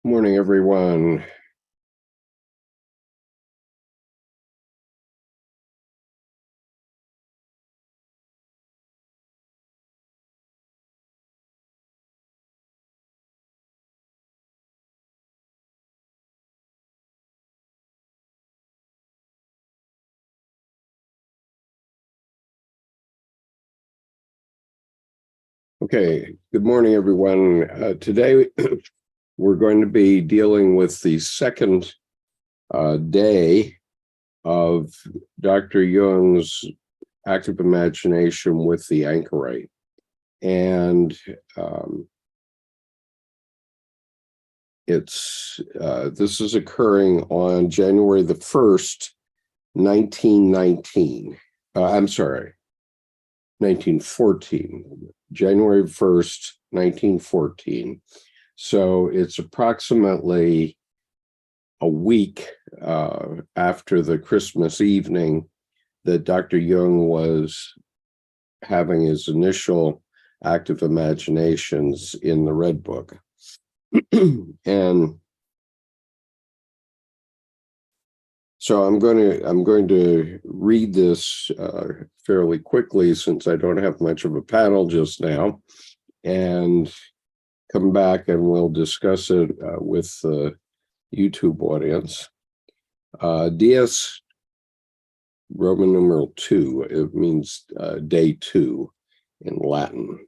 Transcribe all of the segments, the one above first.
Morning, everyone. Okay, good morning, everyone. Today, we're going to be dealing with the second day of Dr. Jung's active imagination with the anchorite. And this is occurring on January the 1st, 1919. I'm sorry, 1914, January 1st, 1914. So it's approximately a week after the Christmas evening that Dr. Jung was having his initial active imaginations in the Red Book. And so I'm going to read this fairly quickly since I don't have much of a panel just now, and come back and we'll discuss it with the YouTube audience. Dies Roman numeral 2, it means day 2 in Latin.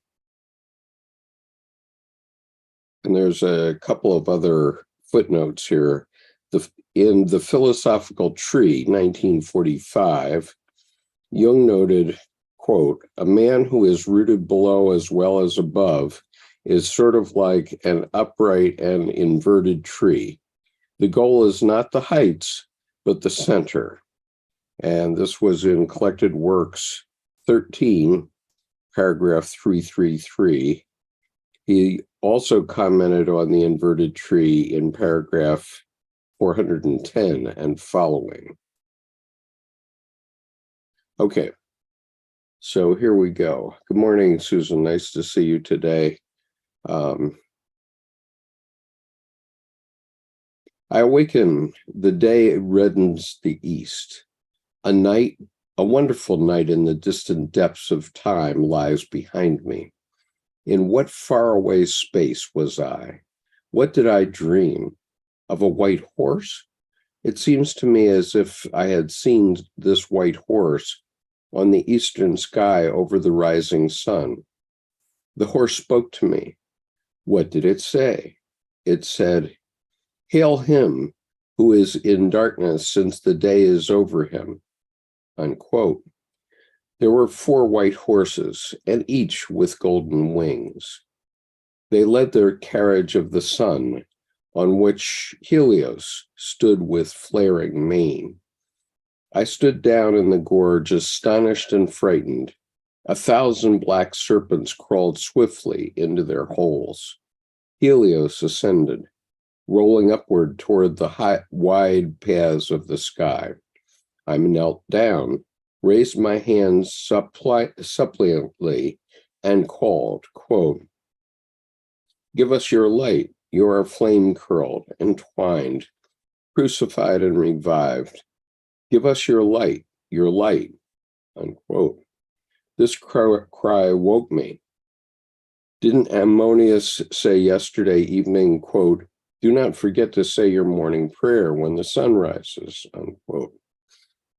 And there's a couple of other footnotes here. In The Philosophical Tree, 1945, Jung noted, quote, "A man who is rooted below as well as above is sort of like an upright and inverted tree. The goal is not the heights, but the center." And this was in Collected Works 13, paragraph 333. He also commented on the inverted tree in paragraph 410 and following. Okay, so here we go. Good morning, Susan. Nice to see you today. I awaken, the day reddens the east. A wonderful night in the distant depths of time lies behind me. In what faraway space was I? What did I dream? Of a white horse? It seems to me as if I had seen this white horse on the eastern sky over the rising sun. The horse spoke to me. What did it say? It said, "Hail him who is in darkness since the day is over him," unquote. There were 4 white horses, and each with golden wings. They led their carriage of the sun, on which Helios stood with flaring mane. I stood down in the gorge, astonished and frightened. 1,000 black serpents crawled swiftly into their holes. Helios ascended, rolling upward toward the wide paths of the sky. I knelt down, raised my hands suppliantly, and called, quote, "Give us your light. You are flame-curled, entwined, crucified and revived. Give us your light, unquote. This cry woke me. Didn't Ammonius say yesterday evening, quote, "Do not forget to say your morning prayer when the sun rises," unquote.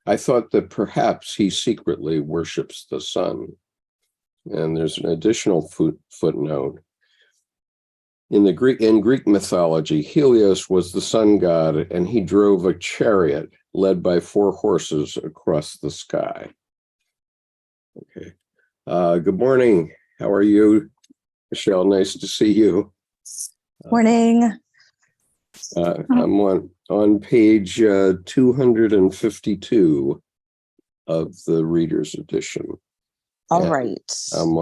I thought that perhaps he secretly worships the sun. And there's an additional footnote. In Greek mythology, Helios was the sun god, and he drove a chariot led by 4 horses across the sky. Okay. Good morning. How are you, Michelle? Nice to see you. Morning. I'm on page 252 of the Reader's Edition. All right. I'm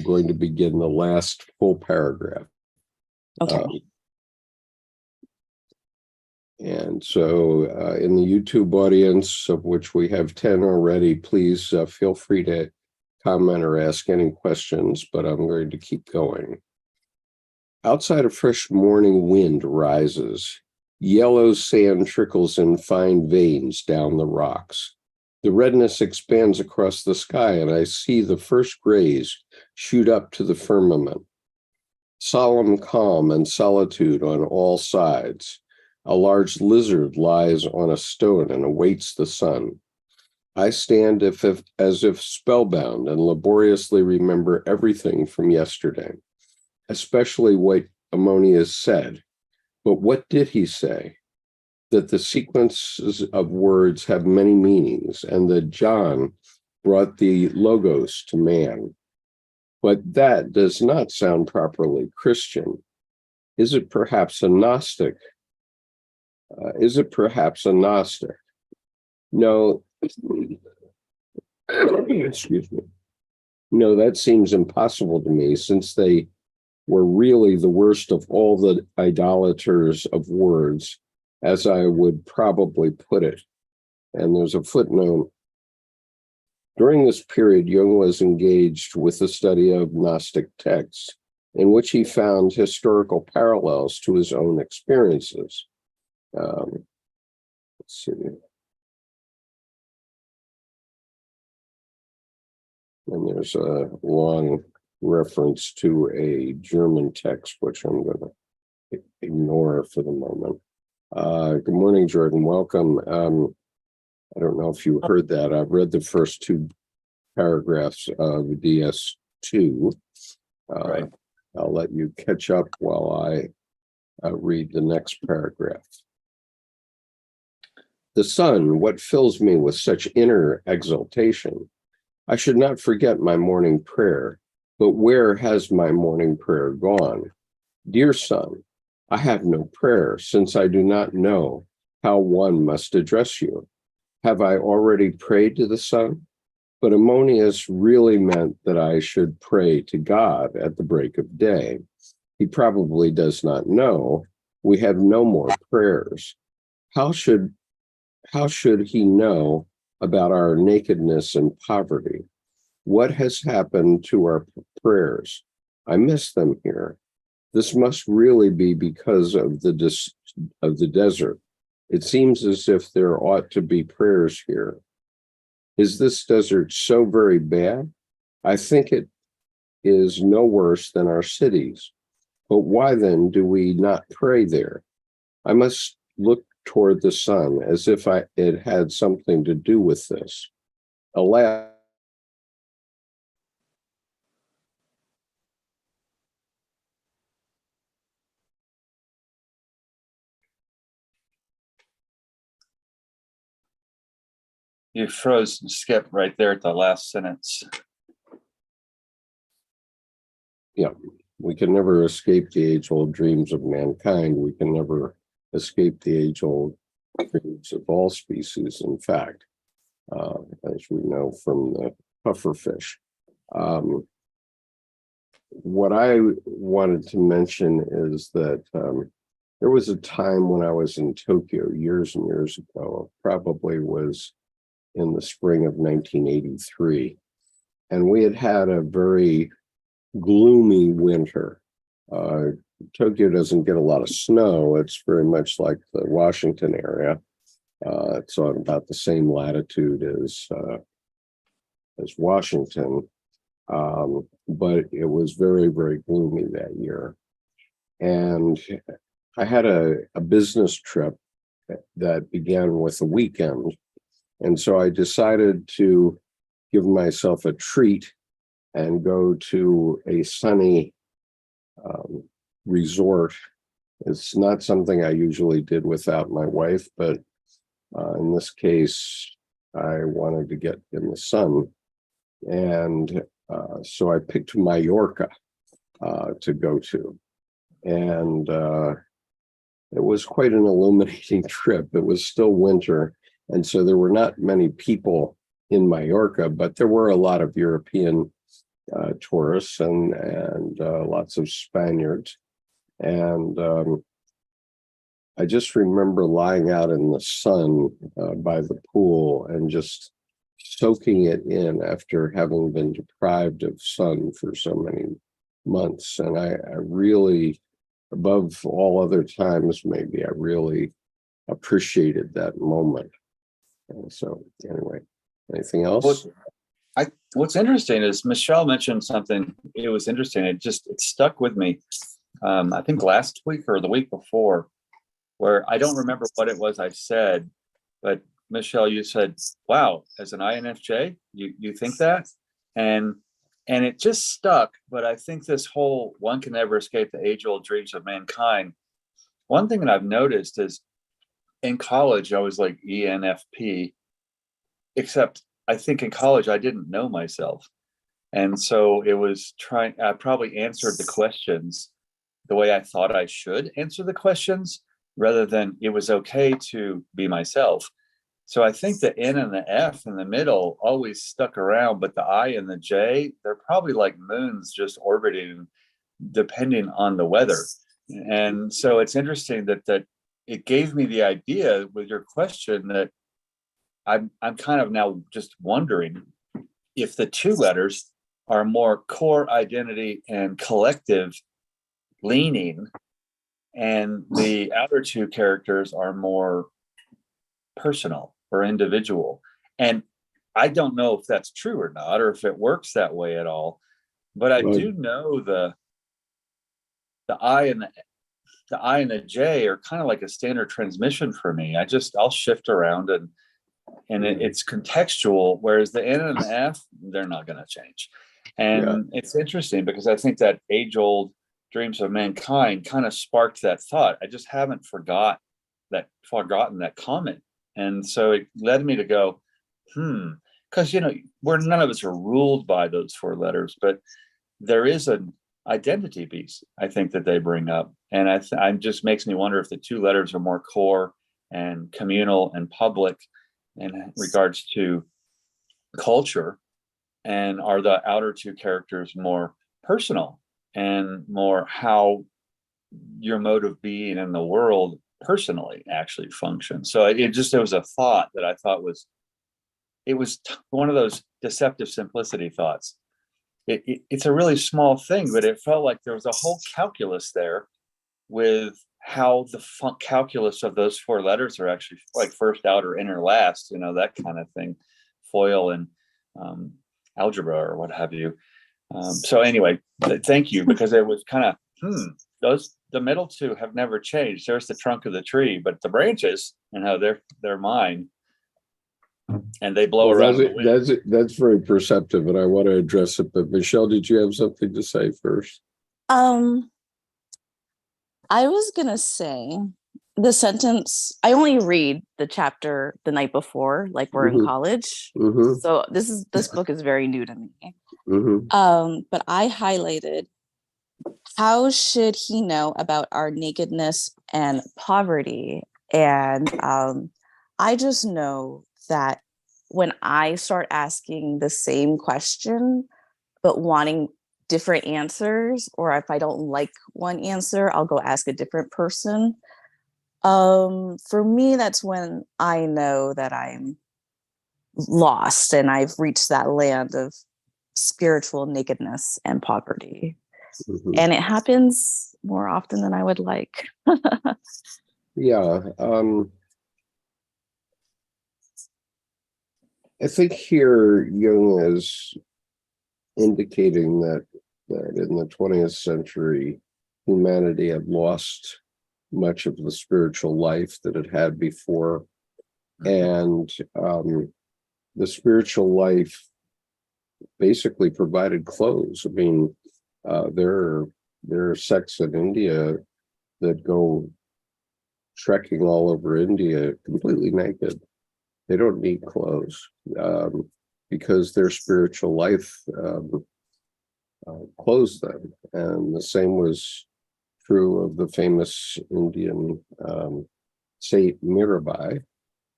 going to begin the last full paragraph. Okay. And so in the YouTube audience, of which we have 10 already, please feel free to comment or ask any questions, but I'm going to keep going. Outside, a fresh morning wind rises. Yellow sand trickles in fine veins down the rocks. The redness expands across the sky, and I see the first grays shoot up to the firmament. Solemn calm and solitude on all sides. A large lizard lies on a stone and awaits the sun. I stand as if spellbound and laboriously remember everything from yesterday, especially what Ammonius said. But what did he say? That the sequences of words have many meanings, and that John brought the logos to man. But that does not sound properly Christian. Is it perhaps a Gnostic? No, excuse me. No, that seems impossible to me, since they were really the worst of all the idolaters of words, as I would probably put it. And there's a footnote. During this period, Jung was engaged with the study of Gnostic texts, in which he found historical parallels to his own experiences. Let's see. And there's a long reference to a German text, which I'm going to ignore for the moment. Good morning, Jordan. Welcome. I don't know if you heard that. I've read the first two paragraphs of DS2. Right. I'll let you catch up while I read the next paragraph. The sun, what fills me with such inner exultation? I should not forget my morning prayer, but where has my morning prayer gone? Dear sun, I have no prayer, since I do not know how one must address you. Have I already prayed to the sun? But Ammonius really meant that I should pray to God at the break of day. He probably does not know. We have no more prayers. How should he know about our nakedness and poverty? What has happened to our prayers? I miss them here. This must really be because of the desert. It seems as if there ought to be prayers here. Is this desert so very bad? I think it is no worse than our cities. But why then do we not pray there? I must look toward the sun as if it had something to do with this. Alas, You froze and skipped right there at the last sentence. yeah, we can never escape the age-old dreams of mankind. We can never escape the age-old dreams of all species, in fact, as we know from the pufferfish. What I wanted to mention is that there was a time when I was in Tokyo years and years ago, probably was in the spring of 1983, and we had a very gloomy winter. Tokyo doesn't get a lot of snow. It's very much like the Washington area. It's on about the same latitude as Washington, but it was very, very gloomy that year. And I had a business trip that began with a weekend. And so I decided to give myself a treat and go to a sunny resort. It's not something I usually did without my wife, but in this case, I wanted to get in the sun. And so I picked Mallorca to go to. And it was quite an illuminating trip. It was still winter. And so there were not many people in Mallorca, but there were a lot of European tourists and lots of Spaniards. And I just remember lying out in the sun by the pool and just soaking it in after having been deprived of sun for so many months. And I really above all other times, maybe I really appreciated that moment. And so anyway, anything else? What's interesting is Michelle mentioned something. It was interesting. It stuck with me. I think last week or the week before, where I don't remember what it was I said, but Michelle, you said, "Wow, as an INFJ, you think that?" And it just stuck. But I think this whole one can never escape the age-old dreams of mankind. One thing that I've noticed is in college, I was like ENFP, except I think in college I didn't know myself. And so I probably answered the questions the way I thought I should answer the questions, rather than it was okay to be myself. So I think the N and the F in the middle always stuck around, but the I and the J, they're probably like moons just orbiting depending on the weather. And so it's interesting that it gave me the idea with your question that I'm kind of now just wondering if the two letters are more core identity and collective leaning, and the outer two characters are more personal or individual. And I don't know if that's true or not, or if it works that way at all. But I do know the I and the J are kind of like a standard transmission for me. I'll shift around and it's contextual, whereas the N and the F, they're not going to change. And it's interesting because I think that age-old dreams of mankind kind of sparked that thought. I just haven't forgotten that comment. And so it led me to go, because, none of us are ruled by those four letters, but there is an identity piece, I think, that they bring up. And it just makes me wonder if the two letters are more core and communal and public in regards to culture, and are the outer two characters more personal and more how your mode of being in the world personally actually functions. So it was a thought that I thought was one of those deceptive simplicity thoughts. It's a really small thing, but it felt like there was a whole calculus there with how the calculus of those four letters are actually like first, outer, inner, last, that kind of thing, FOIL and algebra or what have you. So anyway, thank you, because it was kind of, the middle two have never changed. There's the trunk of the tree, but the branches and how they're mine, and they blow around in the wind. That's very perceptive, and I want to address it. But Michelle, did you have something to say first? I was gonna say the sentence. I only read the chapter the night before, like we're in college. So this book is very new to me. But I highlighted, how should he know about our nakedness and poverty? And I just know that when I start asking the same question, but wanting different answers, or if I don't like one answer, I'll go ask a different person. For me, that's when I know that I'm lost and I've reached that land of spiritual nakedness and poverty. And it happens more often than I would like. I think here Jung is indicating that in the 20th century, humanity had lost much of the spiritual life that it had before. And the spiritual life basically provided clothes. I mean, there are sects in India that go trekking all over India completely naked. They don't need clothes because their spiritual life clothes them. And the same was true of the famous Indian Saint Mirabai,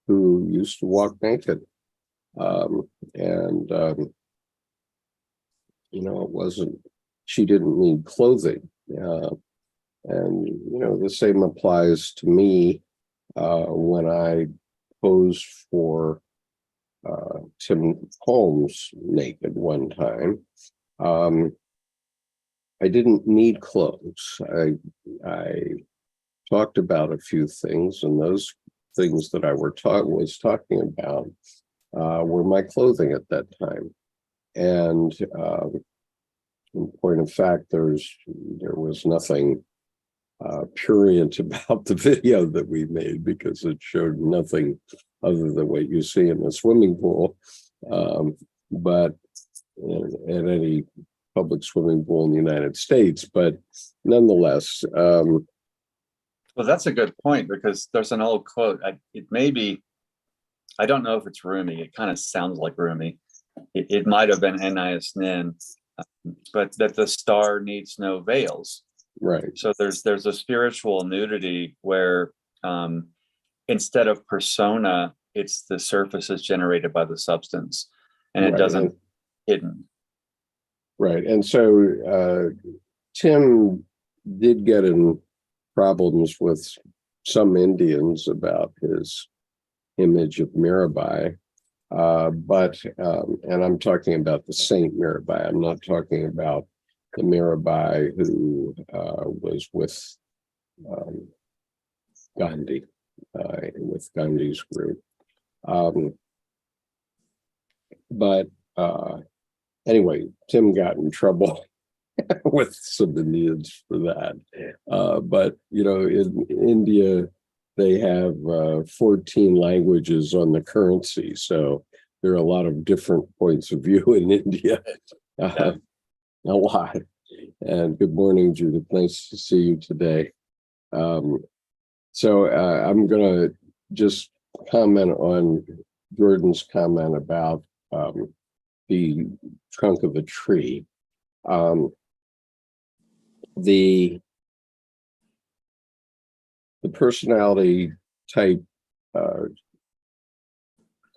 who used to walk naked. She didn't need clothing. And the same applies to me when I posed for Tim Holmes naked one time. I didn't need clothes. I talked about a few things, and those things that I was talking about were my clothing at that time. And in point of fact, there was nothing prurient about the video that we made, because it showed nothing other than what you see in the swimming pool. But at any public swimming pool in the United States, but nonetheless. Well, that's a good point, because there's an old quote. It may be, I don't know if it's Rumi. It kind of sounds like Rumi. It might have been Anais Nin, but that the star needs no veils. Right. So there's a spiritual nudity where instead of persona, it's the surface is generated by the substance, and it doesn't hidden. Right. And so Tim did get in problems with some Indians about his image of Mirabai. And I'm talking about the Saint Mirabai. I'm not talking about the Mirabai who was with Gandhi, with Gandhi's group. Anyway, Tim got in trouble with some Indians for that. But, in India, they have 14 languages on the currency. So there are a lot of different points of view in India. A lot. And good morning, Judith. Nice to see you today. So I'm going to just comment on Jordan's comment about the trunk of a tree. The personality type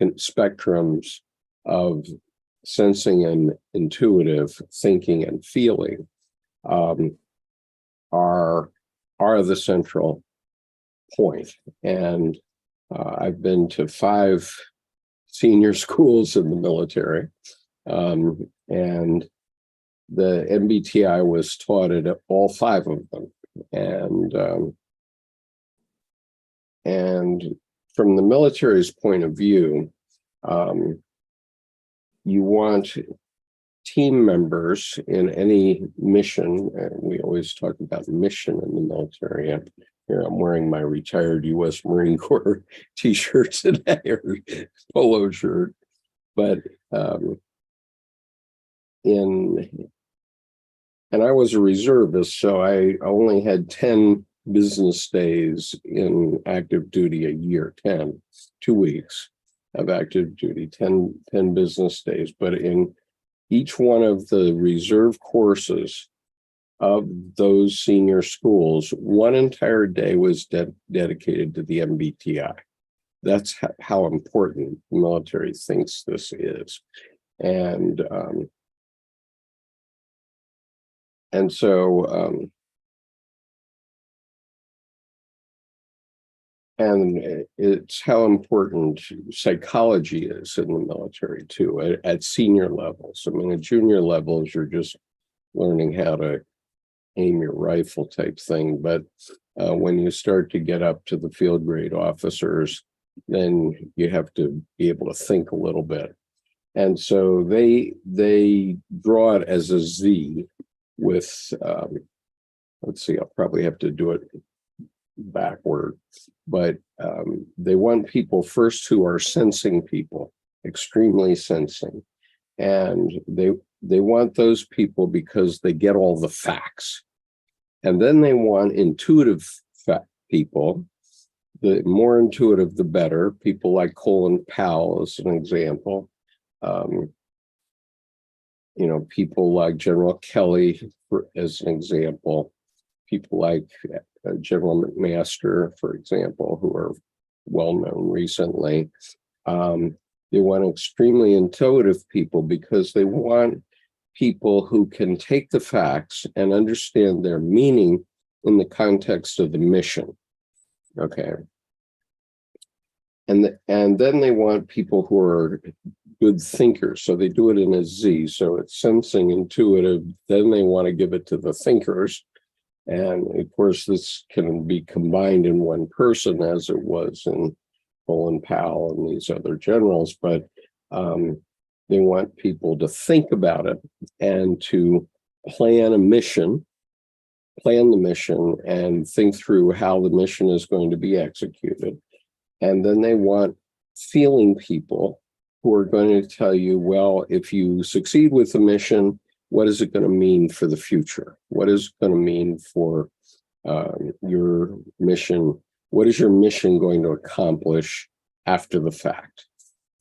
spectrums of sensing and intuitive thinking and feeling are the central point. And I've been to 5 senior schools in the military, and the MBTI was taught at all 5 of them. And from the military's point of view, you want team members in any mission, and we always talk about mission in the military. And here I'm wearing my retired U.S. Marine Corps t-shirt today, or polo shirt. But and I was a reservist, so I only had 10 business days in active duty a year, 2 weeks of active duty, 10 business days. But in each one of the reserve courses of those senior schools, one entire day was dedicated to the MBTI. That's how important the military thinks this is. And so and it's how important psychology is in the military too, at senior levels. I mean, at junior levels, you're just learning how to aim your rifle type thing. But when you start to get up to the field grade officers, then you have to be able to think a little bit. And so they draw it as a Z with, let's see, I'll probably have to do it backward, but they want people first who are sensing people, extremely sensing. And they want those people because they get all the facts. And then they want intuitive people. The more intuitive, the better. People like Colin Powell, as an example. People like General Kelly, as an example. People like General McMaster, for example, who are well known recently. They want extremely intuitive people because they want people who can take the facts and understand their meaning in the context of the mission. Okay. And then they want people who are good thinkers. So they do it in a Z. So it's sensing, intuitive. Then they want to give it to the thinkers. And of course, this can be combined in one person, as it was in Colin Powell and these other generals. But they want people to think about it and to plan the mission, and think through how the mission is going to be executed. And then they want feeling people who are going to tell you, well, if you succeed with the mission, what is it going to mean for the future? What is it going to mean for your mission? What is your mission going to accomplish after the fact?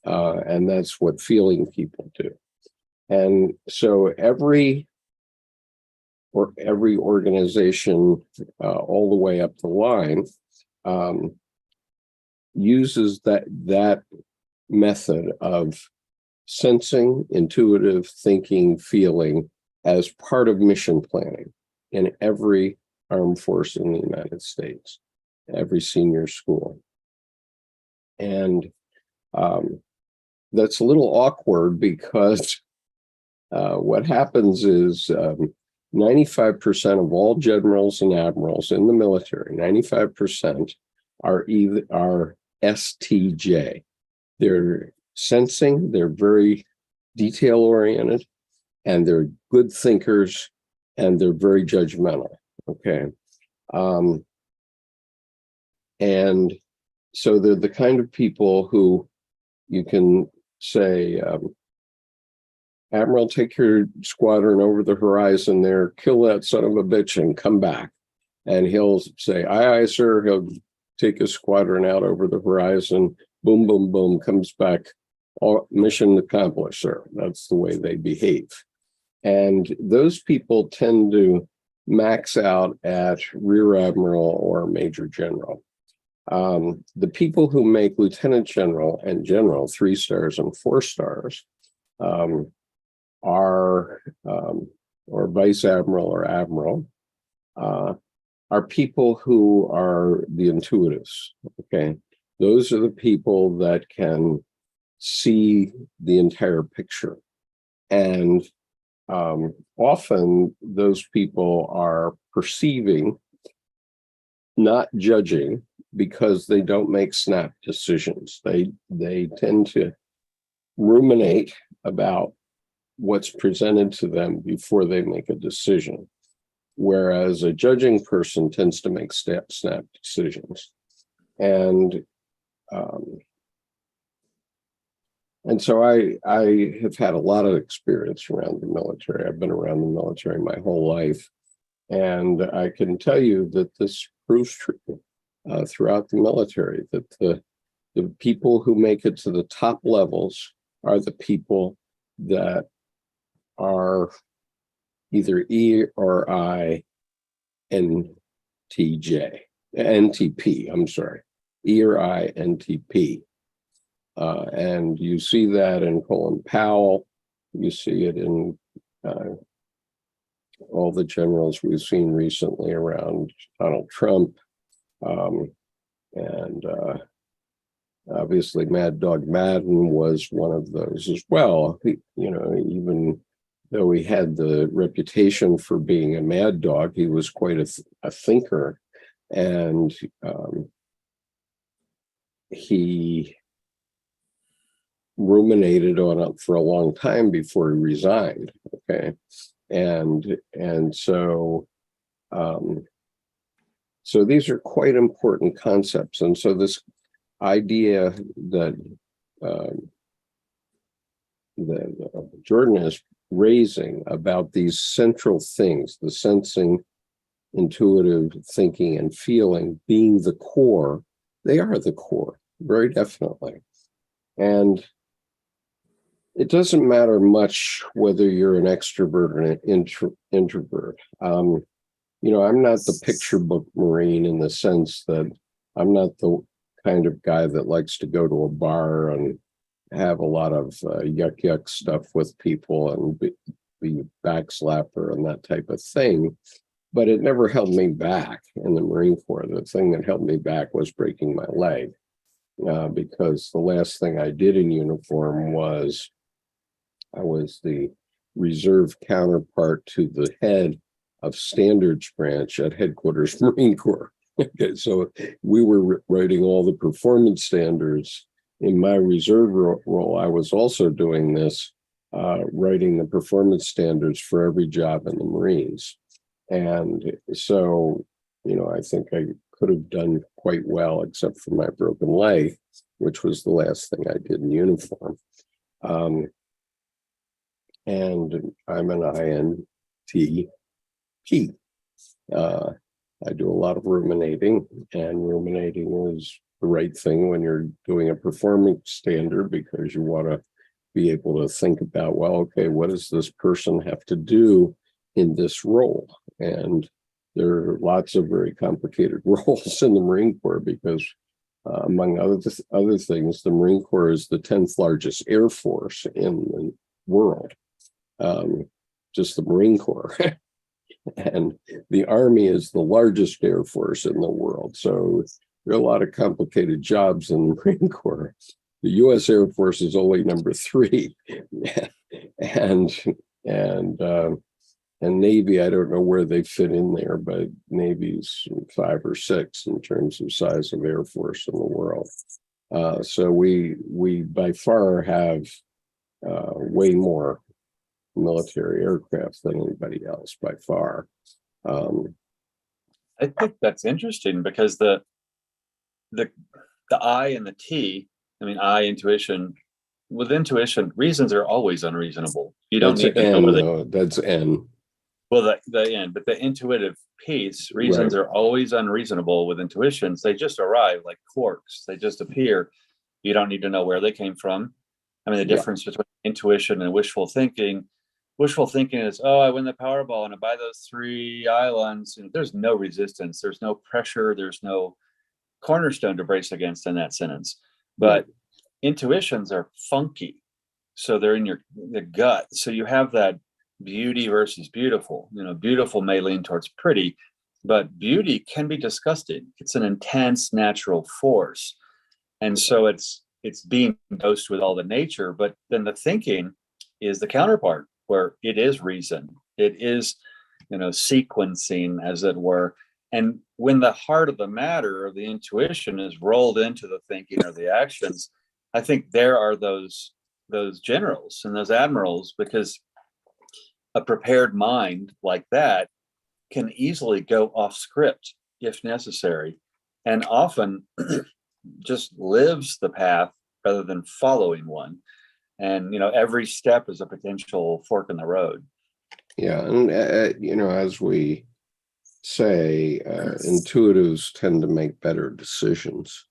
And that's what feeling people do. And so every organization all the way up the line uses that method of sensing, intuitive thinking, feeling as part of mission planning in every armed force in the United States, every senior school. And that's a little awkward because what happens is 95% of all generals and admirals in the military, 95% are STJ. They're sensing, they're very detail oriented, and they're good thinkers, and they're very judgmental. Okay. And so they're the kind of people who you can say, Admiral, take your squadron over the horizon there, kill that son of a bitch and come back. And he'll say, aye, aye, sir. He'll take his squadron out over the horizon, boom, boom, boom, comes back, all, mission accomplished, sir. That's the way they behave. And those people tend to max out at Rear Admiral or Major General. The people who make Lieutenant General and General, 3 stars and 4 stars, are, or Vice Admiral or Admiral, are people who are the intuitives, okay? Those are the people that can see the entire picture. And often those people are perceiving, not judging, because they don't make snap decisions. They tend to ruminate about what's presented to them before they make a decision. Whereas a judging person tends to make snap decisions. And so I have had a lot of experience around the military. I've been around the military my whole life. And I can tell you that this proves true throughout the military, that the people who make it to the top levels are the people that are either E or I NTJ, NTP, I'm sorry, E or I NTP. And you see that in Colin Powell. You see it in all the generals we've seen recently around Donald Trump. And obviously Mad Dog Madden was one of those as well. Even though he had the reputation for being a mad dog, he was quite a thinker. And he ruminated on it for a long time before he resigned. Okay. And so these are quite important concepts. And so this idea that Jordan is raising about these central things, the sensing, intuitive thinking, and feeling being the core, they are the core, very definitely. And it doesn't matter much whether you're an extrovert or an introvert. I'm not the picture book Marine in the sense that I'm not the kind of guy that likes to go to a bar and have a lot of yuck stuff with people and be backslapper and that type of thing. But it never held me back in the Marine Corps. The thing that held me back was breaking my leg. because the last thing I did in uniform was I was the reserve counterpart to the head of standards branch at headquarters Marine Corps. Okay, so we were writing all the performance standards. In my reserve role, I was also doing this, writing the performance standards for every job in the Marines. And so, I think I could have done quite well, except for my broken leg, which was the last thing I did in uniform. And I'm an INTP. I do a lot of ruminating, and ruminating is the right thing when you're doing a performance standard, because you want to be able to think about, well, okay, what does this person have to do in this role? And there are lots of very complicated roles in the Marine Corps because, among other things, the Marine Corps is the 10th largest Air Force in the world, just the Marine Corps. And the Army is the largest Air Force in the world. So there are a lot of complicated jobs in the Marine Corps. The U.S. Air Force is only number 3. And Navy, I don't know where they fit in there, but Navy's 5 or 6 in terms of size of Air Force in the world. So we by far have way more military aircraft than anybody else by far. I think that's interesting because the I and the T, I, intuition. With intuition, reasons are always unreasonable. You don't need to know where that's N. Well, the end, but the intuitive piece, reasons are always unreasonable with intuitions. They just arrive like quarks. They just appear. You don't need to know where they came from. The difference between intuition and wishful thinking is, oh, I win the Powerball and I buy those 3 islands. There's no resistance. There's no pressure. There's no cornerstone to brace against in that sentence. But intuitions are funky. So they're in the gut. So you have that beauty versus beautiful. Beautiful may lean towards pretty, but beauty can be disgusting. It's an intense natural force. And so it's being dosed with all the nature, but then the thinking is the counterpart, where it is reason. It is, sequencing, as it were. And when the heart of the matter, or the intuition, is rolled into the thinking or the actions, I think there are those generals and those admirals, because a prepared mind like that can easily go off script if necessary, and often just lives the path rather than following one. And, every step is a potential fork in the road. Yeah. And, as we say, intuitives tend to make better decisions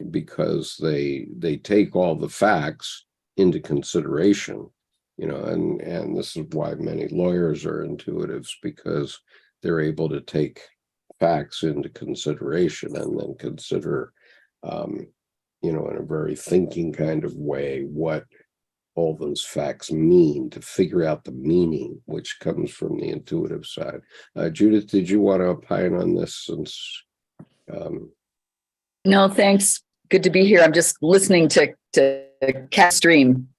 because they take all the facts into consideration, and this is why many lawyers are intuitives, because they're able to take facts into consideration and then consider, in a very thinking kind of way, what all those facts mean, to figure out the meaning, which comes from the intuitive side. Judith, did you want to opine on this? Since no, thanks. Good to be here. I'm just listening to Cat Stream.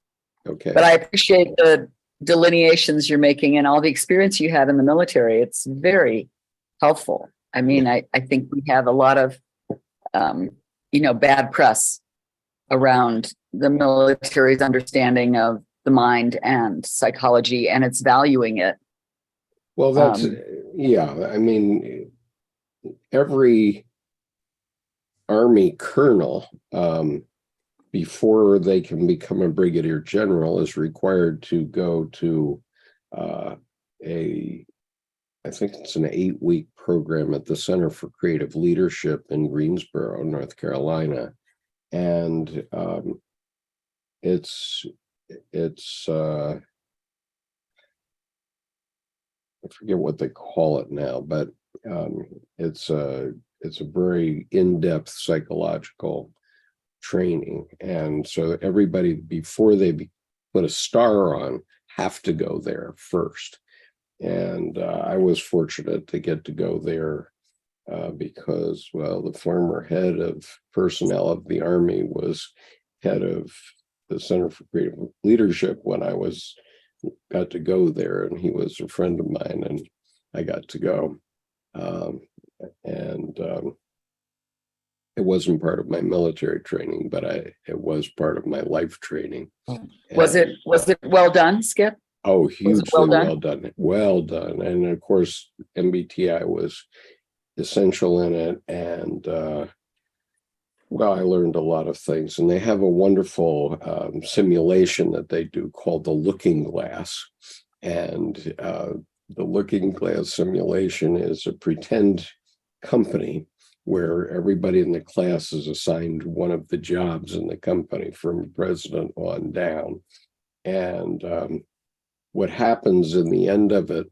Okay. But I appreciate the delineations you're making and all the experience you had in the military. It's very helpful. I think we have a lot of, bad press around the military's understanding of the mind and psychology, and it's valuing it. Well, that's, every Army colonel, before they can become a brigadier general, is required to go to I think it's an 8-week program at the Center for Creative Leadership in Greensboro, North Carolina. And it's I forget what they call it now, but it's a very in-depth psychological training. And so everybody, before they put a star on, have to go there first. And I was fortunate to get to go there because, well, the former head of personnel of the Army was head of the Center for Creative Leadership when I got to go there, and he was a friend of mine, and I got to go. It wasn't part of my military training, but it was part of my life training. Was it well done, Skip? Oh, hugely well done? Well done. And of course, MBTI was essential in it. And well, I learned a lot of things. And they have a wonderful simulation that they do called the Looking Glass. And the Looking Glass simulation is a pretend company where everybody in the class is assigned one of the jobs in the company from president on down. And what happens in the end of it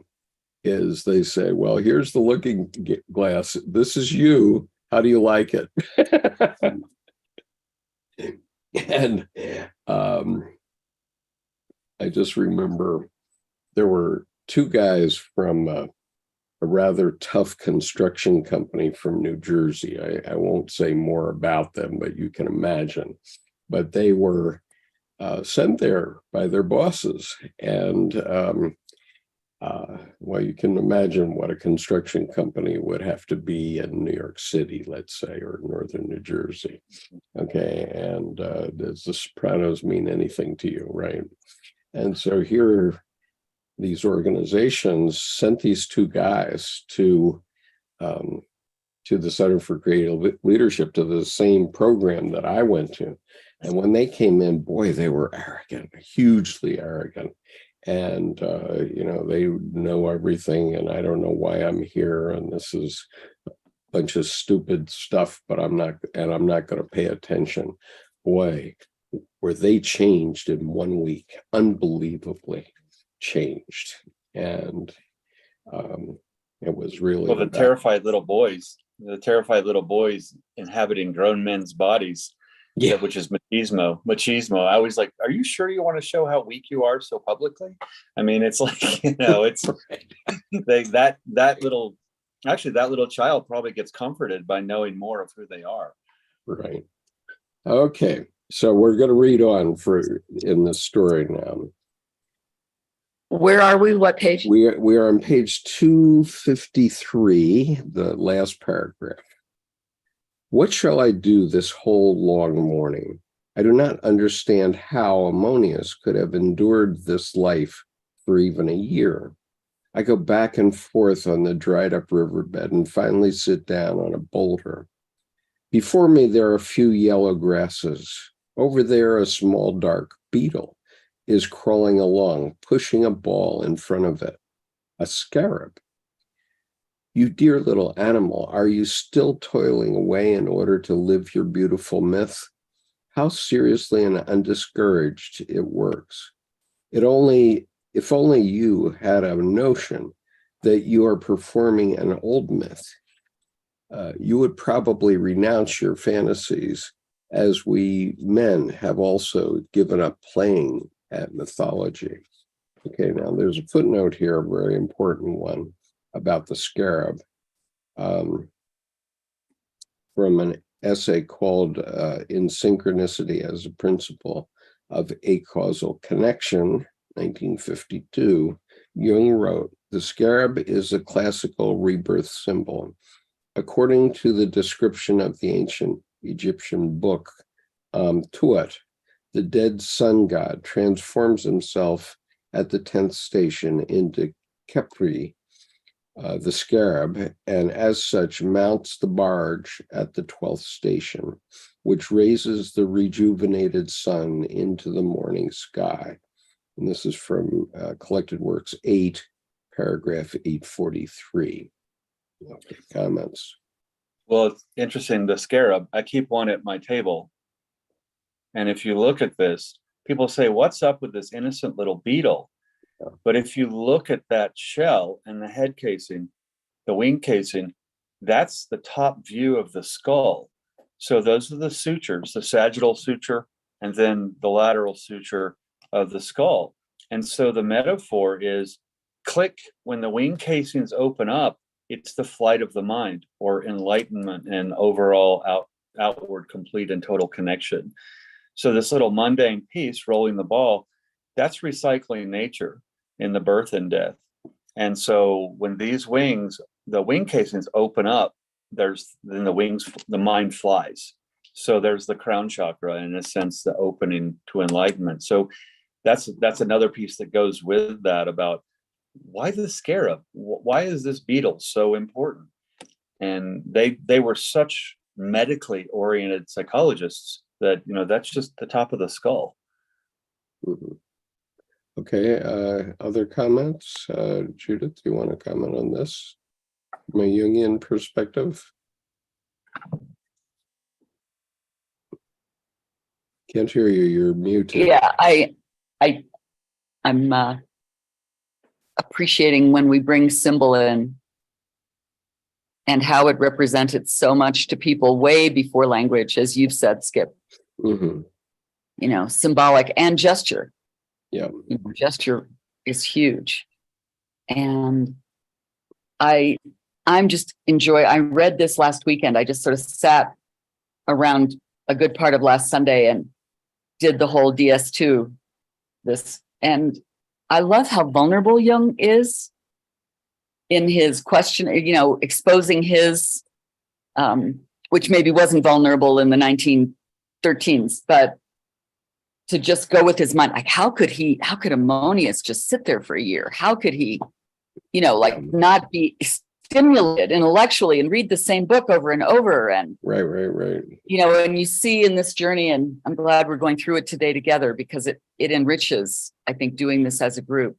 is they say, well, here's the looking glass. This is you. How do you like it? And I just remember there were two guys from a rather tough construction company from New Jersey. I won't say more about them, but you can imagine. But they were sent there by their bosses. And well, you can imagine what a construction company would have to be in New York City, let's say, or northern New Jersey. Okay, and does the Sopranos mean anything to you, right? And so here, these organizations sent these two guys to the Center for Creative Leadership, to the same program that I went to. And when they came in, boy, they were arrogant, hugely arrogant. And, they know everything, and I don't know why I'm here. And this is a bunch of stupid stuff, but I'm not going to pay attention. Boy, were they changed in 1 week, unbelievably changed. And it was really the terrified little boys inhabiting grown men's bodies. Yeah, which is machismo. I was like, are you sure you want to show how weak you are so publicly? I mean, it's like, it's that little child probably gets comforted by knowing more of who they are. Right. Okay. So we're going to read on in this story now. Where are we? What page? We are on page 253, the last paragraph. What shall I do this whole long morning? I do not understand how Ammonius could have endured this life for even a year. I go back and forth on the dried up riverbed and finally sit down on a boulder. Before me, there are a few yellow grasses. Over there, a small dark beetle is crawling along, pushing a ball in front of it. A scarab. You dear little animal, are you still toiling away in order to live your beautiful myth? How seriously and undiscouraged it works. If only you had a notion that you are performing an old myth, you would probably renounce your fantasies, as we men have also given up playing at mythology. Okay, now there's a footnote here, a very important one, about the scarab, from an essay called In Synchronicity as a Principle of Acausal Connection, 1952. Jung wrote, the scarab is a classical rebirth symbol. According to the description of the ancient Egyptian book, Tuat, the dead sun god transforms himself at the 10th station into Khepri, the scarab, and as such mounts the barge at the 12th station, which raises the rejuvenated sun into the morning sky. And this is from Collected Works 8, paragraph 843. Okay, comments? Well, it's interesting, the scarab, I keep one at my table. And if you look at this, people say, what's up with this innocent little beetle? But if you look at that shell and the head casing, the wing casing, that's the top view of the skull. So those are the sutures, the sagittal suture, and then the lateral suture of the skull. And so the metaphor is click, when the wing casings open up, it's the flight of the mind, or enlightenment and overall outward complete and total connection. So this little mundane piece, rolling the ball, that's recycling nature in the birth and death. And so when these wings, the wing casings open up, then the mind flies. So there's the crown chakra, in a sense, the opening to enlightenment. So that's another piece that goes with that, about why the scarab? Why is this beetle so important? And they were such medically oriented psychologists that, that's just the top of the skull. Mm-hmm. Okay, other comments? Judith, do you want to comment on this from a Jungian perspective? Can't hear you, you're muted. Yeah, I'm appreciating when we bring symbol in and how it represented so much to people way before language, as you've said, Skip. Mm-hmm. Symbolic and gesture. Yeah. Gesture is huge. And I'm just I read this last weekend. I just sort of sat around a good part of last Sunday and did the whole DS2, and I love how vulnerable Jung is in his question, exposing his, which maybe wasn't vulnerable in the 1913s, but to just go with his mind, like how could Ammonius just sit there for a year? How could he, not be stimulated intellectually and read the same book over and over? And right. And you see in this journey, and I'm glad we're going through it today together, because it enriches, I think, doing this as a group.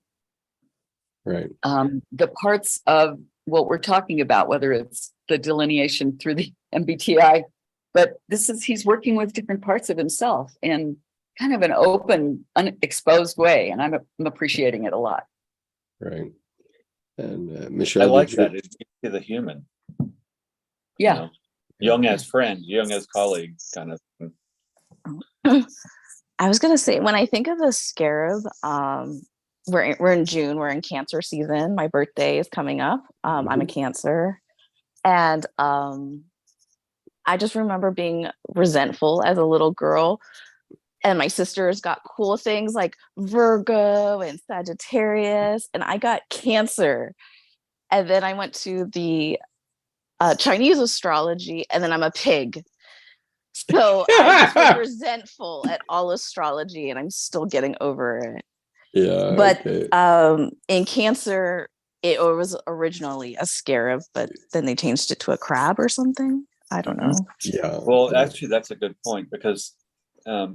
Right. The parts of what we're talking about, whether it's the delineation through the MBTI, but he's working with different parts of himself in kind of an open, unexposed way, and I'm appreciating it a lot. Right. And Michelle, I like that. It's the human. Yeah. Jung as friend, Jung as colleague, kind of thing. I was gonna say, when I think of the scarab, we're in June, we're in Cancer season. My birthday is coming up. I'm a Cancer, and I just remember being resentful as a little girl. And my sisters got cool things like Virgo and Sagittarius, and I got Cancer. And then I went to the Chinese astrology, and then I'm a pig. So I just was resentful at all astrology, and I'm still getting over it. Yeah. But okay. In Cancer, it was originally a scarab, but then they changed it to a crab or something. I don't know. Yeah. Well, actually, that's a good point, because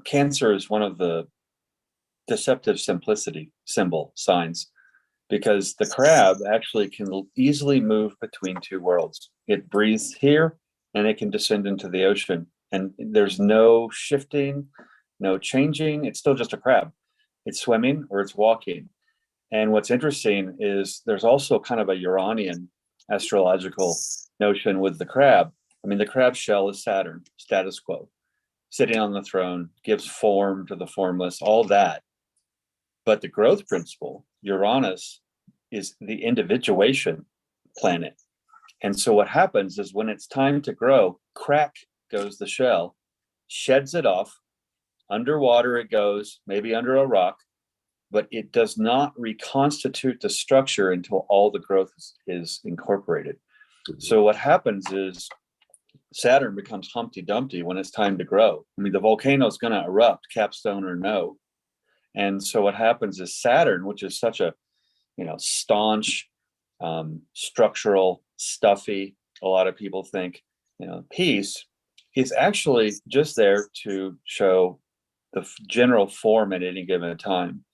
Cancer is one of the deceptive simplicity symbol signs, because the crab actually can easily move between two worlds. It breathes here and it can descend into the ocean, and there's no shifting, no changing. It's still just a crab. It's swimming or it's walking. And what's interesting is there's also kind of a Uranian astrological notion with the crab. I mean, the crab shell is Saturn, status quo, sitting on the throne, gives form to the formless, all that. But the growth principle, Uranus, is the individuation planet. And so what happens is when it's time to grow, crack goes the shell, sheds it off, underwater it goes, maybe under a rock, but it does not reconstitute the structure until all the growth is incorporated. So what happens is Saturn becomes Humpty Dumpty when it's time to grow. I mean, the volcano is going to erupt, capstone or no. And so what happens is Saturn, which is such a, staunch, structural, stuffy, a lot of people think, piece, is actually just there to show the general form at any given time.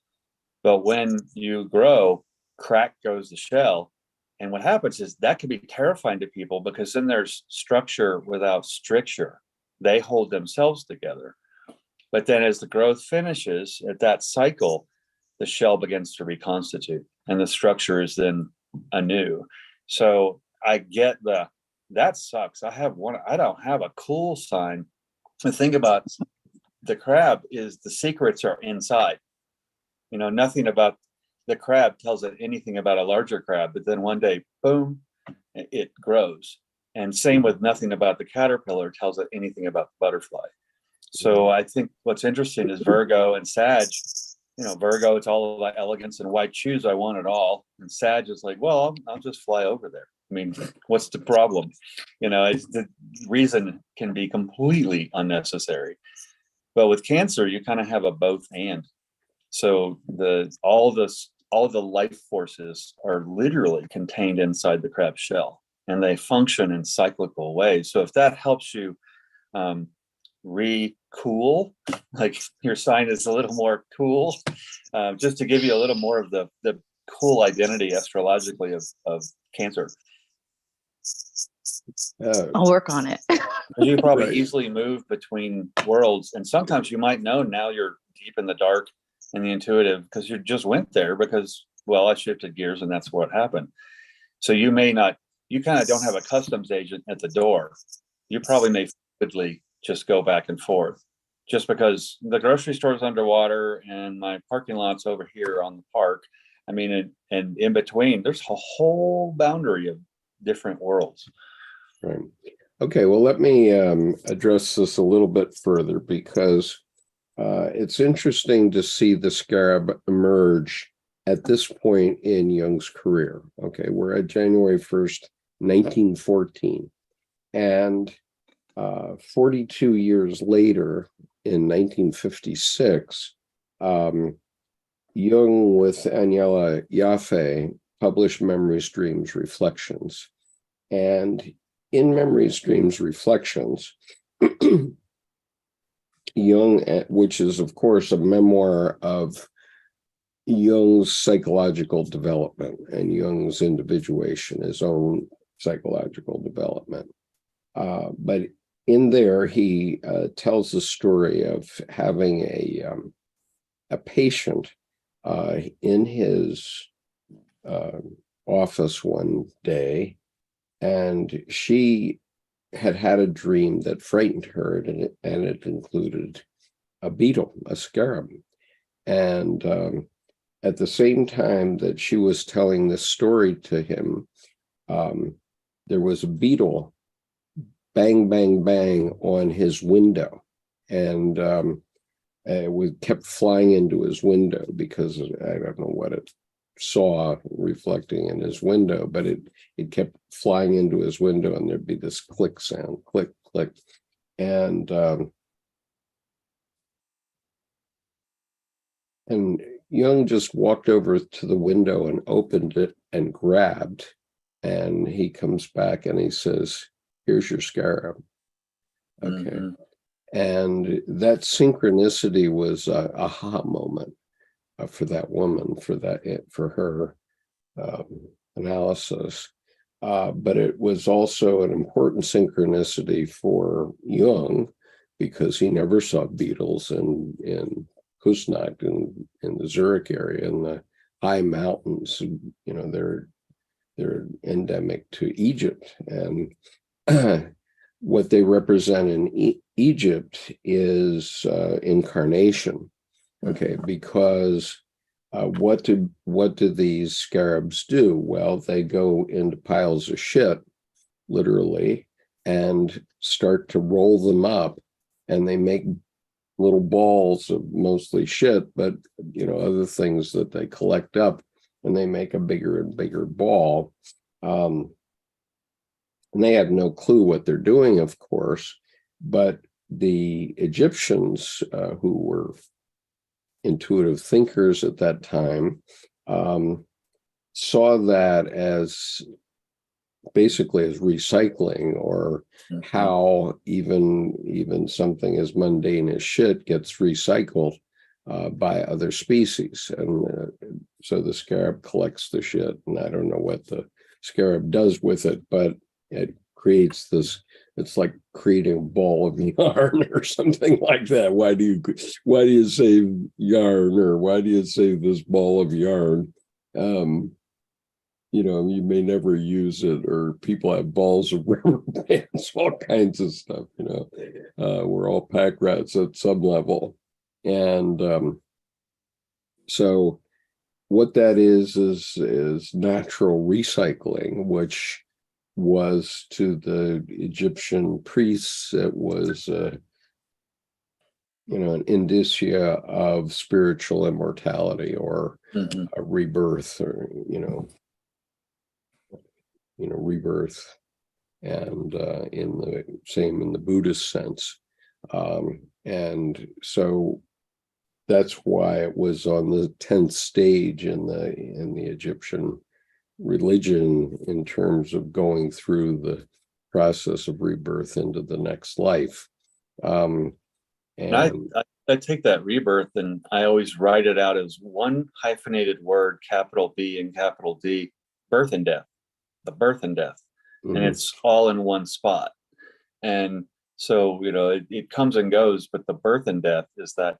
But when you grow, crack goes the shell. And what happens is that can be terrifying to people, because then there's structure without stricture. They hold themselves together. But then as the growth finishes, at that cycle, the shell begins to reconstitute and the structure is then anew. So I get that sucks. I don't have a cool sign. The thing about the crab is the secrets are inside. Nothing about the crab tells it anything about a larger crab, but then one day, boom, it grows. And same with nothing about the caterpillar tells it anything about the butterfly. So I think what's interesting is Virgo and Sag. Virgo, it's all about elegance and white shoes. I want it all. And Sag is like, well, I'll just fly over there. I mean, what's the problem? The reason can be completely unnecessary. But with Cancer, you kind of have a both and. So all the life forces are literally contained inside the crab shell, and they function in cyclical ways. So if that helps you re-cool, like your sign is a little more cool, just to give you a little more of the cool identity astrologically of Cancer. I'll work on it. You probably easily move between worlds, and sometimes you might know now you're deep in the dark and the intuitive because you just went there because, well, I shifted gears and that's what happened. So you kind of don't have a customs agent at the door. You probably may fluidly just go back and forth just because the grocery store's underwater and my parking lot's over here on the park. I mean, and in between, there's a whole boundary of different worlds. Right. Okay, well, let me address this a little bit further because it's interesting to see the scarab emerge at this point in Jung's career. Okay, we're at January 1st, 1914. And 42 years later, in 1956, Jung with Agnella Jaffe published Memories, Dreams, Reflections. And in Memories, Dreams, Reflections, Jung, which is, of course, a memoir of Jung's psychological development and Jung's individuation, his own psychological development. But in there, he tells the story of having a patient in his office one day, and she had a dream that frightened her, and it included a beetle, a scarab. And at the same time that she was telling this story to him, there was a beetle bang, bang, bang on his window. And it kept flying into his window because I don't know what it saw reflecting in his window, but it kept flying into his window, and there'd be this click sound, click, click. And Jung just walked over to the window and opened it and grabbed, and he comes back and he says, "Here's your scarab." Okay. Mm-hmm. And that synchronicity was a aha moment for that woman, for her analysis. But it was also an important synchronicity for Jung because he never saw beetles in Kusnacht, in the Zurich area, in the high mountains. They're endemic to Egypt, and what they represent in Egypt is incarnation. Okay, because what do these scarabs do? Well, they go into piles of shit, literally, and start to roll them up, and they make little balls of mostly shit, but other things that they collect up, and they make a bigger and bigger ball. And they have no clue what they're doing, of course, but the Egyptians, who were intuitive thinkers at that time, saw that as basically as recycling, or how even something as mundane as shit gets recycled by other species. And so the scarab collects the shit, and I don't know what the scarab does with it, but it creates this, it's like creating a ball of yarn or something like that. Why do you save yarn, or why do you save this ball of yarn? You may never use it, or people have balls of rubber bands, all kinds of stuff, we're all pack rats at some level. And so what that is natural recycling, which was to the Egyptian priests, it was an indicia of spiritual immortality or a rebirth, or rebirth, and in the Buddhist sense, and so that's why it was on the 10th stage in the Egyptian religion in terms of going through the process of rebirth into the next life. And I take that rebirth and I always write it out as one hyphenated word, capital B and capital D, birth and death, the birth and death. And it's all in one spot. And so, it comes and goes, but the birth and death is that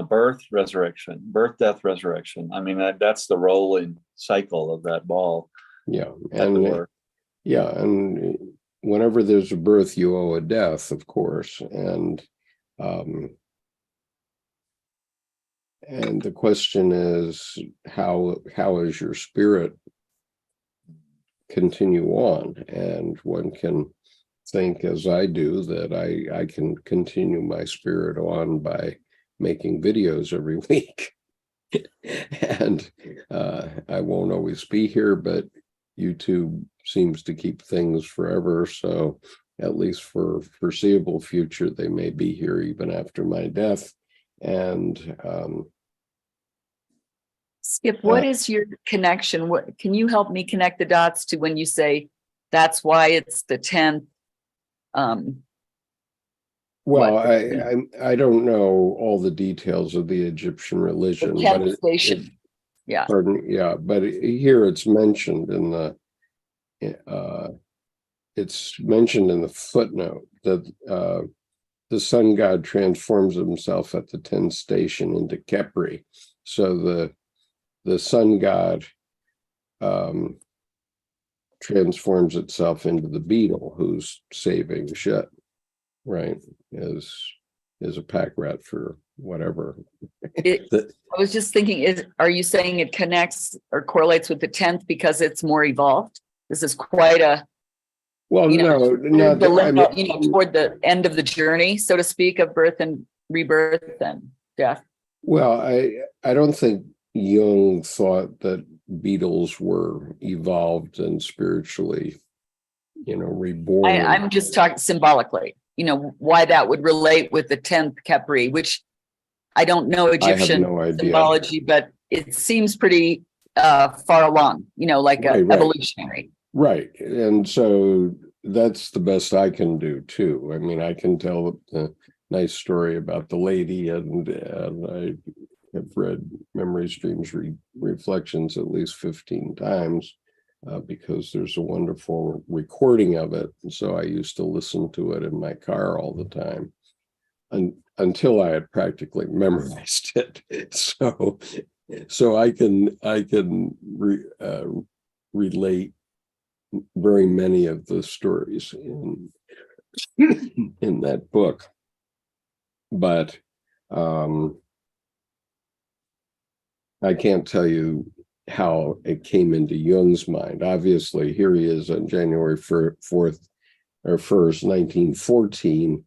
birth, resurrection, birth, death, resurrection. I mean, that's the rolling cycle of that ball. Yeah. And whenever there's a birth, you owe a death, of course. And the question is, how is your spirit continue on? And one can think, as I do, that I can continue my spirit on by making videos every week. And I won't always be here, but YouTube seems to keep things forever. So at least for foreseeable future, they may be here even after my death. And Skip, what is your connection? What can you help me connect the dots to when you say that's why it's the 10th? Well, I don't know all the details of the Egyptian religion, the 10th station. Yeah. Pardon, yeah, but here it's mentioned in the footnote that the sun god transforms himself at the 10th station into Khepri. So the sun god transforms itself into the beetle who's saving shit, right? Is a pack rat for whatever. I was just thinking, are you saying it connects or correlates with the 10th because it's more evolved? This is quite a toward the end of the journey, so to speak, of birth and rebirth and death. Well, I don't think Jung thought that beetles were evolved and spiritually, reborn. I'm just talking symbolically, why that would relate with the 10th Khepri, which I don't know Egyptian symbology, but it seems pretty far along, like evolutionary. Right. And so that's the best I can do too. I mean, I can tell a nice story about the lady, and I have read Memories, Dreams, Reflections at least 15 times because there's a wonderful recording of it. And so I used to listen to it in my car all the time until I had practically memorized it. So I can relate very many of the stories in that book, but I can't tell you how it came into Jung's mind. Obviously, here he is on January 1st, 1914.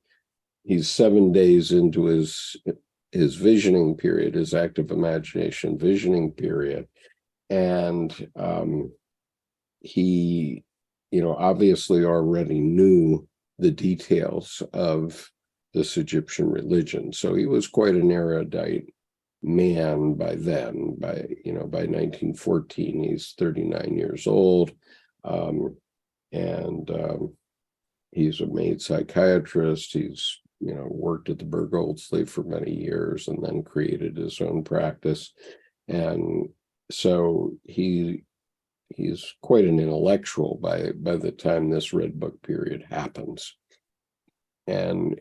He's 7 days into his visioning period, his active imagination visioning period. And he, obviously already knew the details of this Egyptian religion. So he was quite an erudite man by then. By 1914, he's 39 years old. And he's a made psychiatrist. He's worked at the Bergholzli for many years and then created his own practice. And so he's quite an intellectual by the time this Red Book period happens. And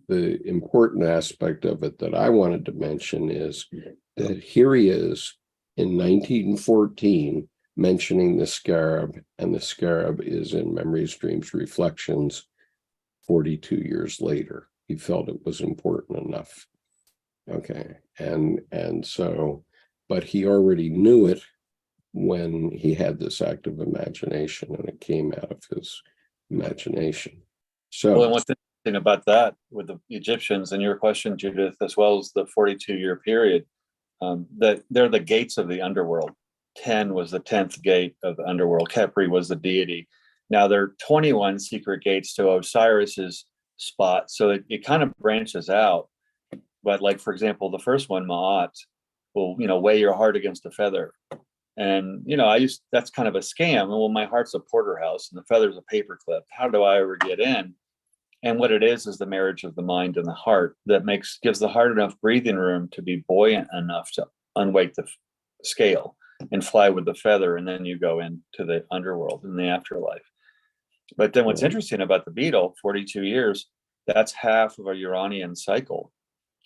the important aspect of it that I wanted to mention is that here he is in 1914 mentioning the scarab, and the scarab is in Memories, Dreams, Reflections 42 years later. He felt it was important enough. Okay. And so, but he already knew it when he had this active imagination, and it came out of his imagination. So, well, and what's interesting about that with the Egyptians, and your question, Judith, as well as the 42-year period, that they're the gates of the underworld. 10 was the 10th gate of the underworld. Khepri was the deity. Now there are 21 secret gates to Osiris's spot. So it kind of branches out. But like, for example, the first one, Ma'at, will, weigh your heart against a feather. And, that's kind of a scam. Well, my heart's a porterhouse and the feather's a paperclip. How do I ever get in? And what it is the marriage of the mind and the heart that gives the heart enough breathing room to be buoyant enough to unweight the scale and fly with the feather. And then you go into the underworld in the afterlife. But then what's interesting about the beetle, 42 years, that's half of a Uranian cycle.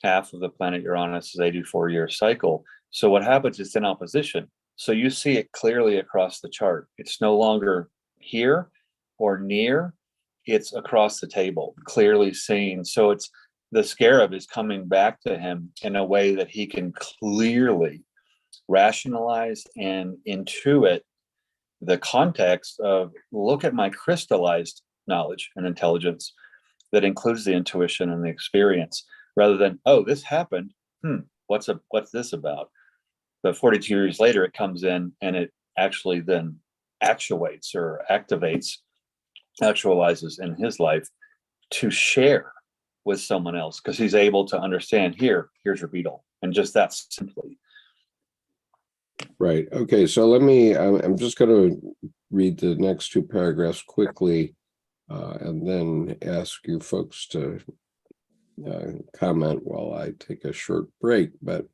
Half of the planet Uranus' 84-year cycle. So what happens is in opposition. So you see it clearly across the chart. It's no longer here or near. It's across the table, clearly seen. So it's the scarab is coming back to him in a way that he can clearly rationalize and intuit the context of, look at my crystallized knowledge and intelligence that includes the intuition and the experience, rather than, oh, this happened. What's this about? But 42 years later, it comes in and it actually then actuates or actualizes in his life to share with someone else, because he's able to understand, here's your beetle, and just that simply. Right. Okay. So I'm just going to read the next two paragraphs quickly, and then ask you folks to comment while I take a short break. But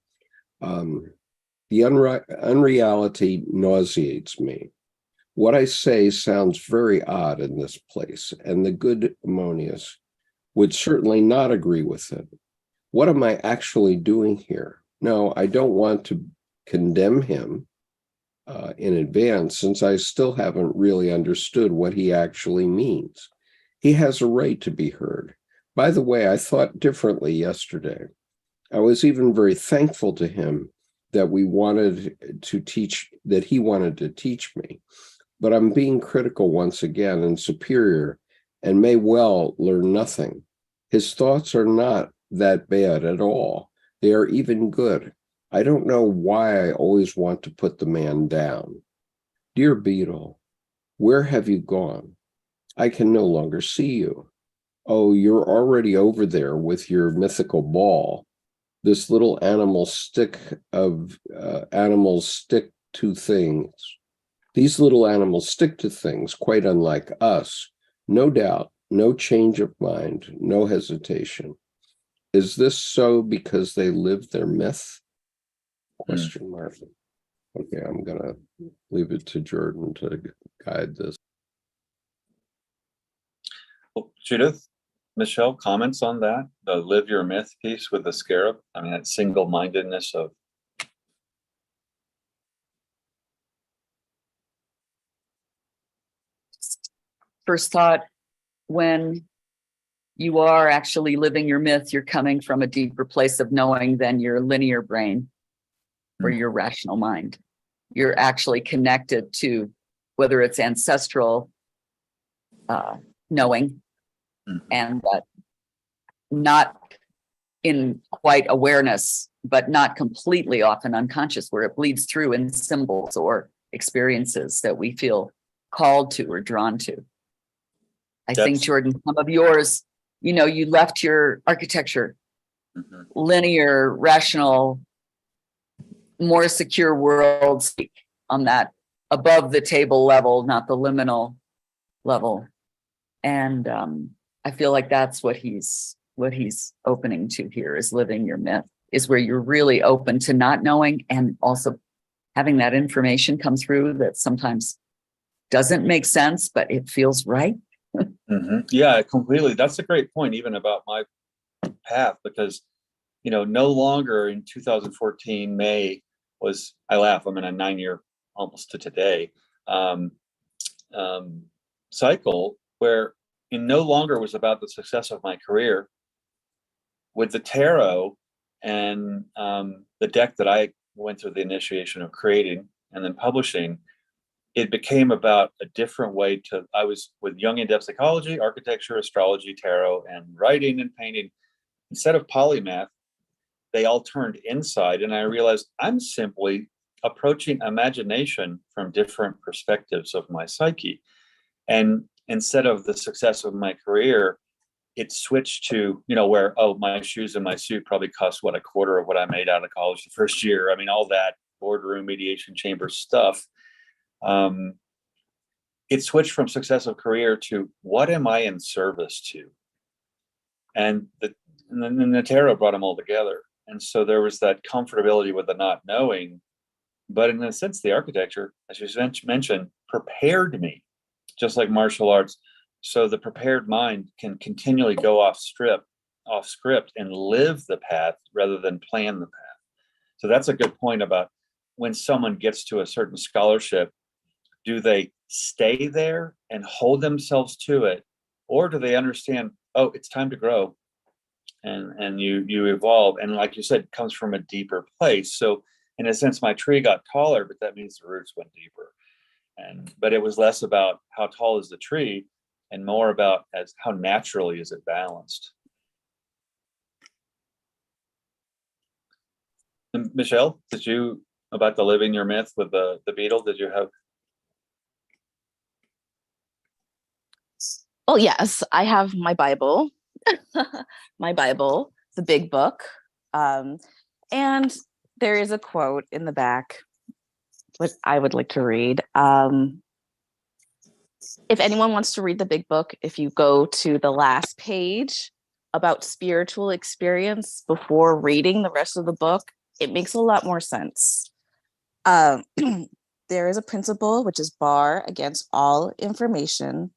the unreality nauseates me. What I say sounds very odd in this place, and the good Ammonius would certainly not agree with it. What am I actually doing here? No, I don't want to condemn him in advance, since I still haven't really understood what he actually means. He has a right to be heard. By the way, I thought differently yesterday. I was even very thankful to him that he wanted to teach me. But I'm being critical once again and superior, and may well learn nothing. His thoughts are not that bad at all. They are even good. I don't know why I always want to put the man down. Dear Beetle, where have you gone? I can no longer see you. Oh, you're already over there with your mythical ball. This little animals stick to things. These little animals stick to things, quite unlike us. No doubt, no change of mind, no hesitation. Is this so because they live their myth? Question mark. Okay, I'm going to leave it to Jordan to guide this. Well, Judith, Michelle, comments on that? The live your myth piece with the scarab? I mean, that single-mindedness of... First thought, when you are actually living your myth, you're coming from a deeper place of knowing than your linear brain or your rational mind. You're actually connected to, whether it's ancestral knowing, and that not in quite awareness, but not completely often unconscious, where it bleeds through in symbols or experiences that we feel called to or drawn to. I think, Jordan, some of yours, you left your architecture, linear, rational, more secure world on that above the table level, not the liminal level. And I feel like that's what he's opening to here, is living your myth, is where you're really open to not knowing, and also having that information come through that sometimes doesn't make sense, but it feels right. Yeah, completely. That's a great point, even about my path, because, no longer in 2014, May was, I laugh, I'm in a 9-year, almost to today, cycle where it no longer was about the success of my career. With the tarot and the deck that I went through the initiation of creating, and then publishing, it became about a different way to, I was with Jungian Psychology, architecture, astrology, tarot, and writing and painting. Instead of polymath, they all turned inside, and I realized I'm simply approaching imagination from different perspectives of my psyche. And instead of the success of my career, it switched to, where, my shoes and my suit probably cost a quarter of what I made out of college the first year. I mean, all that boardroom mediation chamber stuff. It switched from success of career to what am I in service to? And then the tarot brought them all together. And so there was that comfortability with the not knowing, but in a sense, the architecture, as you mentioned, prepared me, just like martial arts. So the prepared mind can continually go off script and live the path rather than plan the path. So that's a good point about when someone gets to a certain scholarship, do they stay there and hold themselves to it? Or do they understand, it's time to grow and you evolve? And like you said, it comes from a deeper place. So in a sense, my tree got taller, but that means the roots went deeper. But it was less about how tall is the tree and more about how naturally is it balanced. And Michelle, about the living your myth with the beetle, did you have? Oh, yes, I have my Bible, the big book. And there is a quote in the back, which I would like to read. If anyone wants to read the big book, if you go to the last page about spiritual experience before reading the rest of the book, it makes a lot more sense. There is a principle which is bar against all information,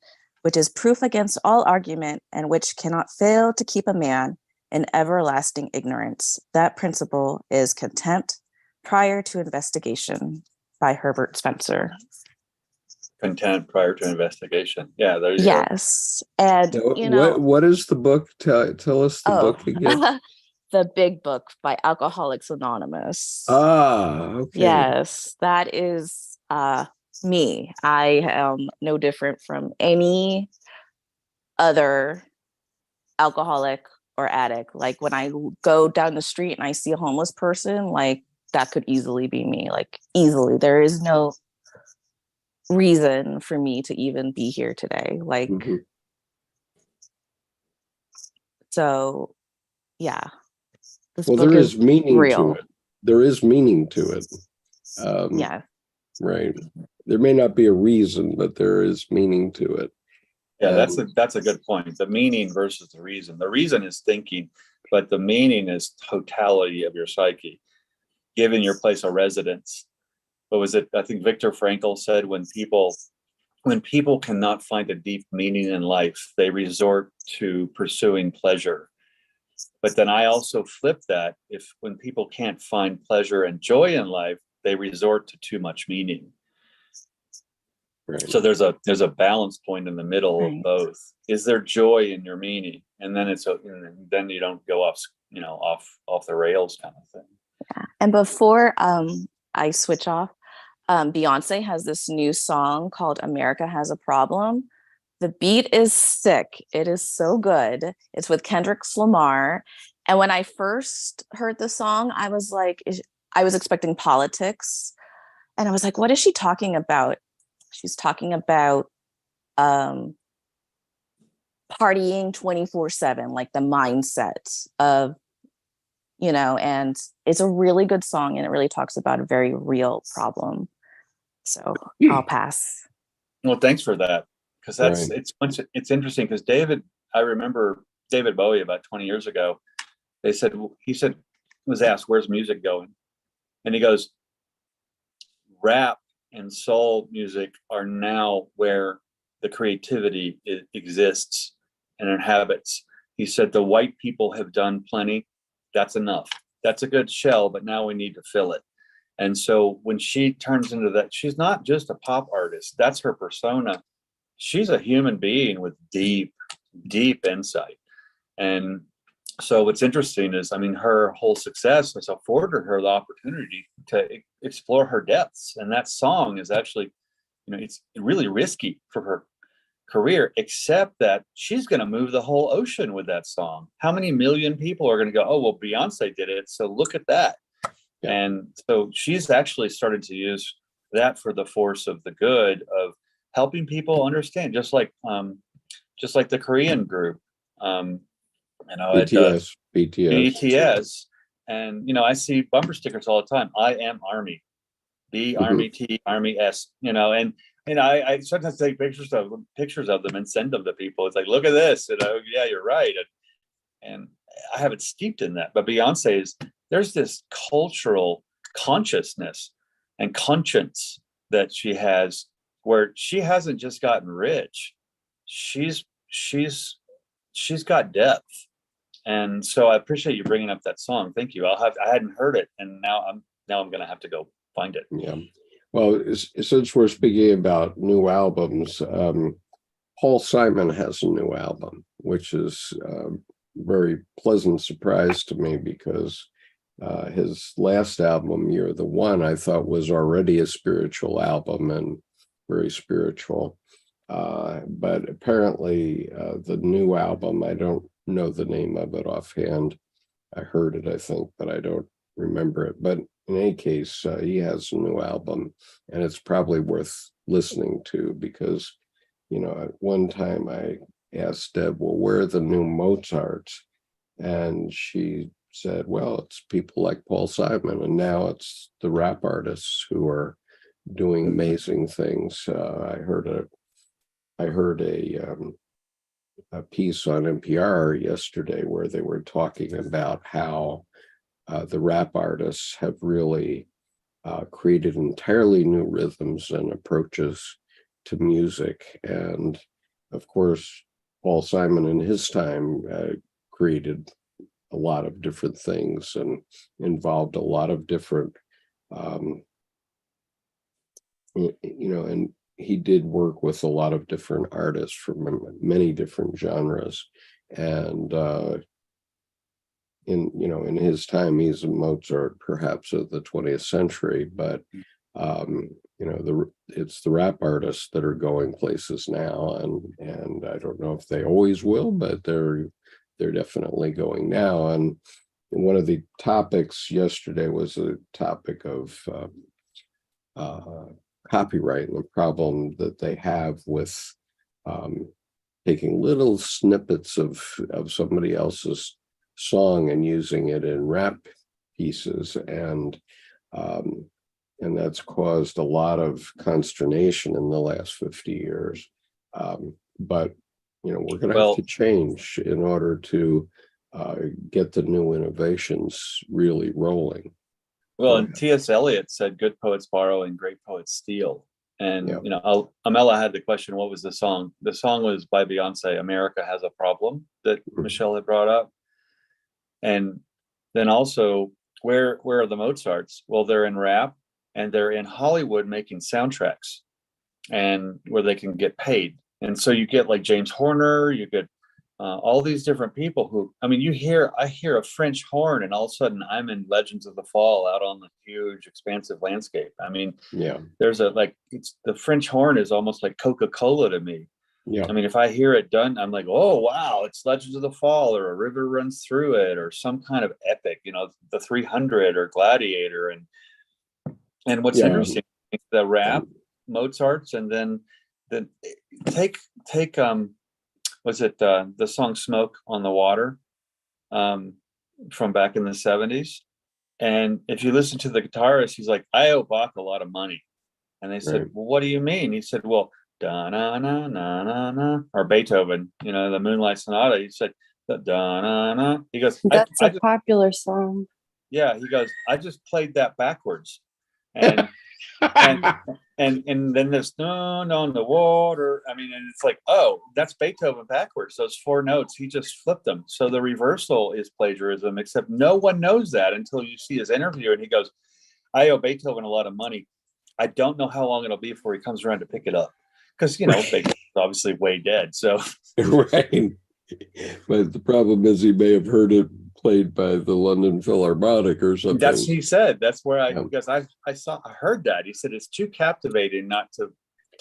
which is proof against all argument, and which cannot fail to keep a man in everlasting ignorance. That principle is contempt prior to investigation, by Herbert Spencer. Contempt prior to investigation. Yeah, there you go. Yes. And what is the book? Tell us the book again. The big book by Alcoholics Anonymous. Okay. Yes, that is me. I am no different from any other alcoholic or addict. Like when I go down the street and I see a homeless person, like that could easily be me, like easily. There is no reason for me to even be here today. Like, So yeah. There is meaning to it. There is meaning to it. Yeah. Right. There may not be a reason, but there is meaning to it. Yeah, that's a good point. The meaning versus the reason. The reason is thinking, but the meaning is totality of your psyche, giving your place a residence. What was it? I think Viktor Frankl said, when people cannot find a deep meaning in life, they resort to pursuing pleasure. But then I also flip that. When people can't find pleasure and joy in life, they resort to too much meaning. Right. So there's a balance point in the middle of both. Is there joy in your meaning? And then then you don't go off the rails kind of thing. Yeah. And before I switch off, Beyonce has this new song called America Has a Problem. The beat is sick. It is so good. It's with Kendrick Lamar. And when I first heard the song, I was expecting politics. And I was like, what is she talking about? She's talking about partying 24/7, like the mindset of, and it's a really good song, and it really talks about a very real problem. So I'll pass. Well, thanks for that. Because it's interesting because I remember David Bowie about 20 years ago. He was asked, where's music going? And he goes, rap and soul music are now where the creativity exists and inhabits. He said, the white people have done plenty. That's enough. That's a good shell, but now we need to fill it. And so when she turns into that, she's not just a pop artist. That's her persona. She's a human being with deep, deep insight. And So what's interesting is, I mean, her whole success has afforded her the opportunity to explore her depths. And that song is actually, it's really risky for her career, except that she's going to move the whole ocean with that song. How many million people are going to go, oh, well, Beyonce did it, so look at that. Yeah. And so she's actually started to use that for the force of the good of helping people understand, just like the Korean group, BTS. And, I see bumper stickers all the time. I am Army, B, Army, T, Army, S, and I sometimes take pictures of them and send them to people. It's like, look at this. Yeah, you're right. And I haven't steeped in that. But Beyonce there's this cultural consciousness and conscience that she has, where she hasn't just gotten rich. She's got depth. And so I appreciate you bringing up that song. Thank you. I hadn't heard it, and now I'm going to have to go find it. Yeah. Well, since we're speaking about new albums, Paul Simon has a new album, which is a very pleasant surprise to me, because his last album, You're the One, I thought was already a spiritual album and very spiritual. But apparently the new album, I don't know the name of it offhand. I heard it, I think, but I don't remember it. But in any case, he has a new album, and it's probably worth listening to, because, at one time I asked Deb, well, where are the new Mozarts? And she said, well, it's people like Paul Simon, and now it's the rap artists who are doing amazing things. I heard a piece on NPR yesterday where they were talking about how the rap artists have really created entirely new rhythms and approaches to music. And of course, Paul Simon in his time created a lot of different things and involved a lot of different, and he did work with a lot of different artists from many different genres. And in his time, he's a Mozart perhaps of the 20th century, but it's the rap artists that are going places now, and I don't know if they always will, but they're definitely going now. And one of the topics yesterday was a topic of copyright and the problem that they have with taking little snippets of somebody else's song and using it in rap pieces, and that's caused a lot of consternation in the last 50 years. But we're going to have to change in order to get the new innovations really rolling. Well, and T.S. Eliot said, "Good poets borrow and great poets steal." And Amela had the question, "What was the song?" The song was by Beyonce, "America Has a Problem," that Michelle had brought up. And then also, where are the Mozarts? Well, they're in rap, and they're in Hollywood making soundtracks, and where they can get paid. And so you get like James Horner, you get all these different people who, I hear a French horn, and all of a sudden I'm in Legends of the Fall out on the huge, expansive landscape. There's the French horn is almost like Coca-Cola to me. Yeah. If I hear it done, I'm like, oh, wow, it's Legends of the Fall, or a river runs through it, or some kind of epic, the 300 or Gladiator. And what's interesting, the rap, Mozart's, and then take was it the song "Smoke on the Water" from back in the 70s? And if you listen to the guitarist, he's like, "I owe Bach a lot of money." And they said, "Well, what do you mean?" He said, "Well, da na na na na na," or Beethoven, the Moonlight Sonata. He said, "Da na na." He goes, "That's a popular song." Yeah, he goes, "I just played that backwards," and and then there's no on the water. And it's like, oh, that's Beethoven backwards. Those 4 notes, he just flipped them. So the reversal is plagiarism, except no one knows that until you see his interview, and he goes, "I owe Beethoven a lot of money. I don't know how long it'll be before he comes around to pick it up." Because, Beethoven's obviously way dead. So right. But the problem is he may have heard it played by the London Philharmonic or something. That's he said. That's where because I heard that. He said it's too captivating not to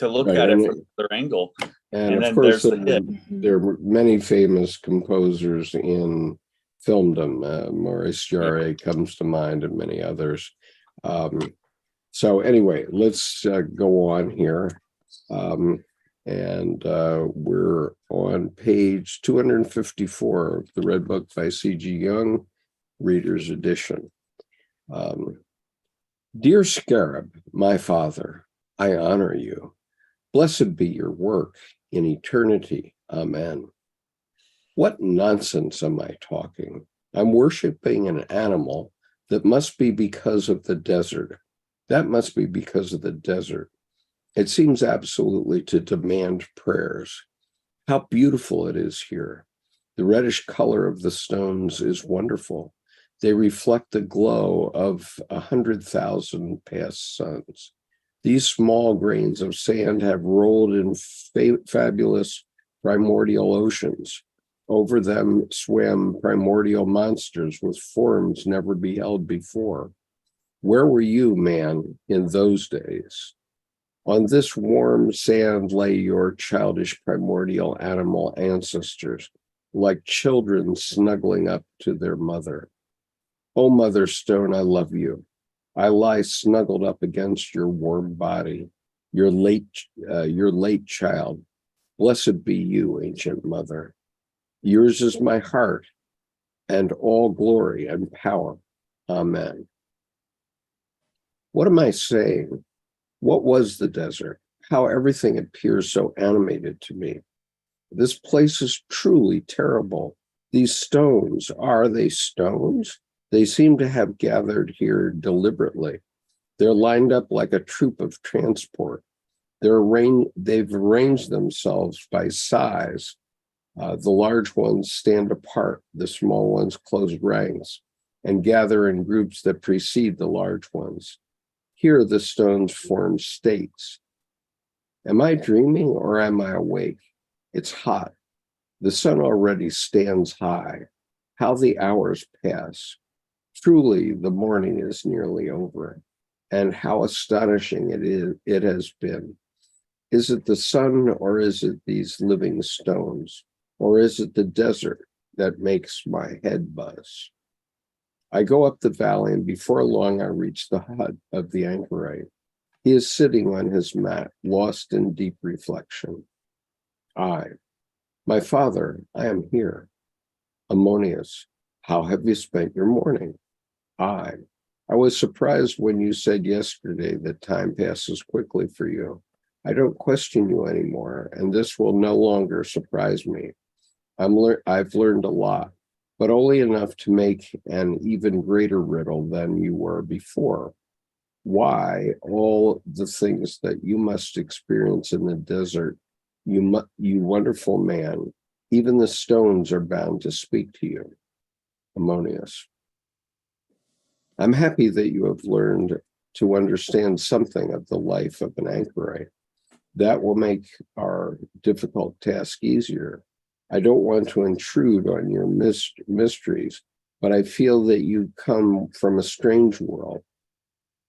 look Right, at it from another angle. And of then course, there's the hit. there were many famous composers in filmdom. Maurice Jarre comes to mind, and many others. So anyway, let's go on here. We're on page 254 of the Red Book by C.G. Jung, Reader's Edition. Dear Scarab, my father, I honor you. Blessed be your work in eternity. Amen. What nonsense am I talking? I'm worshiping an animal that must be because of the desert. That must be because of the desert. It seems absolutely to demand prayers. How beautiful it is here. The reddish color of the stones is wonderful. They reflect the glow of 100,000 past suns. These small grains of sand have rolled in fabulous primordial oceans. Over them swam primordial monsters with forms never beheld before. Where were you, man, in those days? On this warm sand lay your childish primordial animal ancestors, like children snuggling up to their mother. Oh, Mother Stone, I love you. I lie snuggled up against your warm body, your late child. Blessed be you, ancient mother. Yours is my heart, and all glory and power. Amen. What am I saying? What was the desert? How everything appears so animated to me. This place is truly terrible. These stones, are they stones? They seem to have gathered here deliberately. They're lined up like a troop of transport. They've arranged themselves by size. The large ones stand apart, the small ones close ranks and gather in groups that precede the large ones. Here the stones form states. Am I dreaming or am I awake? It's hot. The sun already stands high. How the hours pass. Truly, the morning is nearly over, and how astonishing it has been. Is it the sun, or is it these living stones, or is it the desert that makes my head buzz? I go up the valley, and before long I reach the hut of the anchorite. He is sitting on his mat, lost in deep reflection. My father, I am here. Ammonius, how have you spent your morning? I was surprised when you said yesterday that time passes quickly for you. I don't question you anymore, and this will no longer surprise me. I've learned a lot, but only enough to make an even greater riddle than you were before. Why all the things that you must experience in the desert, you wonderful man, even the stones are bound to speak to you. Ammonius. I'm happy that you have learned to understand something of the life of an anchorite. That will make our difficult task easier. I don't want to intrude on your mysteries, but I feel that you come from a strange world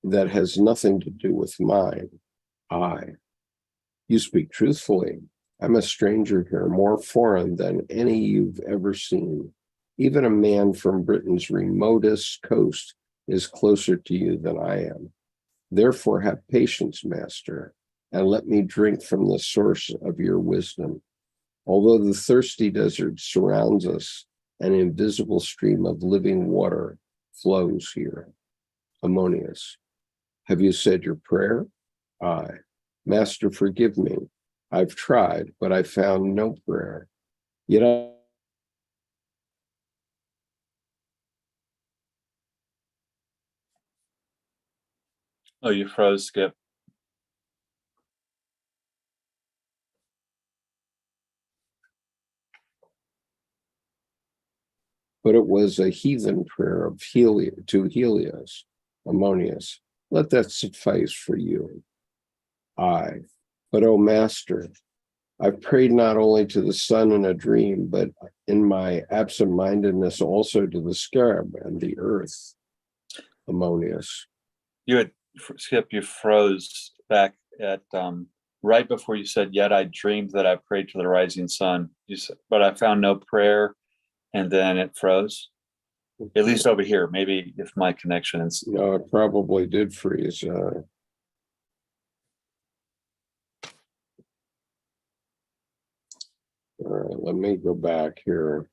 that has nothing to do with mine. You speak truthfully. I'm a stranger here, more foreign than any you've ever seen. Even a man from Britain's remotest coast is closer to you than I am. Therefore, have patience, master, and let me drink from the source of your wisdom. Although the thirsty desert surrounds us, an invisible stream of living water flows here. Ammonius. Have you said your prayer? Master, forgive me. I've tried, but I found no prayer. Yet Oh, you froze, Skip. But it was a heathen prayer of to Helios. Ammonius. Let that suffice for you. But, O master, I've prayed not only to the sun in a dream, but in my absent-mindedness also to the scarab and the earth. Ammonius. You had, Skip, you froze back at right before you said, yet I dreamed that I prayed to the rising sun. You said, but I found no prayer, and then it froze. At least over here, maybe if my connection is. No, it probably did freeze. All right, let me go back here.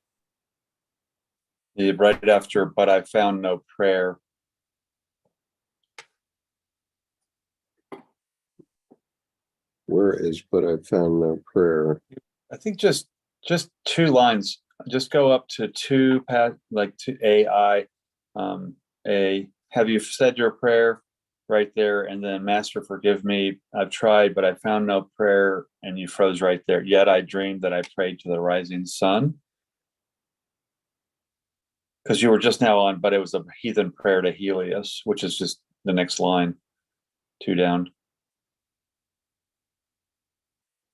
Right after, but I found no prayer. Where is, but I found no prayer? I think just 2 lines. Just go up to 2, like to AI. Have you said your prayer? Right there, and then Master, forgive me. I've tried, but I found no prayer, and you froze right there. Yet I dreamed that I prayed to the rising sun. Because you were just now on, but it was a heathen prayer to Helios, which is just the next line, 2 down.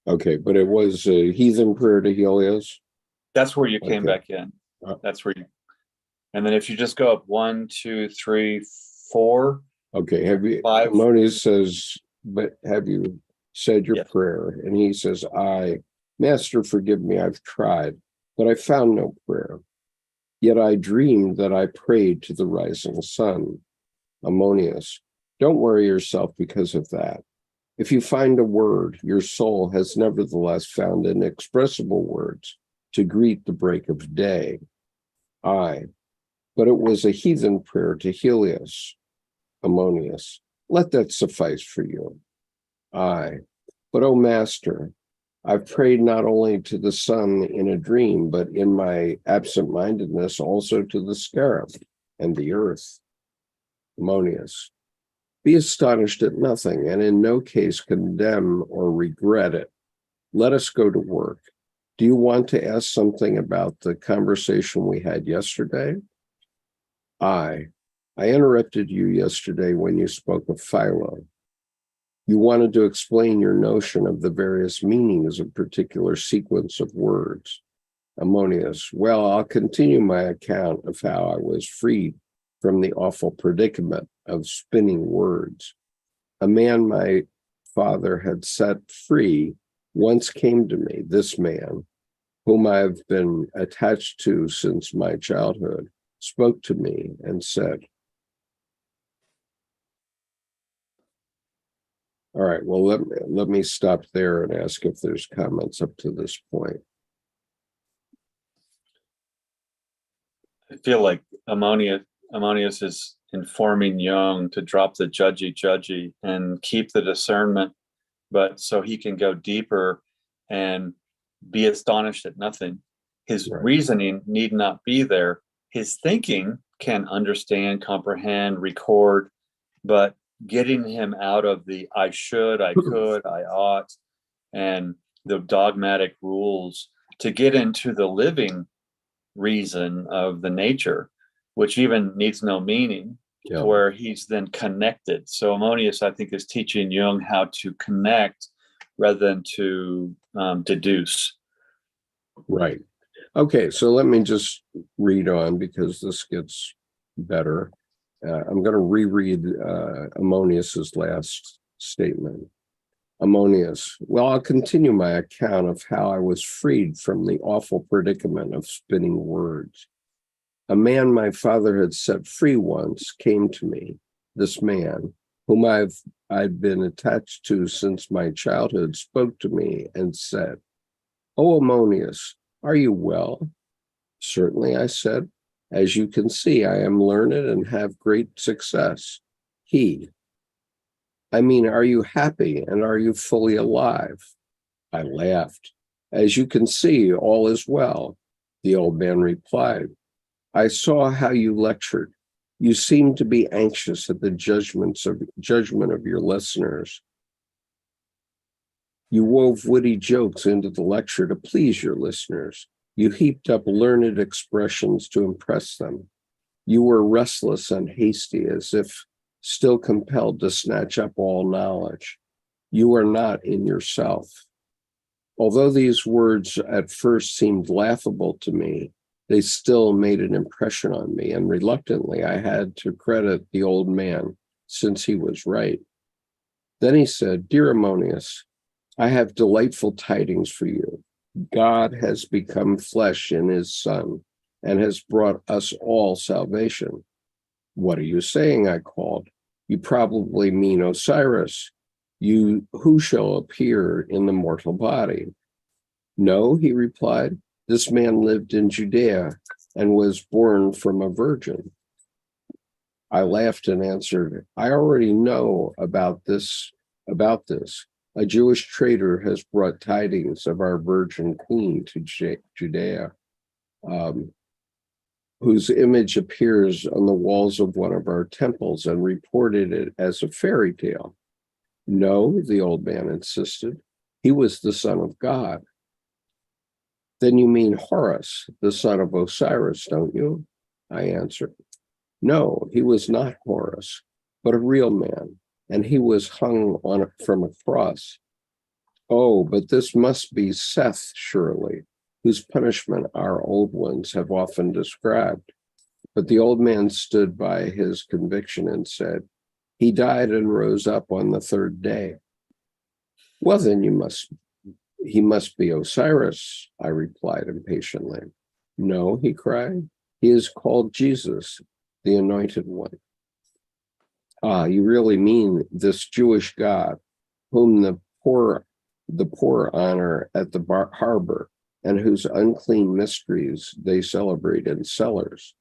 Okay, but it was a heathen prayer to Helios. That's where you came back in. That's where you. And then if you just go up 1, 2, 3, 4. Okay, have you? 5. Monius says, but have you said your prayer? And he says, Master, forgive me, I've tried, but I found no prayer. Yet I dreamed that I prayed to the rising sun. Ammonius, don't worry yourself because of that. If you find a word, your soul has nevertheless found inexpressible words to greet the break of day. But it was a heathen prayer to Helios. Ammonius, let that suffice for you. But, O Master, I've prayed not only to the sun in a dream, but in my absent-mindedness also to the scarab and the earth. Ammonius, be astonished at nothing, and in no case condemn or regret it. Let us go to work. Do you want to ask something about the conversation we had yesterday? I interrupted you yesterday when you spoke of Philo. You wanted to explain your notion of the various meanings of particular sequence of words. Ammonius, well, I'll continue my account of how I was freed from the awful predicament of spinning words. A man my father had set free once came to me, this man, whom I've been attached to since my childhood, spoke to me and said, all right, well, let me stop there and ask if there's comments up to this point. I feel like Ammonius is informing Jung to drop the judgy and keep the discernment, but so he can go deeper and be astonished at nothing. His reasoning need not be there. His thinking can understand, comprehend, record, but getting him out of the I should, I could, I ought, and the dogmatic rules to get into the living reason of the nature, which even needs no meaning, to where he's then connected. So Ammonius, I think, is teaching Jung how to connect rather than to deduce. Right. Okay, so let me just read on because this gets better. I'm going to reread Ammonius's last statement. Ammonius, well, I'll continue my account of how I was freed from the awful predicament of spinning words. A man my father had set free once came to me, this man, whom I'd been attached to since my childhood, spoke to me and said, "Oh, Ammonius, are you well?" "Certainly," I said. "As you can see, I am learned and have great success." I mean, are you happy and are you fully alive?" I laughed. "As you can see, all is well." The old man replied, "I saw how you lectured. You seemed to be anxious at the judgment of your listeners. You wove witty jokes into the lecture to please your listeners. You heaped up learned expressions to impress them. You were restless and hasty, as if still compelled to snatch up all knowledge. You are not in yourself." Although these words at first seemed laughable to me, they still made an impression on me, and reluctantly I had to credit the old man, since he was right. Then he said, "Dear Ammonius, I have delightful tidings for you. God has become flesh in his Son and has brought us all salvation." "What are you saying?" I called. "You probably mean Osiris, who shall appear in the mortal body." "No," he replied. "This man lived in Judea and was born from a virgin." I laughed and answered, "I already know about this. A Jewish trader has brought tidings of our virgin queen to Judea, whose image appears on the walls of one of our temples, and reported it as a fairy tale." "No," the old man insisted. "He was the son of God." "Then you mean Horus, the son of Osiris, don't you?" I answered. "No, he was not Horus, but a real man, and he was hung from a cross." "Oh, but this must be Seth, surely, whose punishment our old ones have often described." But the old man stood by his conviction and said, "He died and rose up on the third day." "Well, then he must be Osiris," I replied impatiently. "No," he cried, "he is called Jesus, the Anointed One." "Ah, you really mean this Jewish God, whom the poor honor at the harbor, and whose unclean mysteries they celebrate in cellars."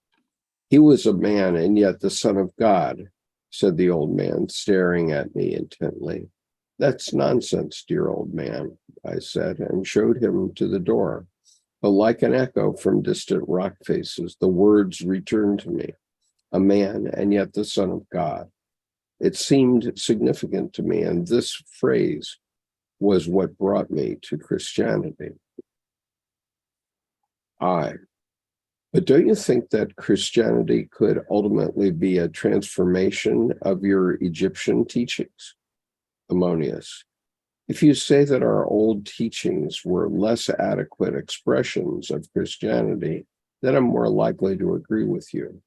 "He was a man and yet the Son of God," said the old man, staring at me intently. "That's nonsense, dear old man," I said, and showed him to the door. But like an echo from distant rock faces, the words returned to me: "A man and yet the Son of God." It seemed significant to me, and this phrase was what brought me to Christianity. But don't you think that Christianity could ultimately be a transformation of your Egyptian teachings? Ammonius: "If you say that our old teachings were less adequate expressions of Christianity, then I'm more likely to agree with you."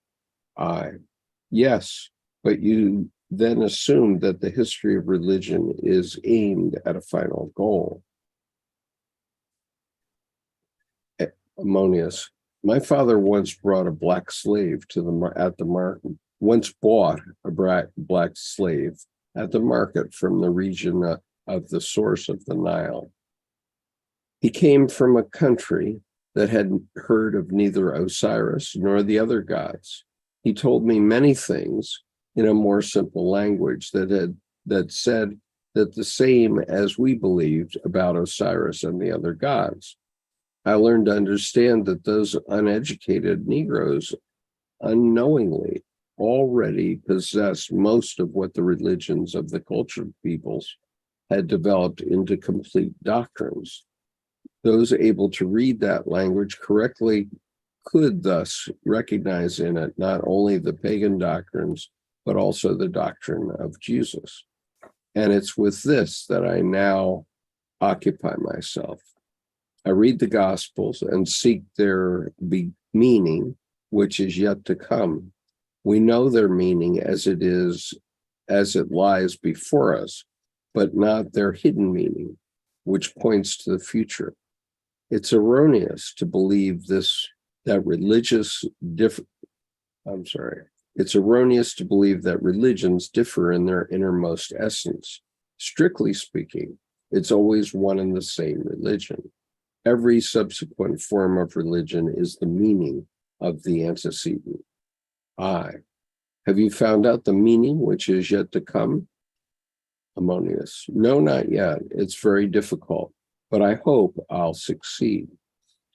Yes, but you then assume that the history of religion is aimed at a final goal. Ammonius: "My father once brought a black slave at the market. Once bought a black slave at the market from the region of the source of the Nile. He came from a country that had heard of neither Osiris nor the other gods. He told me many things in a more simple language that said that the same as we believed about Osiris and the other gods. I learned to understand that those uneducated Negroes unknowingly already possessed most of what the religions of the cultured peoples had developed into complete doctrines. Those able to read that language correctly could thus recognize in it not only the pagan doctrines, but also the doctrine of Jesus. And it's with this that I now occupy myself. I read the Gospels and seek their meaning, which is yet to come. We know their meaning as it lies before us, but not their hidden meaning, which points to the future. It's erroneous to believe It's erroneous to believe that religions differ in their innermost essence. Strictly speaking, it's always one and the same religion. Every subsequent form of religion is the meaning of the antecedent. Have you found out the meaning which is yet to come? Ammonius: No, not yet. It's very difficult, but I hope I'll succeed.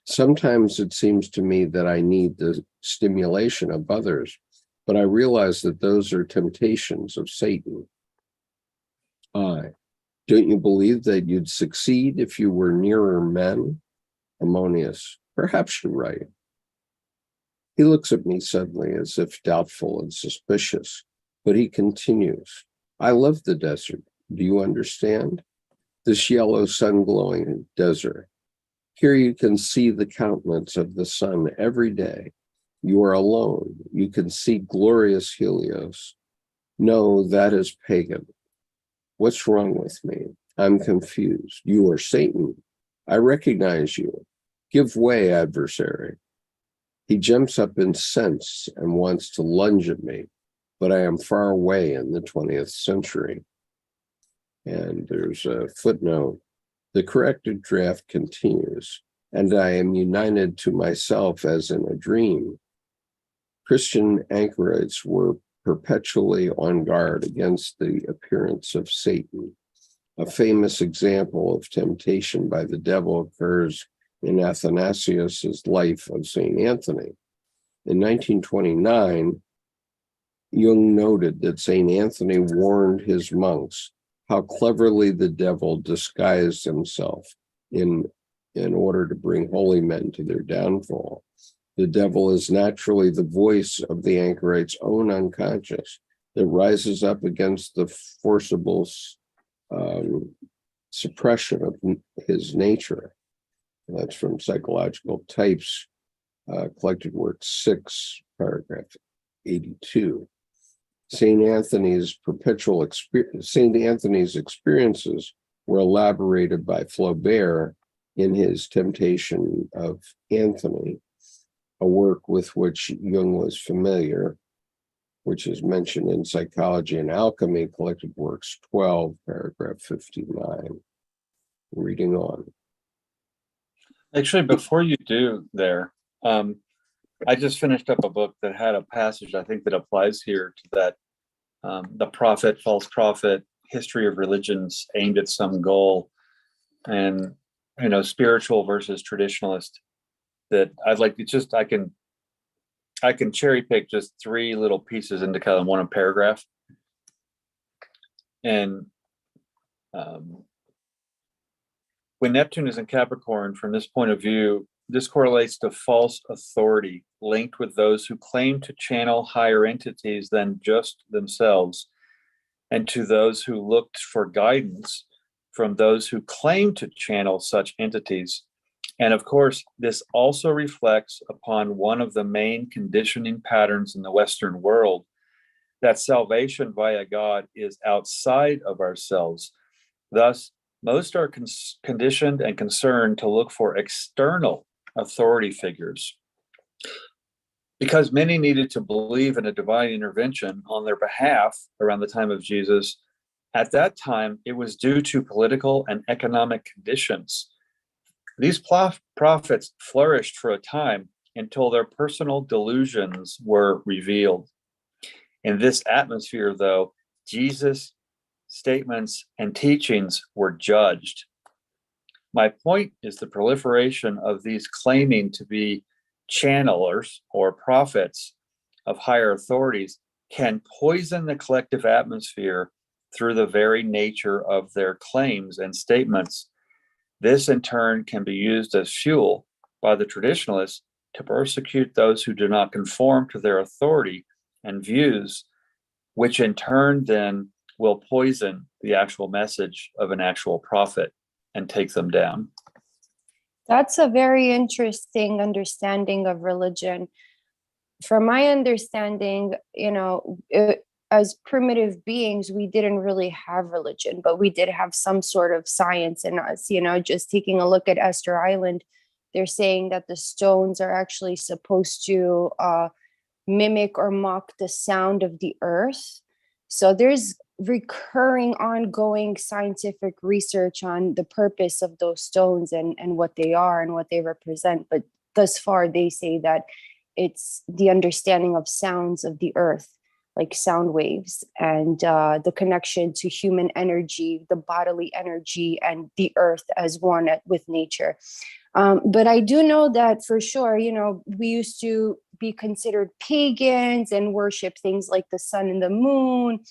Sometimes it seems to me that I need the stimulation of others, but I realize that those are temptations of Satan. Don't you believe that you'd succeed if you were nearer men? Ammonius: Perhaps you're right. He looks at me suddenly as if doubtful and suspicious, but he continues: I love the desert. Do you understand? this yellow sun-glowing desert. Here you can see the countenance of the sun every day. You are alone. You can see glorious Helios. No, that is pagan. What's wrong with me? I'm confused. You are Satan. I recognize you. Give way, adversary. He jumps up incensed and wants to lunge at me, but I am far away in the 20th century. And there's a footnote. The corrected draft continues, and I am united to myself as in a dream. Christian anchorites were perpetually on guard against the appearance of Satan. A famous example of temptation by the devil occurs in Athanasius's Life of St. Anthony. In 1929, Jung noted that St. Anthony warned his monks how cleverly the devil disguised himself in order to bring holy men to their downfall. The devil is naturally the voice of the anchorite's own unconscious that rises up against the forcible suppression of his nature. That's from Psychological Types, Collected Work 6, paragraph 82. St. Anthony's experiences were elaborated by Flaubert in his Temptation of Anthony, a work with which Jung was familiar, which is mentioned in Psychology and Alchemy, Collected Works 12, paragraph 59. Reading on. Actually, before you do there, I just finished up a book that had a passage I think that applies here to that, the prophet, false prophet, history of religions aimed at some goal, and spiritual versus traditionalist. That I'd like to just I can cherry pick just three little pieces into kind of one paragraph. And when Neptune is in Capricorn, from this point of view, this correlates to false authority linked with those who claim to channel higher entities than just themselves, and to those who looked for guidance from those who claim to channel such entities. And of course, this also reflects upon one of the main conditioning patterns in the Western world, that salvation via God is outside of ourselves. Thus, most are conditioned and concerned to look for external authority figures. Because many needed to believe in a divine intervention on their behalf around the time of Jesus, at that time, it was due to political and economic conditions. These prophets flourished for a time until their personal delusions were revealed. In this atmosphere, though, Jesus' statements and teachings were judged. My point is the proliferation of these claiming to be channelers or prophets of higher authorities can poison the collective atmosphere through the very nature of their claims and statements. This, in turn, can be used as fuel by the traditionalists to persecute those who do not conform to their authority and views, which in turn then will poison the actual message of an actual prophet and take them down. That's a very interesting understanding of religion. From my understanding, as primitive beings, we didn't really have religion, but we did have some sort of science in us. Just taking a look at Esther Island, they're saying that the stones are actually supposed to mimic or mock the sound of the earth. So there's recurring, ongoing scientific research on the purpose of those stones and what they are and what they represent. But thus far, they say that it's the understanding of sounds of the earth, like sound waves, and the connection to human energy, the bodily energy, and the earth as one with nature. But I do know that for sure, we used to be considered pagans and worship things like the sun and the moon.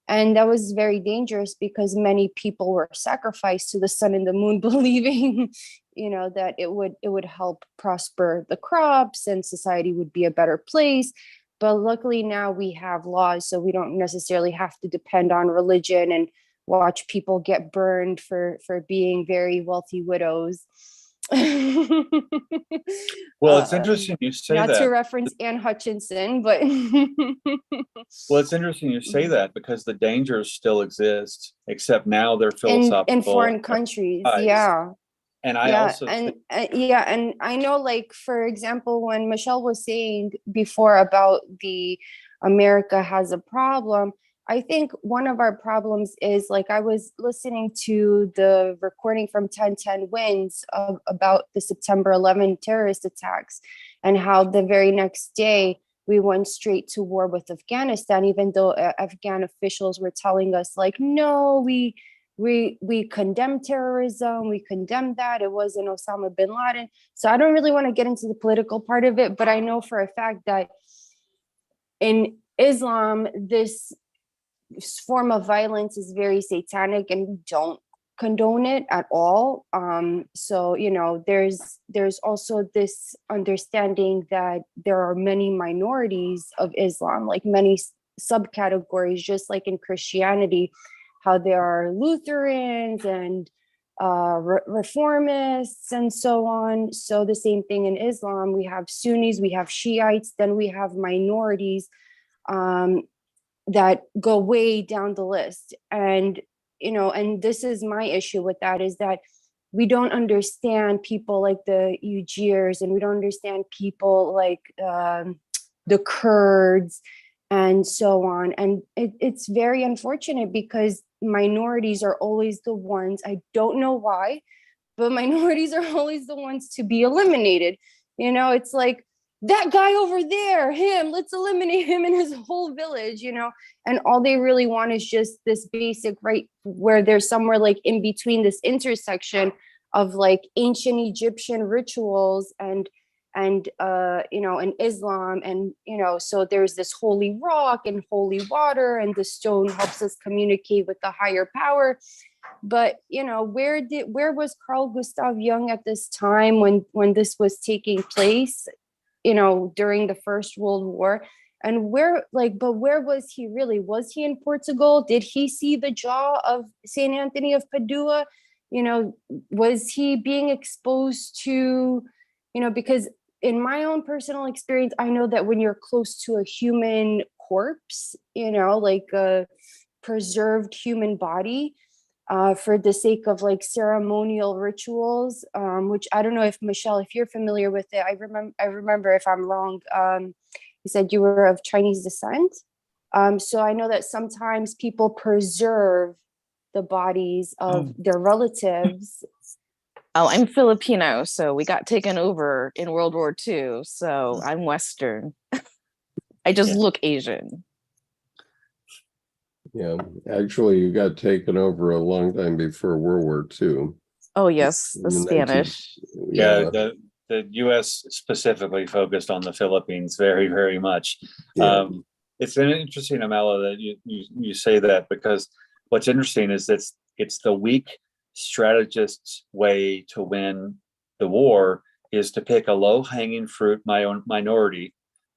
And that was very dangerous because many people were sacrificed to the sun and the moon, believing, that it would help prosper the crops and society would be a better place. But luckily now we have laws, so we don't necessarily have to depend on religion, and watch people get burned for being very wealthy widows. Well, it's interesting you say not that. to reference Anne Hutchinson, but well, it's interesting you say that, because the dangers still exist, except now they're philosophical in foreign countries. And I also and and I know, like, for example, when Michelle was saying before about the America has a problem, I think one of our problems is, like, I was listening to the recording from 1010 Wins about the September 11 terrorist attacks, and how the very next day we went straight to war with Afghanistan, even though Afghan officials were telling us, like, no, we condemn terrorism, we condemn that, it wasn't Osama bin Laden. So I don't really want to get into the political part of it, but I know for a fact that in Islam, this form of violence is very satanic, and we don't condone it at all. So, you know, there's also this understanding that there are many minorities of Islam, like many subcategories, just like in Christianity, how there are Lutherans and reformists and so on. So the same thing in Islam, we have Sunnis, we have Shiites, then we have minorities that go way down the list. And, you know, and this is my issue with that, is that we don't understand people like the Uyghurs, and we don't understand people like the Kurds and so on. And it's very unfortunate, because minorities are always the ones, I don't know why, but minorities are always the ones to be eliminated. You know, it's like, that guy over there, him, let's eliminate him and his whole village, you know. And all they really want is just this basic right, where there's somewhere like in between this intersection of like ancient Egyptian rituals and you know, and Islam, and, you know, so there's this holy rock and holy water, and the stone helps us communicate with the higher power. But, you know, where was Carl Gustav Jung at this time when this was taking place, you know, during the First World War? And where was he really? Was he in Portugal? Did he see the jaw of Saint Anthony of Padua? You know, was he being exposed to, you know, because in my own personal experience, I know that when you're close to a human corpse, you know, like a preserved human body, for the sake of like ceremonial rituals, which I don't know if Michelle, if you're familiar with it. I remember, if I'm wrong, you said you were of Chinese descent. So I know that sometimes people preserve the bodies of their relatives. Oh, I'm Filipino, so we got taken over in World War II. So I'm Western. I just look Asian. Yeah, actually, you got taken over a long time before World War II. Oh, yes, the Spanish. The U.S. specifically focused on the Philippines very, very much. Yeah. It's an interesting, Amela, that you say that, because what's interesting is it's the weak strategist's way to win the war is to pick a low-hanging fruit minority,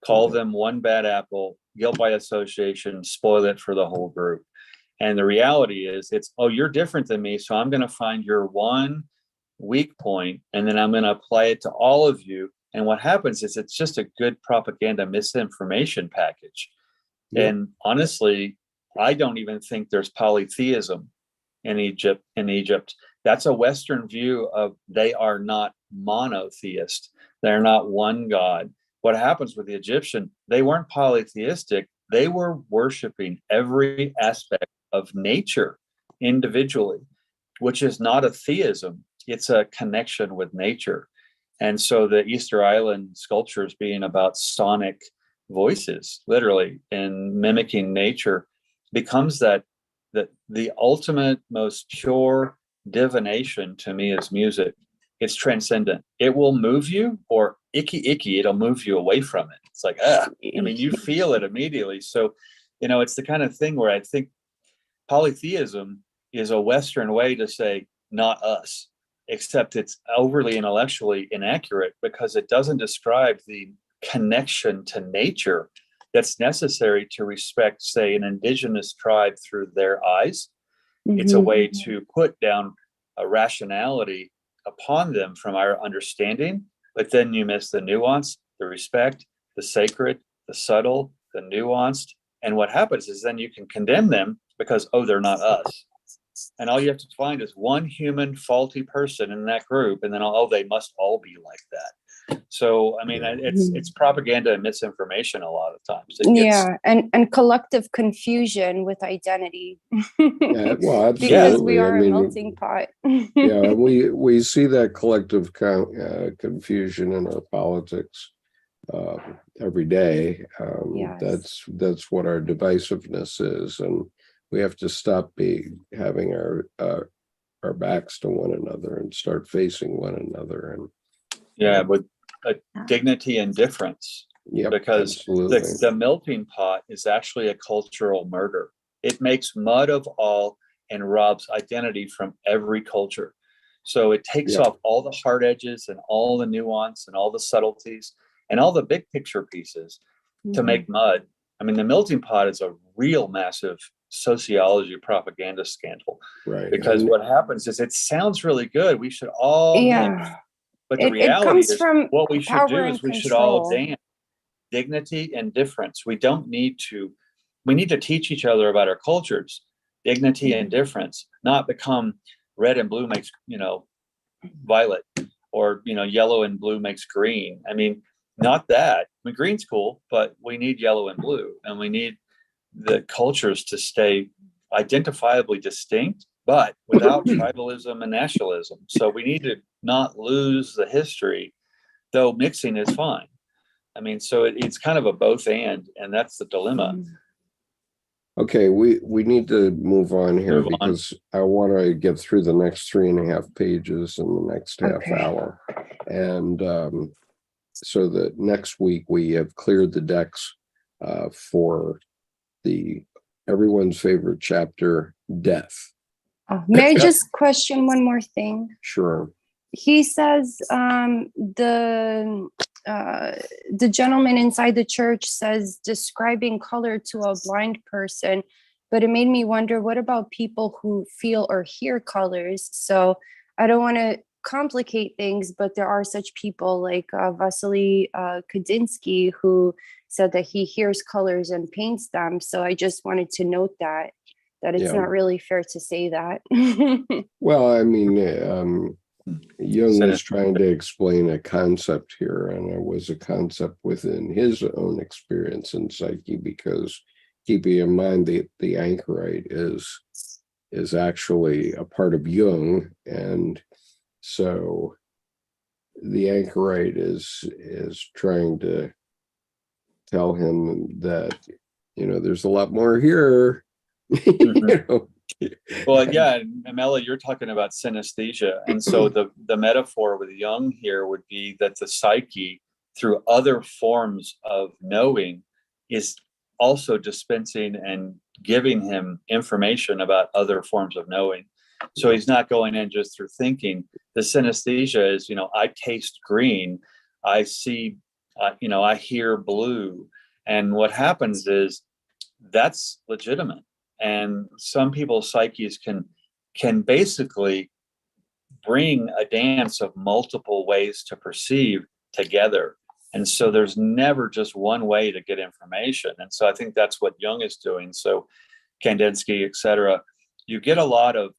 call them one bad apple, guilt by association, spoil it for the whole group. And the reality is you're different than me, so I'm going to find your one weak point, and then I'm going to apply it to all of you. And what happens is it's just a good propaganda misinformation package. Yeah. And honestly, I don't even think there's polytheism in Egypt. That's a Western view of, they are not monotheist. They're not one God. What happens with the Egyptian, they weren't polytheistic. They were worshiping every aspect of nature individually, which is not a theism. It's a connection with nature. And so the Easter Island sculptures being about sonic voices, literally, and mimicking nature, becomes that the ultimate, most pure divination to me is music. It's transcendent. It will move you, or icky, it'll move you away from it. It's like, you feel it immediately. So, it's the kind of thing where I think polytheism is a Western way to say, not us, except it's overly intellectually inaccurate, because it doesn't describe the connection to nature that's necessary to respect, say, an indigenous tribe through their eyes, It's a way to put down a rationality upon them from our understanding, but then you miss the nuance, the respect, the sacred, the subtle, the nuanced. And what happens is then you can condemn them because, oh, they're not us. And all you have to find is one human faulty person in that group, and then, oh, they must all be like that. So, I mean, it's propaganda and misinformation a lot of times. And collective confusion with identity. Yeah, well, absolutely. Because we are a melting pot. Yeah, we see that collective confusion in our politics every day. Yes. That's what our divisiveness is, and we have to stop having our backs to one another and start facing one another. And with dignity and difference. Yeah, because the melting pot is actually a cultural murder. It makes mud of all and robs identity from every culture. So it takes off all the hard edges and all the nuance and all the subtleties and all the big picture pieces to make mud. I mean, the melting pot is a real massive sociology propaganda scandal. Right. Because what happens is it sounds really good. We should all mix. But the reality is what we should do is we should all dance. Dignity and difference. We need to teach each other about our cultures. Dignity and difference, not become red and blue makes, violet, or, yellow and blue makes green. I mean, not that. I mean, green's cool, but we need yellow and blue, and we need the cultures to stay identifiably distinct, but without tribalism and nationalism. So we need to not lose the history, though mixing is fine. I mean, so it's kind of a both and that's the dilemma. Okay, we need to move on here because I want to get through the next 3.5 pages in the next half hour. And so that next week we have cleared the decks for everyone's favorite chapter, death. May I just question one more thing? Sure. He says the gentleman inside the church says describing color to a blind person, but it made me wonder, what about people who feel or hear colors? So I don't want to complicate things, but there are such people like Vasily Kandinsky, who said that he hears colors and paints them. So I just wanted to note that it's not really fair to say that. Well, I mean, Jung was trying to explain a concept here, and it was a concept within his own experience in psyche, because keeping in mind the anchorite is actually a part of Jung, and so the anchorite is trying to tell him that there's a lot more here. Well, yeah, and Mela, you're talking about synesthesia, and so the metaphor with Jung here would be that the psyche, through other forms of knowing, is also dispensing and giving him information about other forms of knowing. So he's not going in just through thinking. The synesthesia is, I taste green, I see, I hear blue, and what happens is that's legitimate. And some people's psyches can basically bring a dance of multiple ways to perceive together. And so there's never just one way to get information. And so I think that's what Jung is doing. So Kandinsky, et cetera, you get a lot of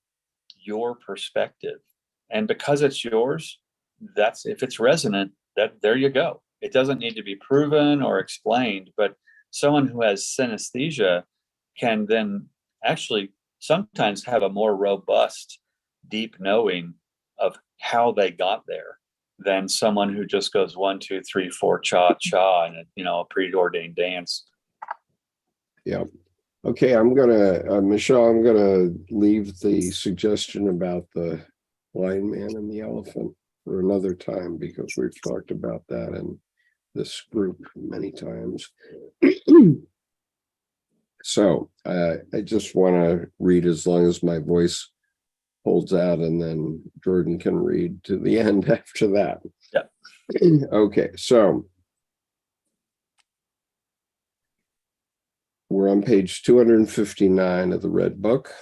your perspective. And because it's yours, if it's resonant, there you go. It doesn't need to be proven or explained, but someone who has synesthesia can then actually sometimes have a more robust, deep knowing of how they got there than someone who just goes 1, 2, 3, 4, cha cha, and a preordained dance. Yeah. Okay, I'm gonna Michelle, I'm gonna leave the suggestion about the blind man and the elephant for another time, because we've talked about that in this group many times. So I just want to read as long as my voice holds out, and then Jordan can read to the end after that. Yeah. Okay, so we're on page 259 of the Red Book.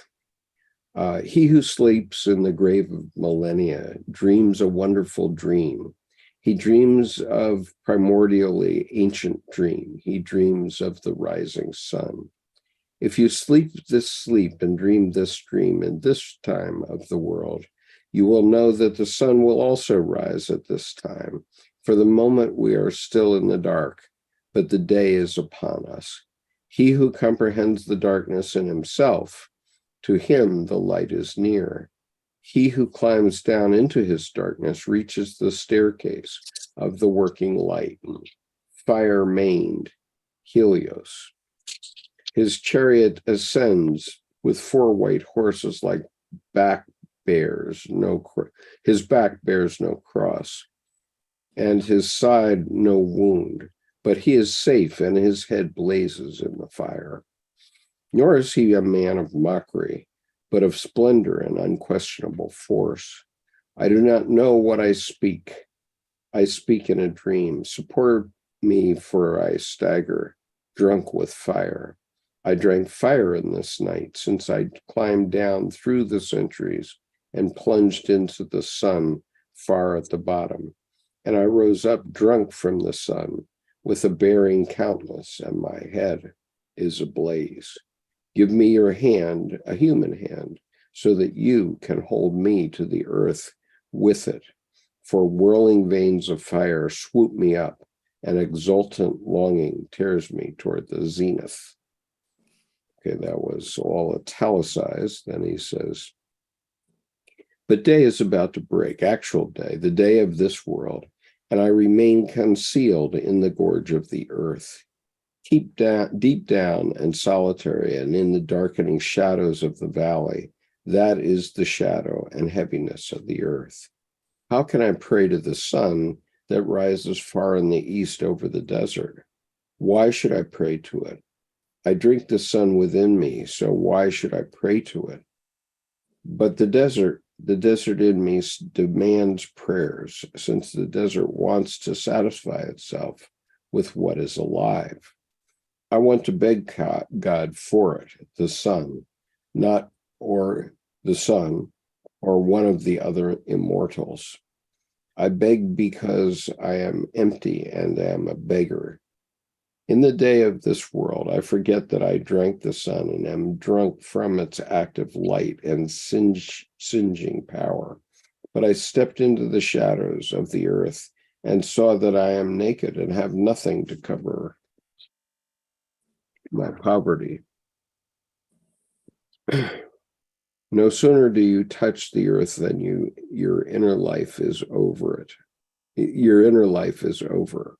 He who sleeps in the grave of millennia dreams a wonderful dream. He dreams of primordially ancient dream. He dreams of the rising sun. If you sleep this sleep and dream this dream in this time of the world, you will know that the sun will also rise at this time. For the moment we are still in the dark, but the day is upon us. He who comprehends the darkness in himself, to him the light is near. He who climbs down into his darkness reaches the staircase of the working light, fire-maned Helios. His chariot ascends with 4 white horses like his back bears no cross, and his side no wound, but he is safe and his head blazes in the fire. Nor is he a man of mockery, but of splendor and unquestionable force. I do not know what I speak. I speak in a dream. Support me, for I stagger, drunk with fire. I drank fire in this night, since I climbed down through the centuries and plunged into the sun far at the bottom. And I rose up drunk from the sun, with a bearing countless, and my head is ablaze. Give me your hand, a human hand, so that you can hold me to the earth with it. For whirling veins of fire swoop me up, and exultant longing tears me toward the zenith. Okay, that was all italicized. Then he says, but day is about to break, actual day, the day of this world, and I remain concealed in the gorge of the earth. Deep down and solitary, and in the darkening shadows of the valley, that is the shadow and heaviness of the earth. How can I pray to the sun that rises far in the east over the desert? Why should I pray to it? I drink the sun within me, so why should I pray to it? But the desert in me demands prayers, since the desert wants to satisfy itself with what is alive. I want to beg God for it, the sun, or one of the other immortals. I beg because I am empty and am a beggar. In the day of this world, I forget that I drank the sun and am drunk from its active light and singeing power. But I stepped into the shadows of the earth and saw that I am naked and have nothing to cover my poverty. No sooner do you touch the earth than your inner life is over it. Your inner life is over.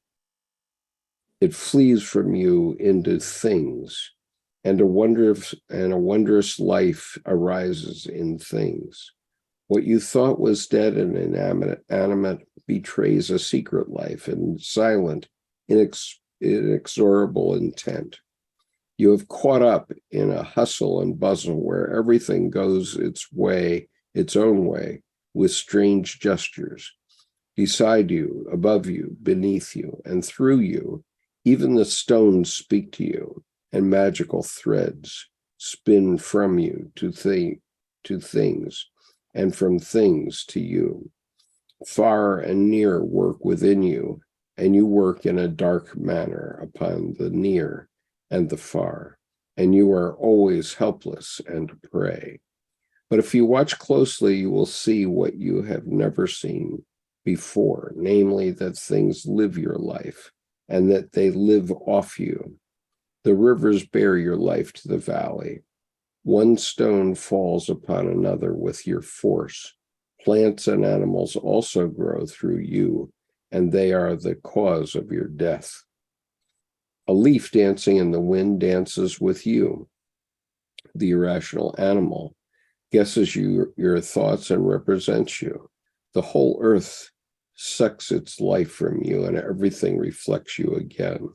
It flees from you into things, and a wondrous life arises in things. What you thought was dead and inanimate betrays a secret life and silent, inexorable intent. You have caught up in a hustle and bustle where everything goes its own way, with strange gestures. Beside you, above you, beneath you, and through you, even the stones speak to you, and magical threads spin from you to things, and from things to you. Far and near work within you, and you work in a dark manner upon the near and the far, and you are always helpless and prey. But if you watch closely, you will see what you have never seen before, namely that things live your life, and that they live off you. The rivers bear your life to the valley. One stone falls upon another with your force. Plants and animals also grow through you, and they are the cause of your death. A leaf dancing in the wind dances with you. The irrational animal guesses your thoughts and represents you. The whole earth sucks its life from you, and everything reflects you again.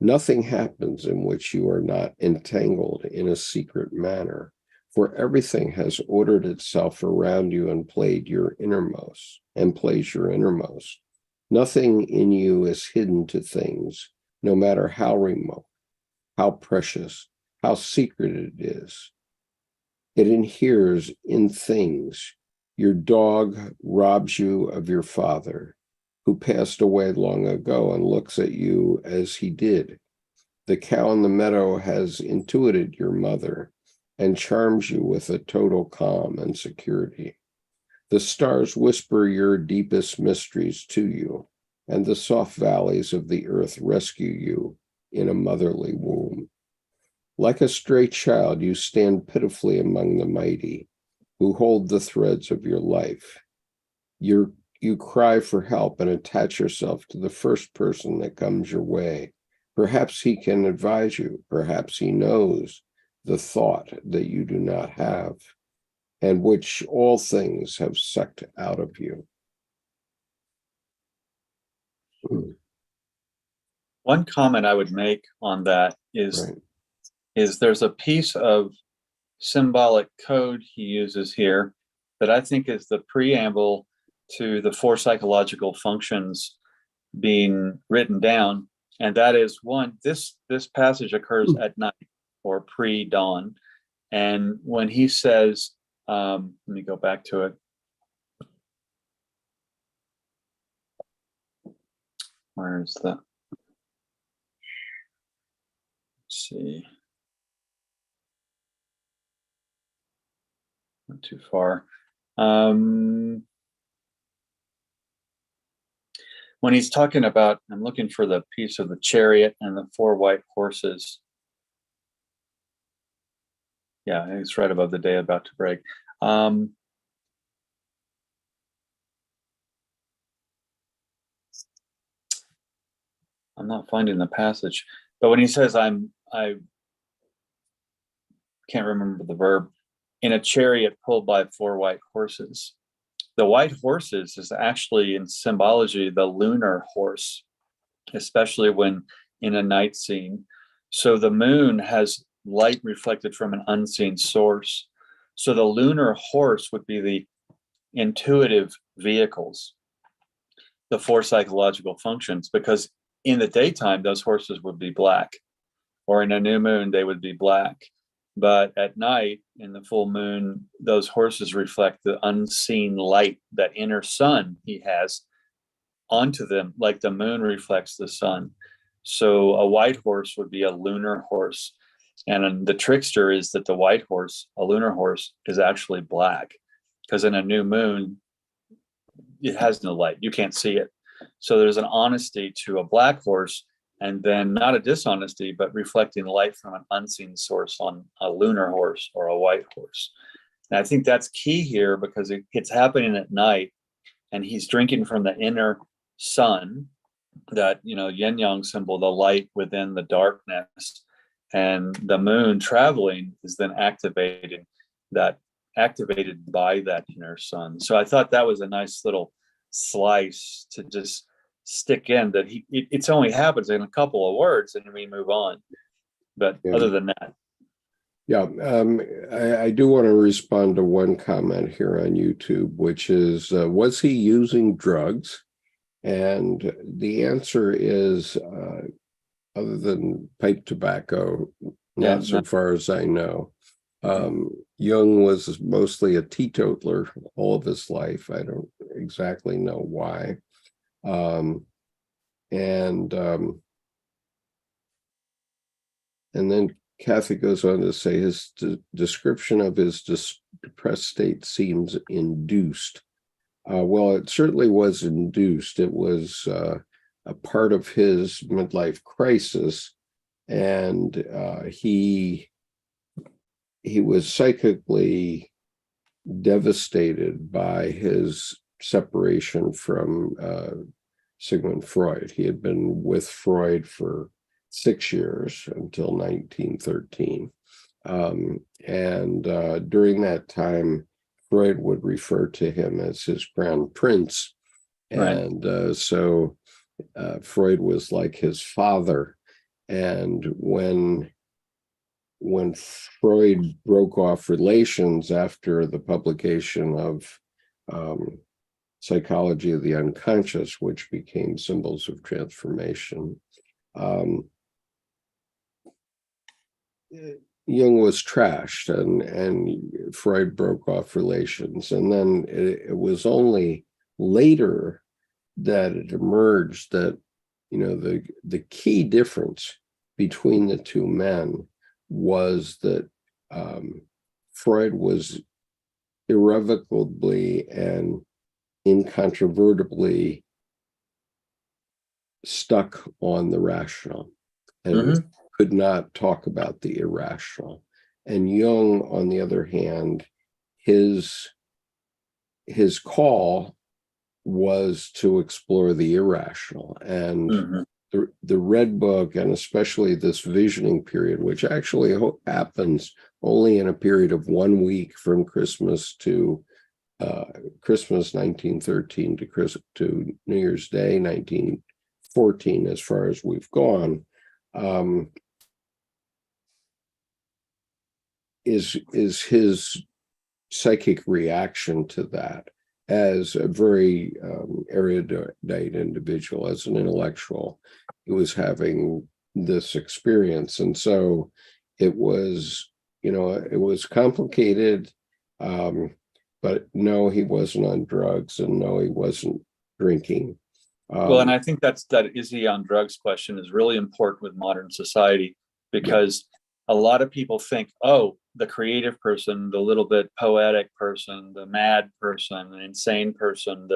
Nothing happens in which you are not entangled in a secret manner, for everything has ordered itself around you and plays your innermost. Nothing in you is hidden to things, no matter how remote, how precious, how secret it is. It inheres in things. Your dog robs you of your father, who passed away long ago, and looks at you as he did. The cow in the meadow has intuited your mother and charms you with a total calm and security. The stars whisper your deepest mysteries to you, and the soft valleys of the earth rescue you in a motherly womb. Like a stray child, you stand pitifully among the mighty, who hold the threads of your life. You cry for help and attach yourself to the first person that comes your way. Perhaps he can advise you. Perhaps he knows the thought that you do not have, and which all things have sucked out of you. One comment I would make on that is, Right. is there's a piece of symbolic code he uses here that I think is the preamble to the 4 psychological functions being written down. And that is, one, this passage occurs at night or pre-dawn. And when he says, let me go back to it. Where's the, let's see. Not too far. When he's talking about, I'm looking for the piece of the chariot and the 4 white horses. Yeah, it's right above the day about to break. I'm not finding the passage, but when he says I can't remember the verb, in a chariot pulled by 4 white horses. The white horses is actually in symbology the lunar horse, especially when in a night scene. So the moon has light reflected from an unseen source. So the lunar horse would be the intuitive vehicles, the 4 psychological functions, because in the daytime, those horses would be black, or in a new moon, they would be black. But at night, in the full moon, those horses reflect the unseen light, that inner sun he has onto them, like the moon reflects the sun. So a white horse would be a lunar horse. And the trickster is that the white horse, a lunar horse, is actually black, because in a new moon, it has no light. You can't see it. So there's an honesty to a black horse, and then not a dishonesty, but reflecting light from an unseen source on a lunar horse or a white horse. And I think that's key here, because it's happening at night, and he's drinking from the inner sun, that, yin yang symbol, the light within the darkness, and the moon traveling is then activated by that inner sun. So I thought that was a nice little slice to just stick in, that it's only happens in a couple of words and we move on. But other than that. Yeah, I do want to respond to one comment here on YouTube, which is, was he using drugs? And the answer is, other than pipe tobacco, not so far as I know. Jung was mostly a teetotaler all of his life. I don't exactly know why. And then Kathy goes on to say his description of his depressed state seems induced. Well, it certainly was induced. It was a part of his midlife crisis, and he was psychically devastated by his separation from Sigmund Freud. He had been with Freud for 6 years until 1913. And during that time, Freud would refer to him as his crown prince. And so Freud was like his father. And when Freud broke off relations after the publication of Psychology of the Unconscious, which became Symbols of Transformation, Jung was trashed, and Freud broke off relations. And then it was only later that it emerged that, the key difference between the two men was that Freud was irrevocably and incontrovertibly stuck on the rational and could not talk about the irrational. And Jung, on the other hand, his call was to explore the irrational. And the Red Book, and especially this visioning period, which actually happens only in a period of 1 week from Christmas to Christmas 1913 to New Year's Day 1914, as far as we've gone, is his psychic reaction to that as a very erudite individual, as an intellectual. He was having this experience, and so it was complicated, but no, he wasn't on drugs, and no, he wasn't drinking. Well, and I think that is he on drugs question is really important with modern society, because a lot of people think, oh, the creative person, the little bit poetic person, the mad person, the insane person,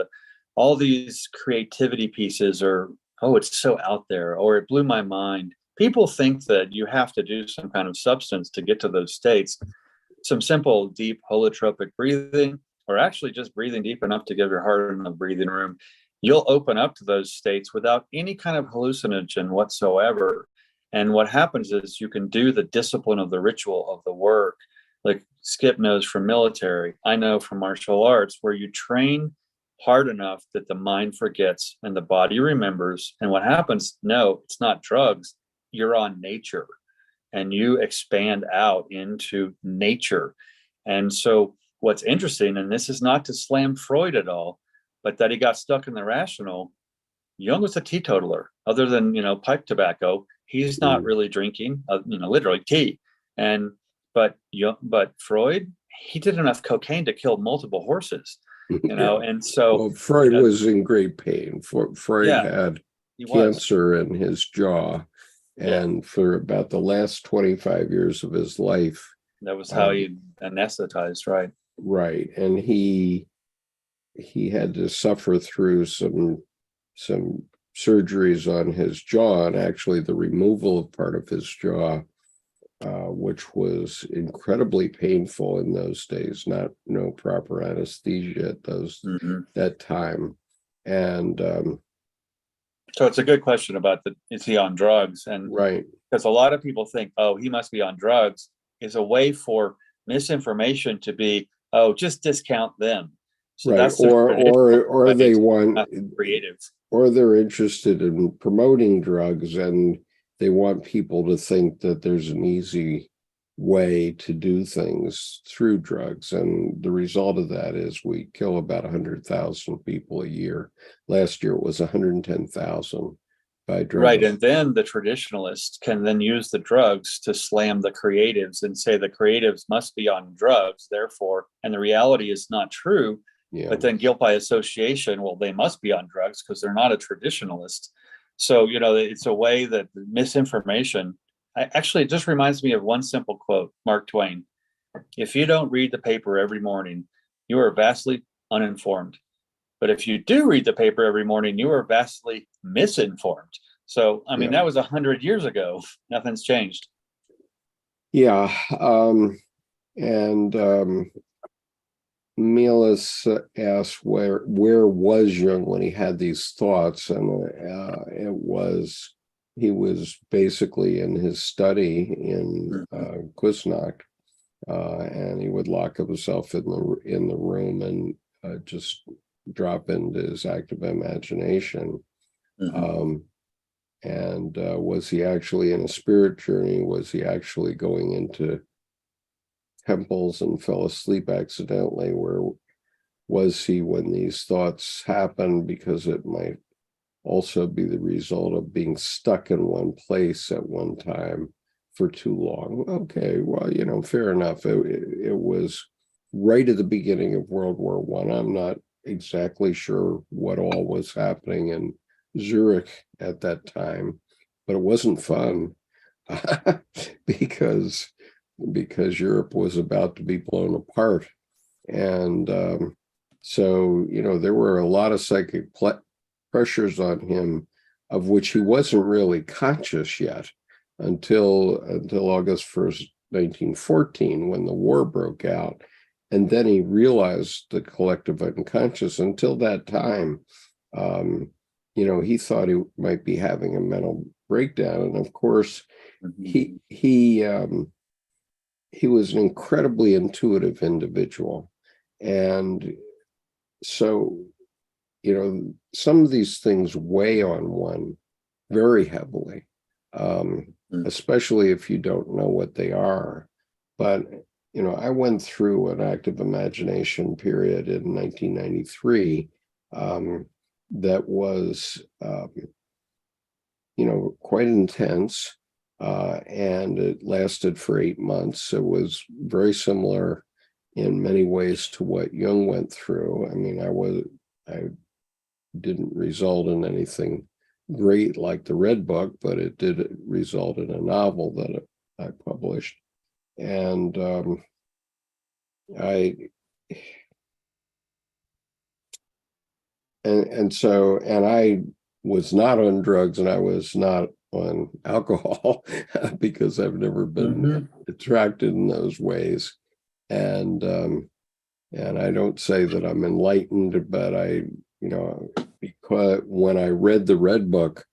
all these creativity pieces are, oh, it's so out there, or it blew my mind. People think that you have to do some kind of substance to get to those states. Some simple, deep holotropic breathing, or actually just breathing deep enough to give your heart enough breathing room, you'll open up to those states without any kind of hallucinogen whatsoever. And what happens is you can do the discipline of the ritual of the work, like Skip knows from military, I know from martial arts, where you train hard enough that the mind forgets and the body remembers. And what happens? No, it's not drugs. You're on nature, and you expand out into nature. And so what's interesting, and this is not to slam Freud at all, but that he got stuck in the rational. Jung was a teetotaler. Other than, pipe tobacco, he's not really drinking, literally tea. But Freud, he did enough cocaine to kill multiple horses, and so. Freud was in great pain. Freud had cancer in his jaw. And for about the last 25 years of his life. That was how he anesthetized, right? Right. And he had to suffer through some surgeries on his jaw, and actually the removal of part of his jaw, which was incredibly painful in those days. No proper anesthesia at that time, and so it's a good question about is he on drugs? And right, because a lot of people think, oh, he must be on drugs, is a way for misinformation to be, oh, just discount them. So right, that's or they want creative, or they're interested in promoting drugs, and they want people to think that there's an easy way to do things through drugs. And the result of that is we kill about 100,000 people a year. Last year it was 110,000 by drugs. Right, and then the traditionalists can then use the drugs to slam the creatives and say the creatives must be on drugs, therefore, and the reality is not true. Yeah. But then guilt by association, well, they must be on drugs because they're not a traditionalist. So, it's a way that misinformation, actually, it just reminds me of one simple quote, Mark Twain. If you don't read the paper every morning, you are vastly uninformed. But if you do read the paper every morning, you are vastly misinformed. So, that was 100 years ago. Nothing's changed. Yeah. Milas asked where was Jung when he had these thoughts, and he was basically in his study in Kuznach, and he would lock himself in the room and just drop into his active imagination. Was he actually in a spirit journey? Was he actually going into temples and fell asleep accidentally? Where was he when these thoughts happened? Because it might also be the result of being stuck in one place at one time for too long. Okay, well, fair enough. It was right at the beginning of World War I. I'm not exactly sure what all was happening in Zurich at that time, but it wasn't fun because Europe was about to be blown apart. And so, there were a lot of psychic pressures on him, of which he wasn't really conscious yet until August 1st, 1914, when the war broke out. And then he realized the collective unconscious. Until that time, he thought he might be having a mental breakdown. And of course, he was an incredibly intuitive individual. And so, some of these things weigh on one very heavily, especially if you don't know what they are. But, I went through an active imagination period in 1993 that was, quite intense. And it lasted for 8 months. It was very similar in many ways to what Jung went through. I mean, I didn't result in anything great like the Red Book, but it did result in a novel that I published. And I was not on drugs, and I was not on alcohol because I've never been attracted in those ways. And I don't say that I'm enlightened, but because when I read the Red Book,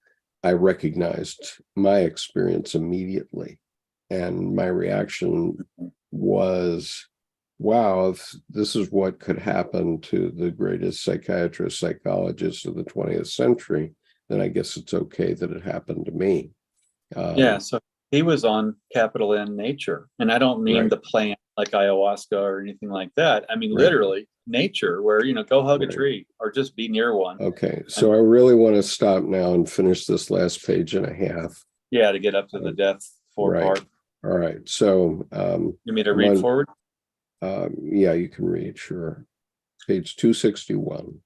I recognized my experience immediately. And my reaction was, wow, if this is what could happen to the greatest psychiatrist, psychologist of the 20th century, then I guess it's okay that it happened to me. So he was on capital N nature. And I don't mean the plant like ayahuasca or anything like that. I mean, literally nature, where, go hug a tree or just be near one. Okay. So I really want to stop now and finish this last page and a half. Yeah, to get up to the death part. All right. So you mean to read forward? Yeah, you can read, sure. Page 261.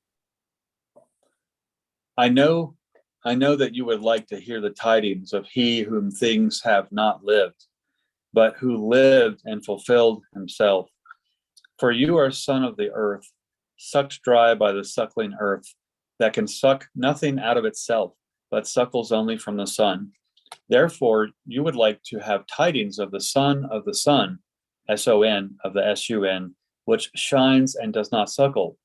I know that you would like to hear the tidings of he whom things have not lived, but who lived and fulfilled himself. For you are son of the earth, sucked dry by the suckling earth, that can suck nothing out of itself, but suckles only from the sun. Therefore, you would like to have tidings of the Son, S-O-N, of the S-U-N, which shines and does not suckle.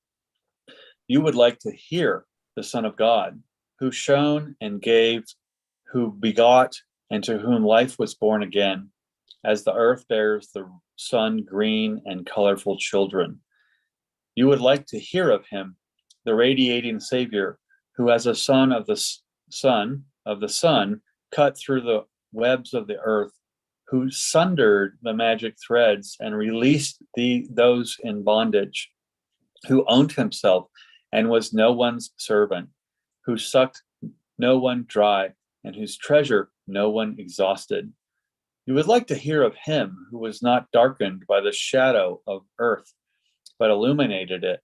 You would like to hear the Son of God, who shone and gave, who begot, and to whom life was born again, as the earth bears the sun green and colorful children. You would like to hear of him, the radiating Savior, who as a son of the sun, cut through the webs of the earth, who sundered the magic threads and released those in bondage, who owned himself and was no one's servant, who sucked no one dry, and whose treasure no one exhausted. You would like to hear of him who was not darkened by the shadow of earth, but illuminated it,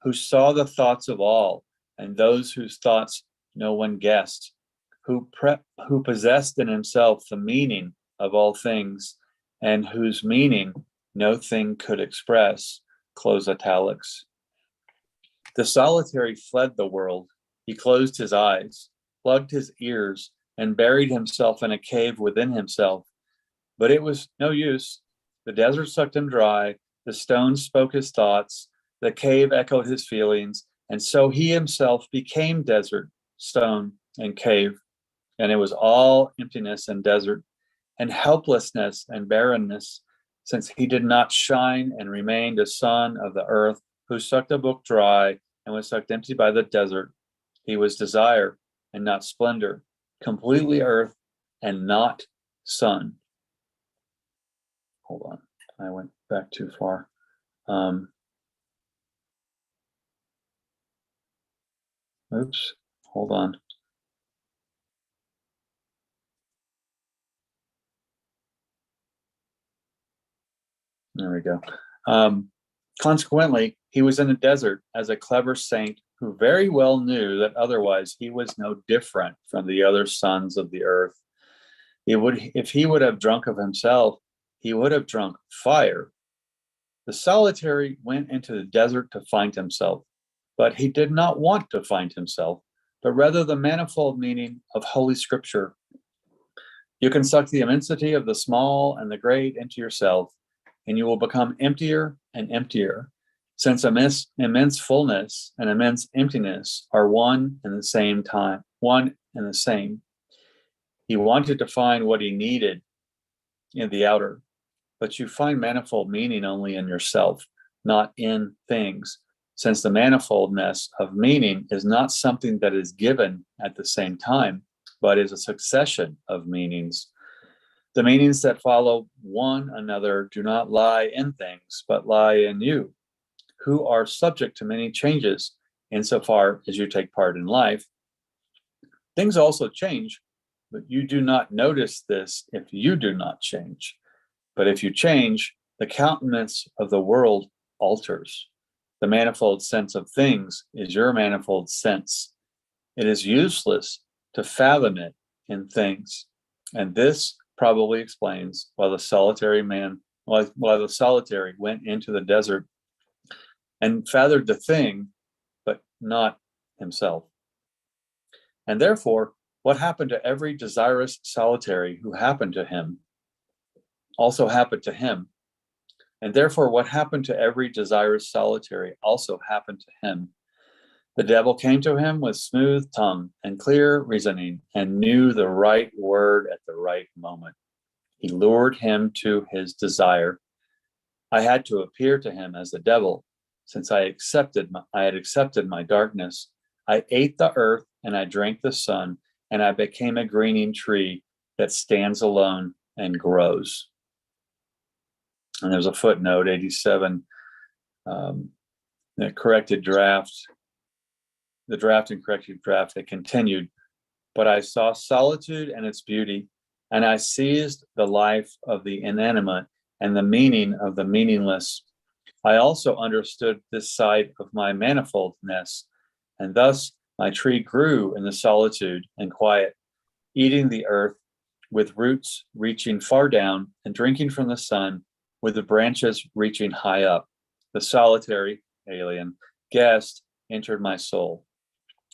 who saw the thoughts of all, and those whose thoughts no one guessed, who possessed in himself the meaning of all things, and whose meaning no thing could express. Close italics. The solitary fled the world. He closed his eyes, plugged his ears, and buried himself in a cave within himself. But it was no use. The desert sucked him dry. The stone spoke his thoughts. The cave echoed his feelings. And so he himself became desert, stone, and cave. And it was all emptiness and desert, and helplessness and barrenness, since he did not shine and remained a son of the earth, who sucked a book dry and was sucked empty by the desert. He was desire and not splendor, completely earth and not sun. Hold on, I went back too far. Oops, hold on. There we go. Consequently, he was in the desert as a clever saint who very well knew that otherwise he was no different from the other sons of the earth. If he would have drunk of himself, he would have drunk fire. The solitary went into the desert to find himself, but he did not want to find himself, but rather the manifold meaning of Holy Scripture. You can suck the immensity of the small and the great into yourself, and you will become emptier and emptier, since immense fullness and immense emptiness are one and the same time, one and the same. He wanted to find what he needed in the outer, but you find manifold meaning only in yourself, not in things, since the manifoldness of meaning is not something that is given at the same time, but is a succession of meanings. The meanings that follow one another do not lie in things, but lie in you, who are subject to many changes insofar as you take part in life. Things also change, but you do not notice this if you do not change. But if you change, the countenance of the world alters. The manifold sense of things is your manifold sense. It is useless to fathom it in things. And this probably explains why the solitary went into the desert and fathered the thing, but not himself. And therefore, what happened to every desirous solitary who happened to him also happened to him. And therefore, what happened to every desirous solitary also happened to him. The devil came to him with smooth tongue and clear reasoning and knew the right word at the right moment. He lured him to his desire. I had to appear to him as the devil, since I had accepted my darkness. I ate the earth and I drank the sun, and I became a greening tree that stands alone and grows. And there's a footnote, 87, the corrected draft, the draft and corrected draft that continued. But I saw solitude and its beauty, and I seized the life of the inanimate and the meaning of the meaningless. I also understood this side of my manifoldness, and thus my tree grew in the solitude and quiet, eating the earth with roots reaching far down and drinking from the sun with the branches reaching high up. The solitary, alien, guest entered my soul,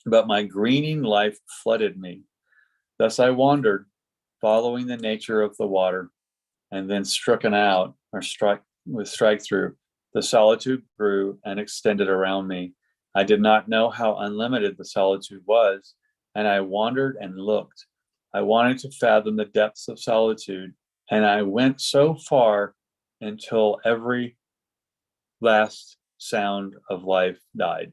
but my greening life flooded me. Thus I wandered, following the nature of the water, and then stricken out or strike through. The solitude grew and extended around me. I did not know how unlimited the solitude was, and I wandered and looked. I wanted to fathom the depths of solitude, and I went so far until every last sound of life died.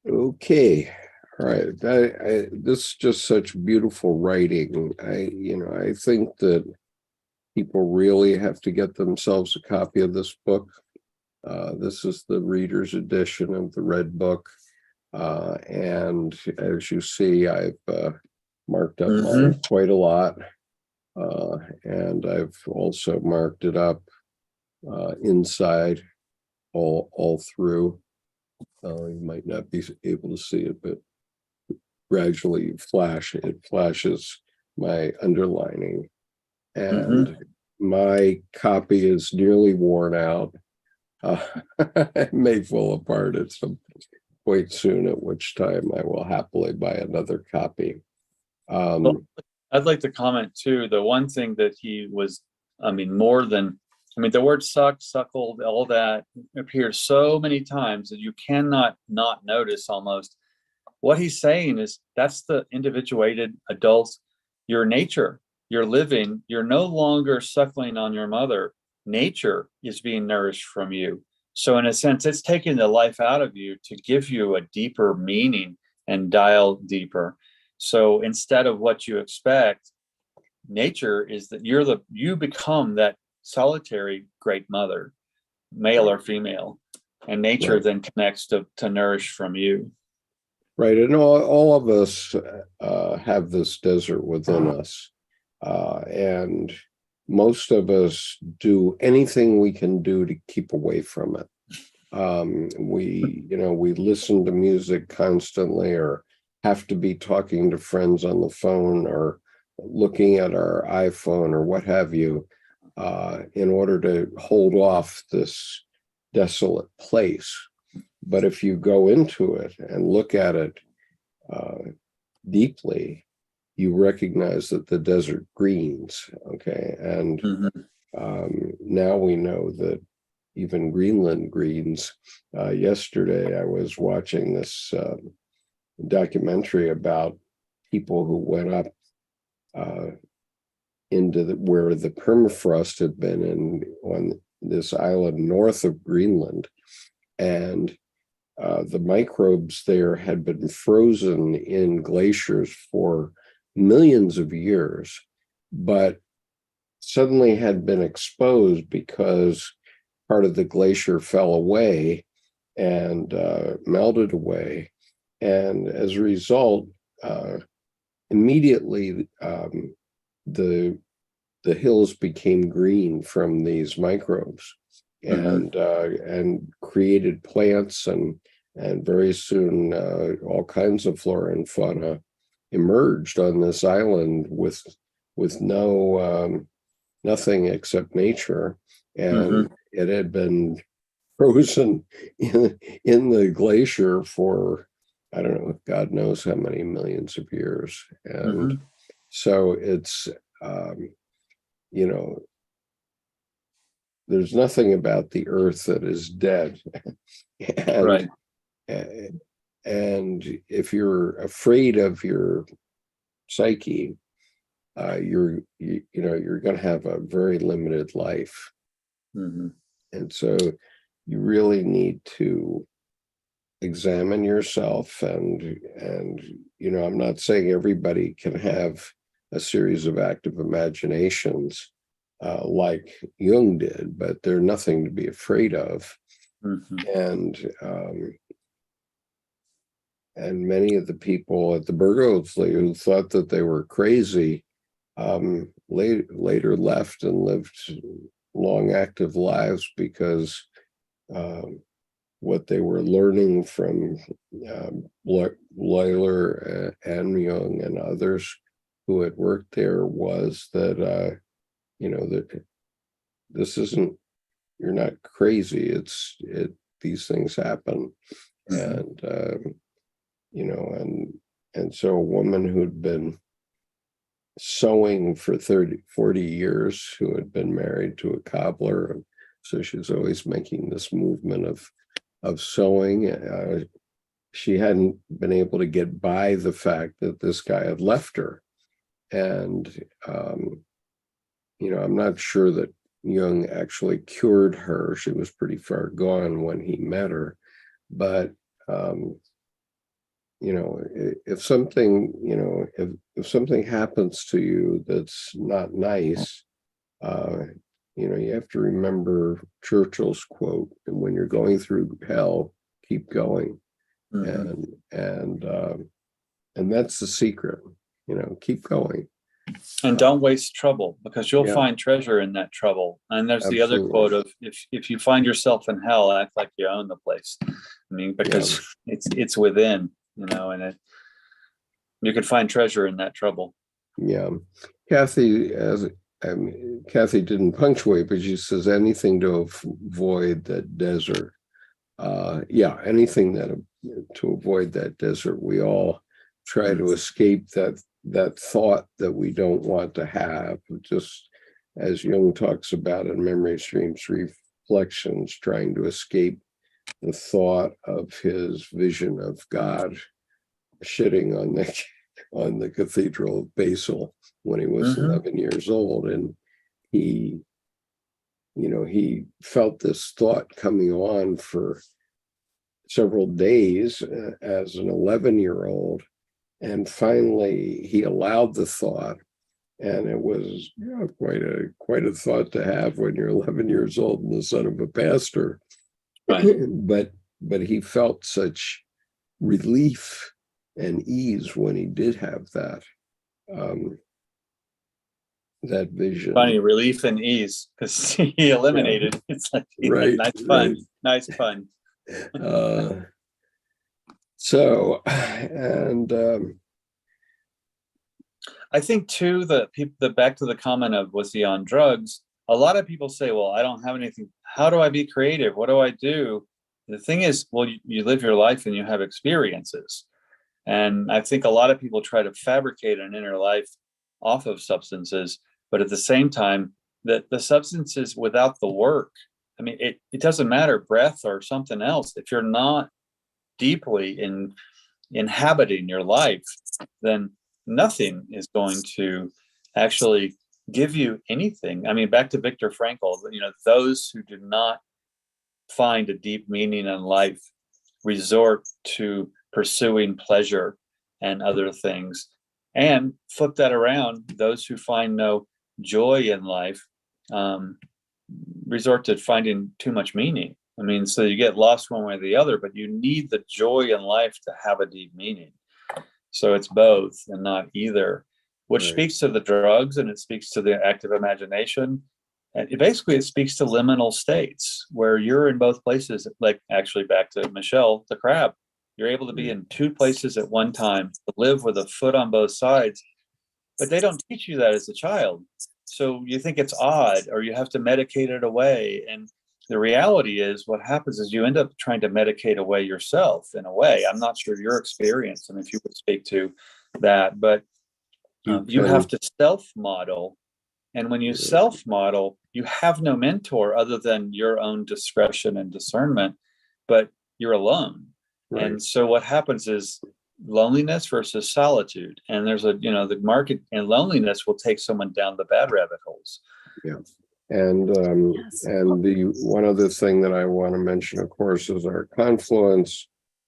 Okay. All right. This is just such beautiful writing. I think that people really have to get themselves a copy of this book. This is the reader's edition of the Red Book. And as you see, I've marked up mine quite a lot. And I've also marked it up inside all through. You might not be able to see it, but gradually it flashes my underlining. And my copy is nearly worn out. It may fall apart at some point soon, at which time I will happily buy another copy. Well, I'd like to comment too. The one thing that he was, the word suck, suckled, all that appears so many times that you cannot not notice almost. What he's saying is that's the individuated adult, your nature, you're living, you're no longer suckling on your mother. Nature is being nourished from you. So in a sense, it's taking the life out of you to give you a deeper meaning and dial deeper. So instead of what you expect, nature is that you become that solitary great mother, male or female, and nature then connects to nourish from you. Right, and all of us have this desert within us. and most of us do anything we can do to keep away from it. We listen to music constantly, or have to be talking to friends on the phone, or looking at our iPhone or what have you, in order to hold off this desolate place. But if you go into it and look at it deeply, you recognize that the desert greens, okay? And now we know that even Greenland greens. Yesterday, I was watching this documentary about people who went up into where the permafrost had been on this island north of Greenland, and the microbes there had been frozen in glaciers for millions of years, but suddenly had been exposed because part of the glacier fell away and melted away. And as a result, immediately the hills became green from these microbes, and created plants, and very soon all kinds of flora and fauna emerged on this island with nothing except nature, and it had been frozen in the glacier for, I don't know, God knows how many millions of years. And so it's there's nothing about the earth that is dead. And, right. And if you're afraid of your psyche, you're going to have a very limited life. And so you really need to examine yourself, and I'm not saying everybody can have a series of active imaginations like Jung did, but they're nothing to be afraid of. And many of the people at the Bergholzli who thought that they were crazy later left and lived long, active lives, because what they were learning from Euler and Jung and others who had worked there was that that this isn't, you're not crazy. These things happen. And so a woman who'd been sewing for 40 years, who had been married to a cobbler, and so she's always making this movement of sewing. She hadn't been able to get by the fact that this guy had left her. And I'm not sure that Jung actually cured her. She was pretty far gone when he met her. But if something, if something happens to you that's not nice, you have to remember Churchill's quote, and when you're going through hell, keep going. And that's the secret, keep going. And don't waste trouble, because you'll find treasure in that trouble. And there's the other quote of, if you find yourself in hell, act like you own the place. I mean, because it's within, and you can find treasure in that trouble. Yeah. Kathy didn't punctuate, but she says anything to avoid that desert. Anything to avoid that desert. We all try to escape that thought that we don't want to have, just as Jung talks about in Memory Streams Reflections, trying to escape the thought of his vision of God shitting on the Cathedral of Basel when he was 11 years old. And he felt this thought coming on for several days as an 11-year-old. And finally, he allowed the thought, and it was quite a thought to have when you're 11 years old and the son of a pastor. Right. But he felt such relief and ease when he did have that. that vision. Funny, relief and ease, because he eliminated. It's like, Right, nice fun, right. nice fun. I think too, the back to the comment of, was he on drugs? A lot of people say, well, I don't have anything. How do I be creative? What do I do? The thing is, well, you live your life and you have experiences. And I think a lot of people try to fabricate an inner life off of substances, but at the same time, that the substances without the work, I mean, it doesn't matter, breath or something else. If you're not deeply inhabiting your life, then nothing is going to actually give you anything. I mean, back to Viktor Frankl, those who do not find a deep meaning in life resort to pursuing pleasure and other things. And flip that around, those who find no joy in life resort to finding too much meaning. I mean, so you get lost one way or the other, but you need the joy in life to have a deep meaning. So it's both and not either, which speaks to the drugs, and it speaks to the active imagination. And it speaks to liminal states where you're in both places, like actually back to Michelle, the crab. You're able to be in two places at one time, to live with a foot on both sides, but they don't teach you that as a child. So you think it's odd, or you have to medicate it away. And the reality is, what happens is you end up trying to medicate away yourself in a way. I'm not sure your experience, and if you would speak to that, but you have to self-model. And when you self-model, you have no mentor other than your own discretion and discernment, but you're alone. Right. And so what happens is loneliness versus solitude. And there's the market, and loneliness will take someone down the bad rabbit holes. Yeah. And the one other thing that I want to mention, of course, is our confluence,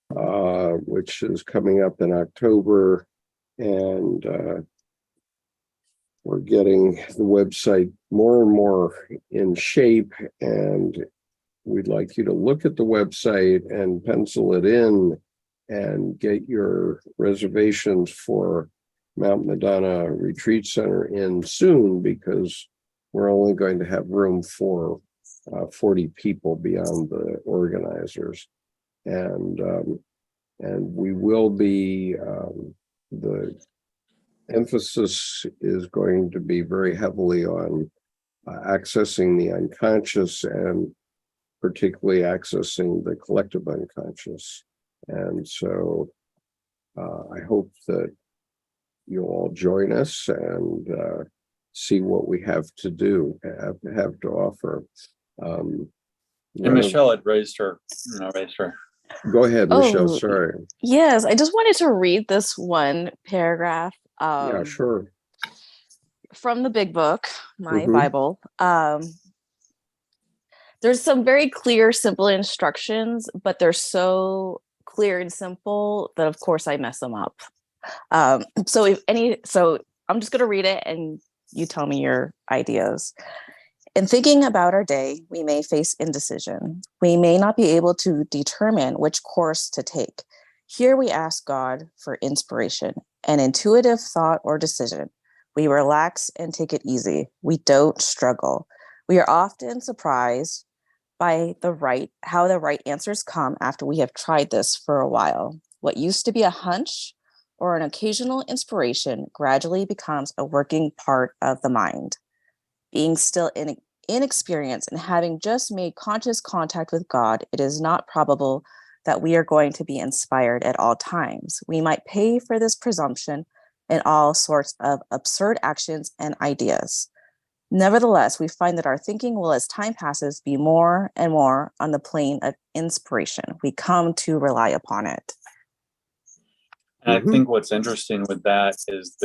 which is coming up in October. And we're getting the website more and more in shape, and we'd like you to look at the website and pencil it in and get your reservations for Mount Madonna Retreat Center in soon, because we're only going to have room for 40 people beyond the organizers. And we will be, the emphasis is going to be very heavily on accessing the unconscious, and particularly accessing the collective unconscious. And so I hope that you'll all join us and see what we have to do, have to offer. And Michelle had raised her. Go ahead, Michelle. Sorry. Yes, I just wanted to read this one paragraph. Yeah, sure. From the big book, my Bible. There's some very clear, simple instructions, but they're so clear and simple that, of course, I mess them up. So I'm just going to read it, and you tell me your ideas. In thinking about our day, we may face indecision. We may not be able to determine which course to take. Here we ask God for inspiration, an intuitive thought or decision. We relax and take it easy. We don't struggle. We are often surprised by how the right answers come after we have tried this for a while. What used to be a hunch or an occasional inspiration gradually becomes a working part of the mind. Being still inexperienced and having just made conscious contact with God, it is not probable that we are going to be inspired at all times. We might pay for this presumption in all sorts of absurd actions and ideas. Nevertheless, we find that our thinking will, as time passes, be more and more on the plane of inspiration. We come to rely upon it. And I think what's interesting with that is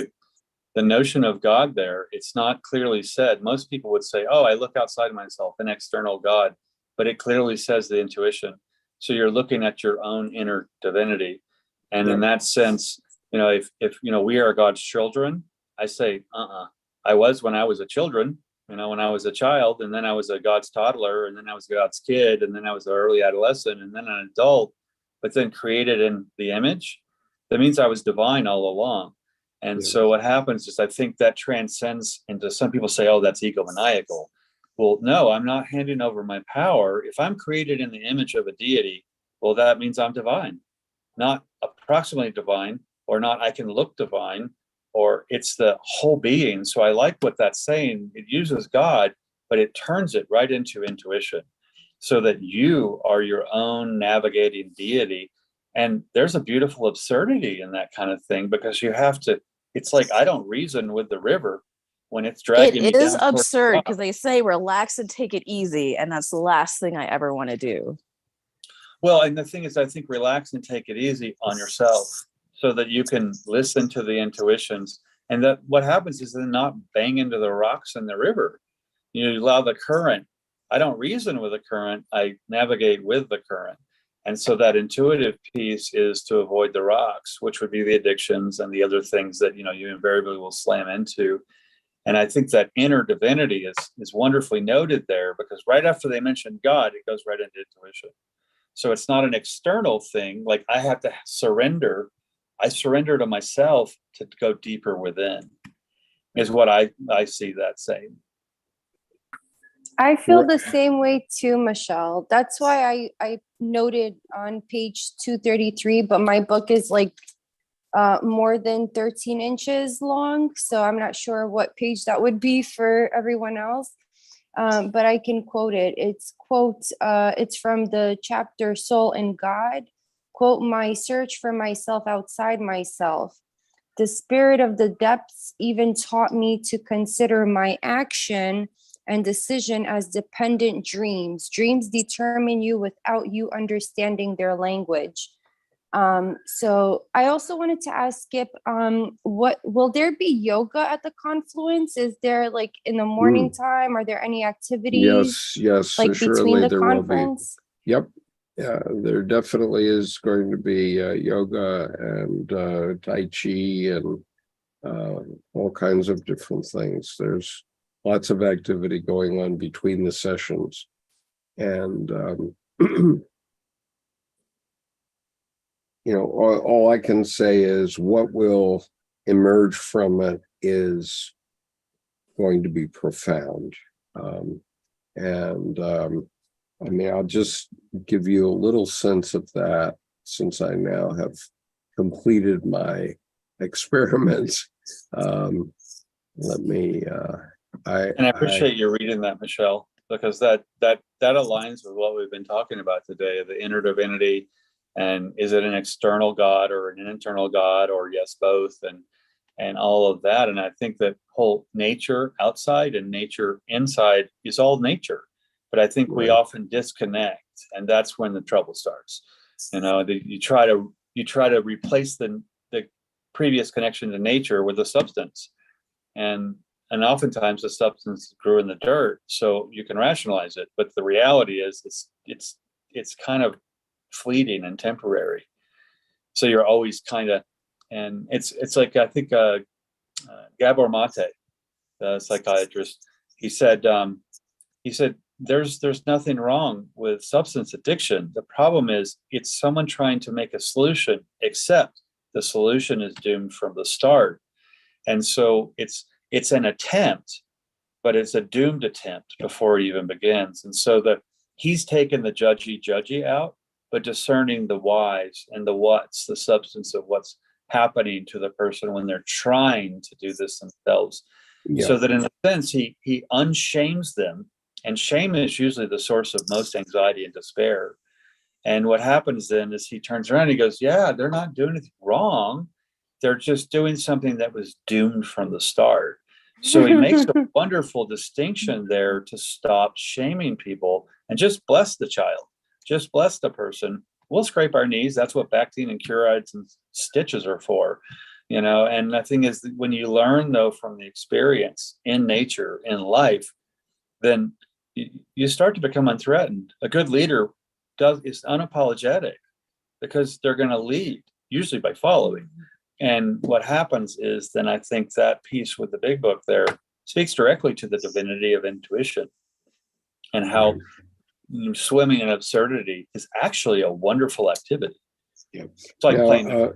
the notion of God there. It's not clearly said. Most people would say, oh, I look outside myself, an external God, but it clearly says the intuition. So you're looking at your own inner divinity. And in that sense, if we are God's children, I say, I was when I was a children, when I was a child, and then I was a God's toddler, and then I was God's kid, and then I was an early adolescent, and then an adult, but then created in the image. That means I was divine all along. And so what happens is I think that transcends into, some people say, oh, that's egomaniacal. Well, no, I'm not handing over my power. If I'm created in the image of a deity, well, that means I'm divine, not approximately divine, or not I can look divine, or it's the whole being. So I like what that's saying. It uses God, but it turns it right into intuition, so that you are your own navigating deity. And there's a beautiful absurdity in that kind of thing, because you have to, it's like, I don't reason with the river when it's dragging me It is down towards the absurd rock. because they say relax and take it easy, and that's the last thing I ever want to do. Well, and the thing is, I think relax and take it easy on yourself so that you can listen to the intuitions. And that what happens is then not bang into the rocks in the river. You allow the current. I don't reason with the current, I navigate with the current. And so that intuitive piece is to avoid the rocks, which would be the addictions and the other things that, you know, you invariably will slam into. And I think that inner divinity is wonderfully noted there, because right after they mention God, it goes right into intuition. So it's not an external thing. Like I have to surrender. I surrender to myself to go deeper within, is what I see that saying. I feel the same way too, Michelle. That's why I noted on page 233, but my book is like more than 13 inches long. So I'm not sure what page that would be for everyone else. But I can quote it. It's from the chapter Soul and God. Quote, my search for myself outside myself. The spirit of the depths even taught me to consider my action and decision as dependent dreams. Dreams determine you without you understanding their language. So I also wanted to ask Skip, what will there be yoga at the confluence? Is there like in the morning time? Are there any activities? Yes, like between surely the there conference? will be. Yep. Yeah, there definitely is going to be yoga and Tai Chi and all kinds of different things. There's lots of activity going on between the sessions. And, you know, all I can say is what will emerge from it is going to be profound. I mean, I'll just give you a little sense of that, since I now have completed my experiments. Let me, I appreciate you reading that, Michelle, because that aligns with what we've been talking about today, the inner divinity. And is it an external God or an internal God, or yes, both, and all of that. And I think that whole nature outside and nature inside is all nature. But I think we often disconnect, and that's when the trouble starts. You know, you try to replace the previous connection to nature with a substance, and oftentimes the substance grew in the dirt, so you can rationalize it. But the reality is, it's kind of fleeting and temporary. So you're always kind of, and it's like, I think Gabor Mate, the psychiatrist, he said there's nothing wrong with substance addiction. The problem is it's someone trying to make a solution, except the solution is doomed from the start. And so it's an attempt, but it's a doomed attempt before it even begins. And so he's taken the judgy out, but discerning the whys and the what's, the substance of what's happening to the person when they're trying to do this themselves. Yeah. So that in a sense, he unshames them. And shame is usually the source of most anxiety and despair. And what happens then is he turns around and he goes, yeah, they're not doing anything wrong. They're just doing something that was doomed from the start. So he makes a wonderful distinction there to stop shaming people and just bless the child, just bless the person. We'll scrape our knees. That's what Bactine and Curides and stitches are for, you know. And the thing is, when you learn, though, from the experience in nature, in life, then you start to become unthreatened. A good leader is unapologetic, because they're going to lead, usually by following. And what happens is, then I think that piece with the big book there speaks directly to the divinity of intuition, and how swimming in absurdity is actually a wonderful activity. Yeah. It's like playing.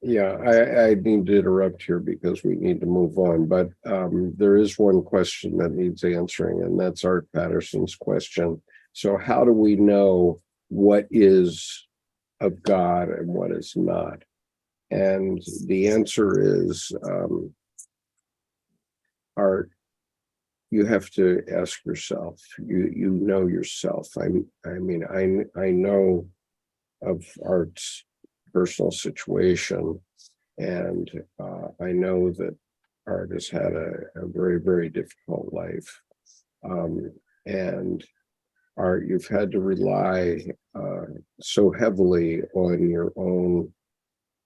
Yeah, I need to interrupt here because we need to move on, but there is one question that needs answering, and that's Art Patterson's question. So how do we know what is of God and what is not? And the answer is, Art, you have to ask yourself. You know yourself. I mean, I know of Art's personal situation, and I know that Art has had a very, very difficult life. And Art, you've had to rely so heavily on your own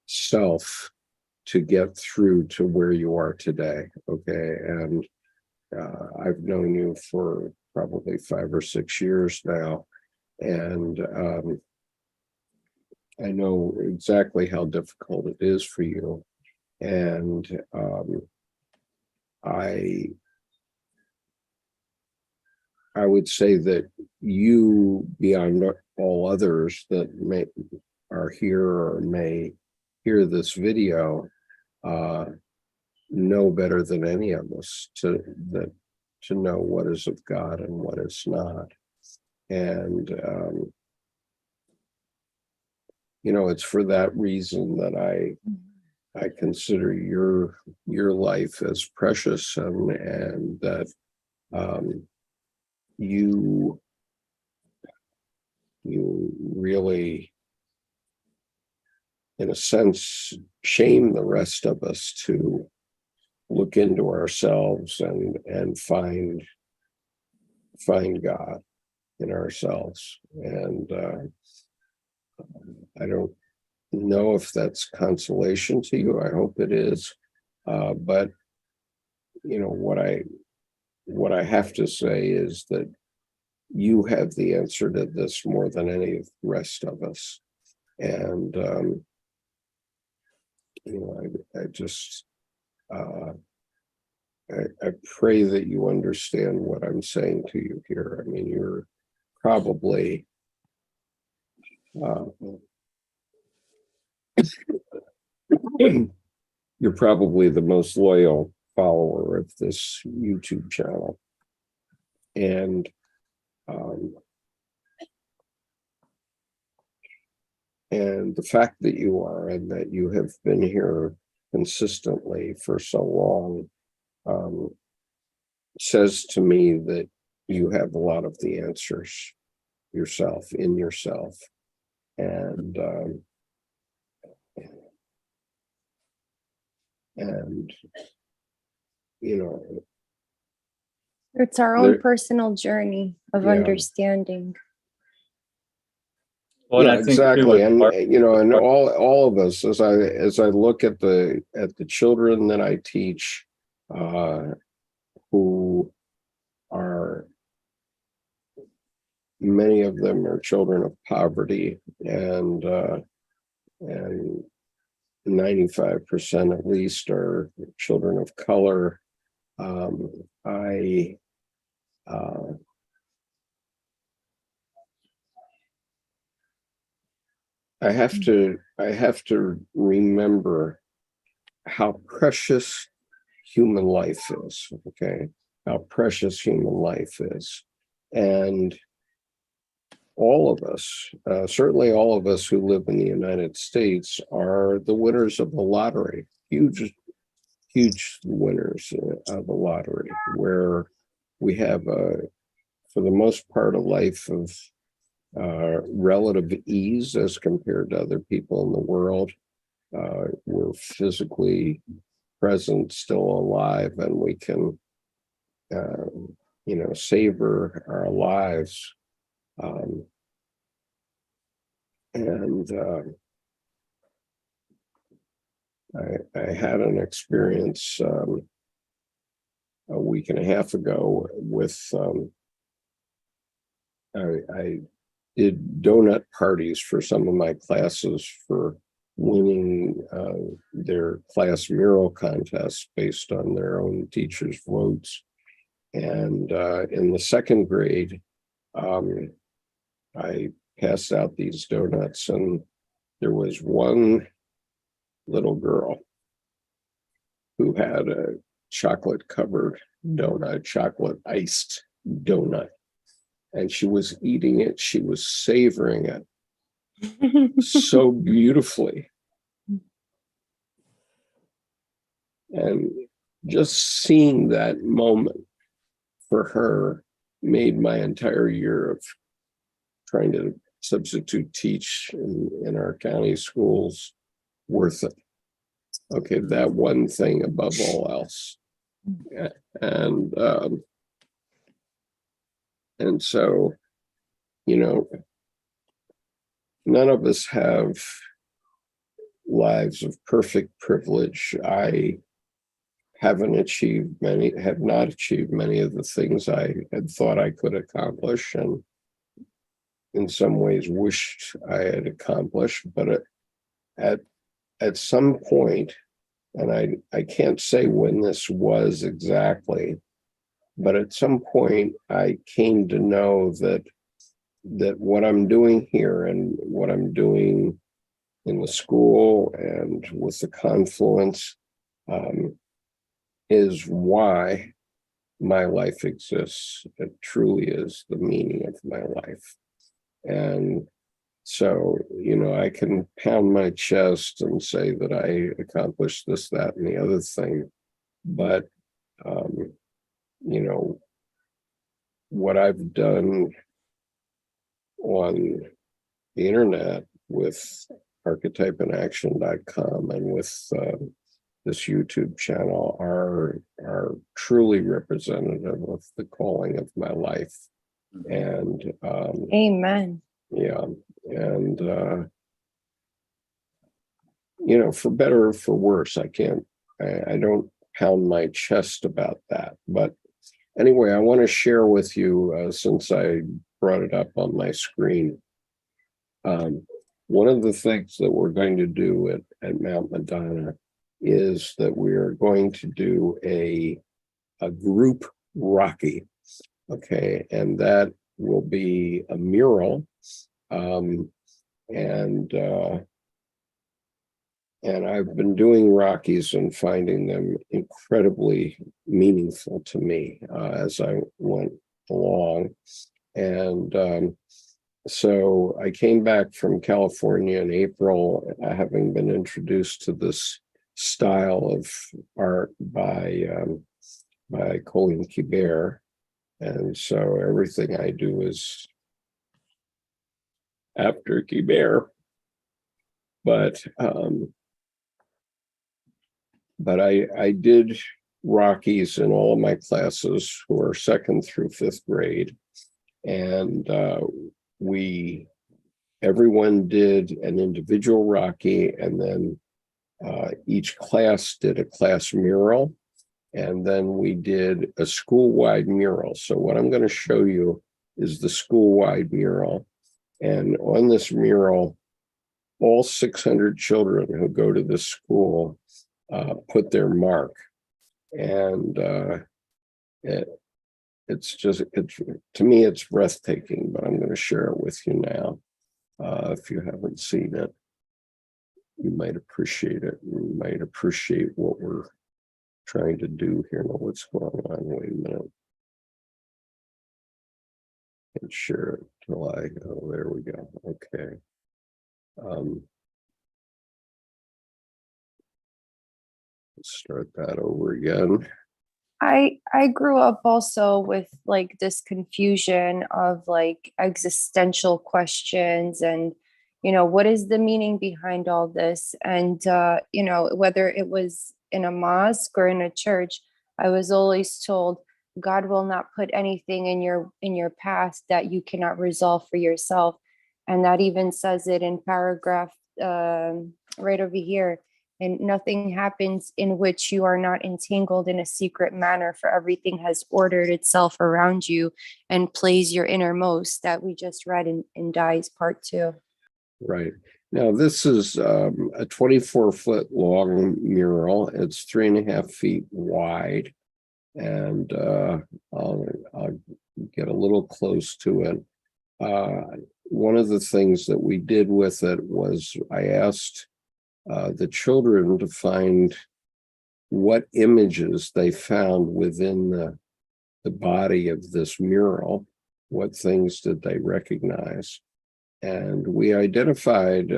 self to get through to where you are today. Okay. And I've known you for probably 5 or 6 years now. And I know exactly how difficult it is for you. And I would say that you, beyond all others that are here or may hear this video, know better than any of us to know what is of God and what is not. And it's for that reason that I consider your life as precious, and that you really, in a sense, shame the rest of us to look into ourselves and find God in ourselves. And I don't know if that's consolation to you. I hope it is. But what I have to say is that you have the answer to this more than any of the rest of us. And I just I pray that you understand what I'm saying to you here. I mean, you're probably you're probably the most loyal follower of this YouTube channel. And the fact that you are, and that you have been here consistently for so long, says to me that you have a lot of the answers in yourself. And It's our own personal journey of understanding. Well, yeah, I think exactly. And and all of us, as I look at the children that I teach, who are, many of them are children of poverty, and 95% at least are children of color. I have to remember how precious human life is. Okay, how precious human life is, and all of us, certainly all of us who live in the United States, are the winners of the lottery. Huge winners of the lottery, where we have, for the most part, a life of relative ease as compared to other people in the world. We're physically present, still alive, and we can, savor our lives. And I had an experience a week and a half ago with, I did donut parties for some of my classes for winning their class mural contest based on their own teachers' votes. And in the second grade, I passed out these donuts, and there was one little girl who had a chocolate covered donut, chocolate iced donut. And she was eating it. She was savoring it so beautifully. And just seeing that moment for her made my entire year of trying to substitute teach in our county schools worth it. Okay, that one thing above all else. And so, you know, none of us have lives of perfect privilege. I have not achieved many of the things I had thought I could accomplish, and in some ways wished I had accomplished. But at some point, and I can't say when this was exactly, but at some point I came to know that what I'm doing here and what I'm doing in the school and with the Confluence is why my life exists. It truly is the meaning of my life. And so, you know, I can pound my chest and say that I accomplished this, that, and the other thing. But, you know, what I've done on the internet with archetypeinaction.com and with this YouTube channel are truly representative of the calling of my life. And Amen. yeah, and you know, for better or for worse, I don't pound my chest about that. But anyway, I want to share with you, since I brought it up on my screen, one of the things that we're going to do at Mount Madonna is that we are going to do a group Rocky, okay, and that will be a mural, and I've been doing Rockies and finding them incredibly meaningful to me as I went along. And so I came back from California in April, having been introduced to this style of art by Colin Kibert. And so everything I do is after Kibert. But I did Rockies in all of my classes who are 2nd through 5th grade. And everyone did an individual Rocky, and then each class did a class mural, and then we did a school-wide mural. So what I'm going to show you is the school-wide mural. And on this mural, all 600 children who go to this school put their mark. And it's to me, it's breathtaking, but I'm going to share it with you now. If you haven't seen it, you might appreciate it. You might appreciate what we're trying to do here. Now, what's going on? Wait a minute. And share it till there we go. Okay. Let's start that over again. I grew up also with like this confusion of like existential questions and, you know, what is the meaning behind all this? And, you know, whether it was in a mosque or in a church, I was always told God will not put anything in your past that you cannot resolve for yourself. And that even says it in paragraph right over here. And nothing happens in which you are not entangled in a secret manner, for everything has ordered itself around you and plays your innermost, that we just read in Dye's part 2. Right. Now, this is a 24-foot long mural. It's 3.5 feet wide. And I'll get a little close to it. One of the things that we did with it was I asked the children to find what images they found within the body of this mural. What things did they recognize? And we identified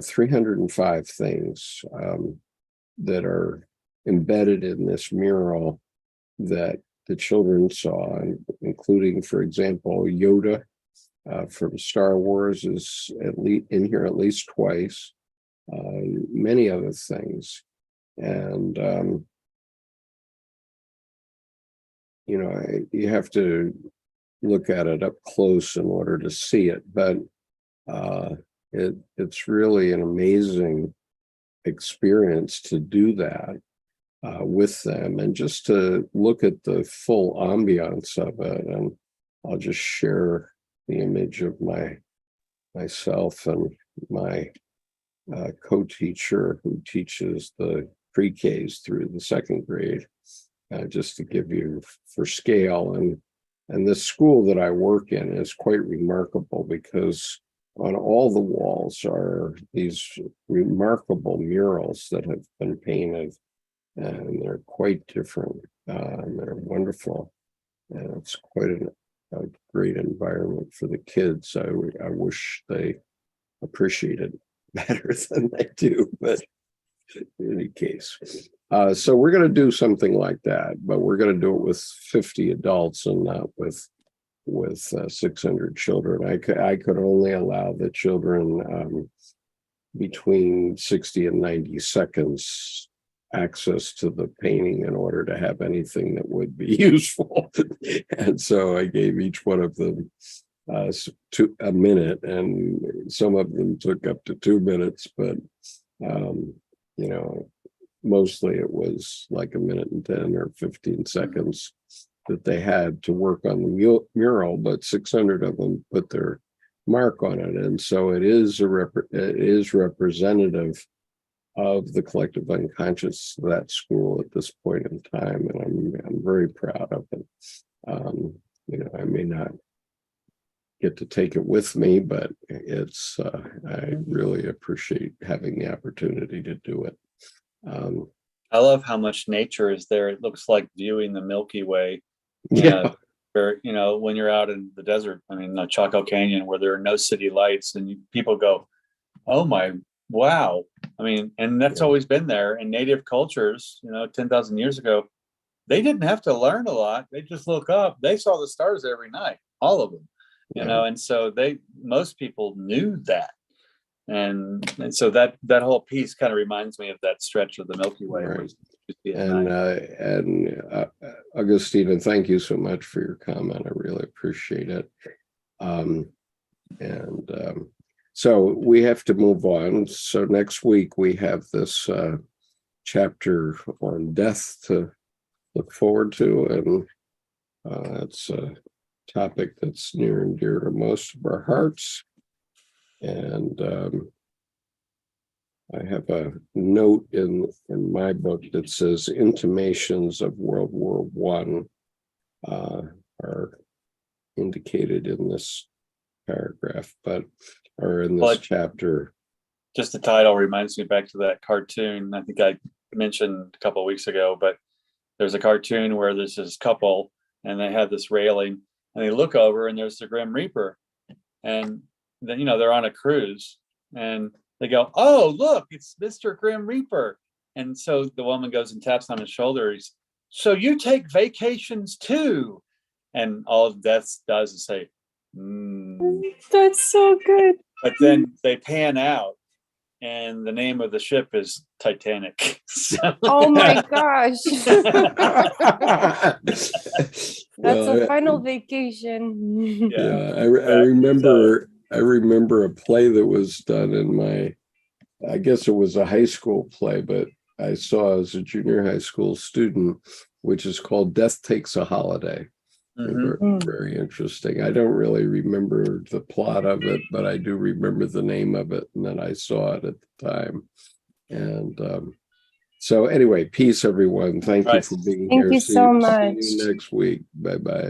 305 things that are embedded in this mural that the children saw, including, for example, Yoda from Star Wars is in here at least twice, many other things. And, you have to look at it up close in order to see it, but it's really an amazing experience to do that with them, and just to look at the full ambiance of it. And I'll just share the image of myself and my co-teacher who teaches the pre-Ks through the second grade, just to give you for scale. And this school that I work in is quite remarkable because on all the walls are these remarkable murals that have been painted, and they're quite different, and they're wonderful. And it's quite a great environment for the kids. I wish they appreciate it better than they do, but in any case. So we're going to do something like that, but we're going to do it with 50 adults and not with 600 children. I could only allow the children between 60 and 90 seconds access to the painting in order to have anything that would be useful. And so I gave each one of them a minute, and some of them took up to 2 minutes, but mostly it was like a minute and 10 or 15 seconds that they had to work on the mural, but 600 of them put their mark on it. And so it is representative of the collective unconscious of that school at this point in time, and I'm very proud of it. I may not get to take it with me, but it's I really appreciate having the opportunity to do it. I love how much nature is there. It looks like viewing the Milky Way. Yeah. Where, when you're out in the desert, Chaco Canyon, where there are no city lights, and people go, oh my, wow. And that's always been there. And native cultures, 10,000 years ago, they didn't have to learn a lot. They just look up. They saw the stars every night, all of them, and so most people knew that. And so that whole piece kind of reminds me of that stretch of the Milky Way. Right. And Augustina, thank you so much for your comment. I really appreciate it. So we have to move on. So next week we have this chapter on death to look forward to, and it's a topic that's near and dear to most of our hearts. And I have a note in my book that says intimations of World War I are indicated in this paragraph, or in this chapter. Just the title reminds me back to that cartoon I think I mentioned a couple of weeks ago, but there's a cartoon where there's this couple and they have this railing and they look over and there's the Grim Reaper, and then they're on a cruise and they go, oh, look, it's Mr. Grim Reaper. And so the woman goes and taps on his shoulder. So you take vacations too? And all Death does is say, That's so good. But then they pan out and the name of the ship is Titanic. Oh my gosh. That's a final vacation. Yeah, I remember a play that was done in I guess it was a high school play, but I saw as a junior high school student, which is called Death Takes a Holiday. Mm-hmm. Very interesting. I don't really remember the plot of it, but I do remember the name of it and that I saw it at the time. And so anyway, peace, everyone. Thank you for being here. Thank you so much. See you next week. Bye-bye.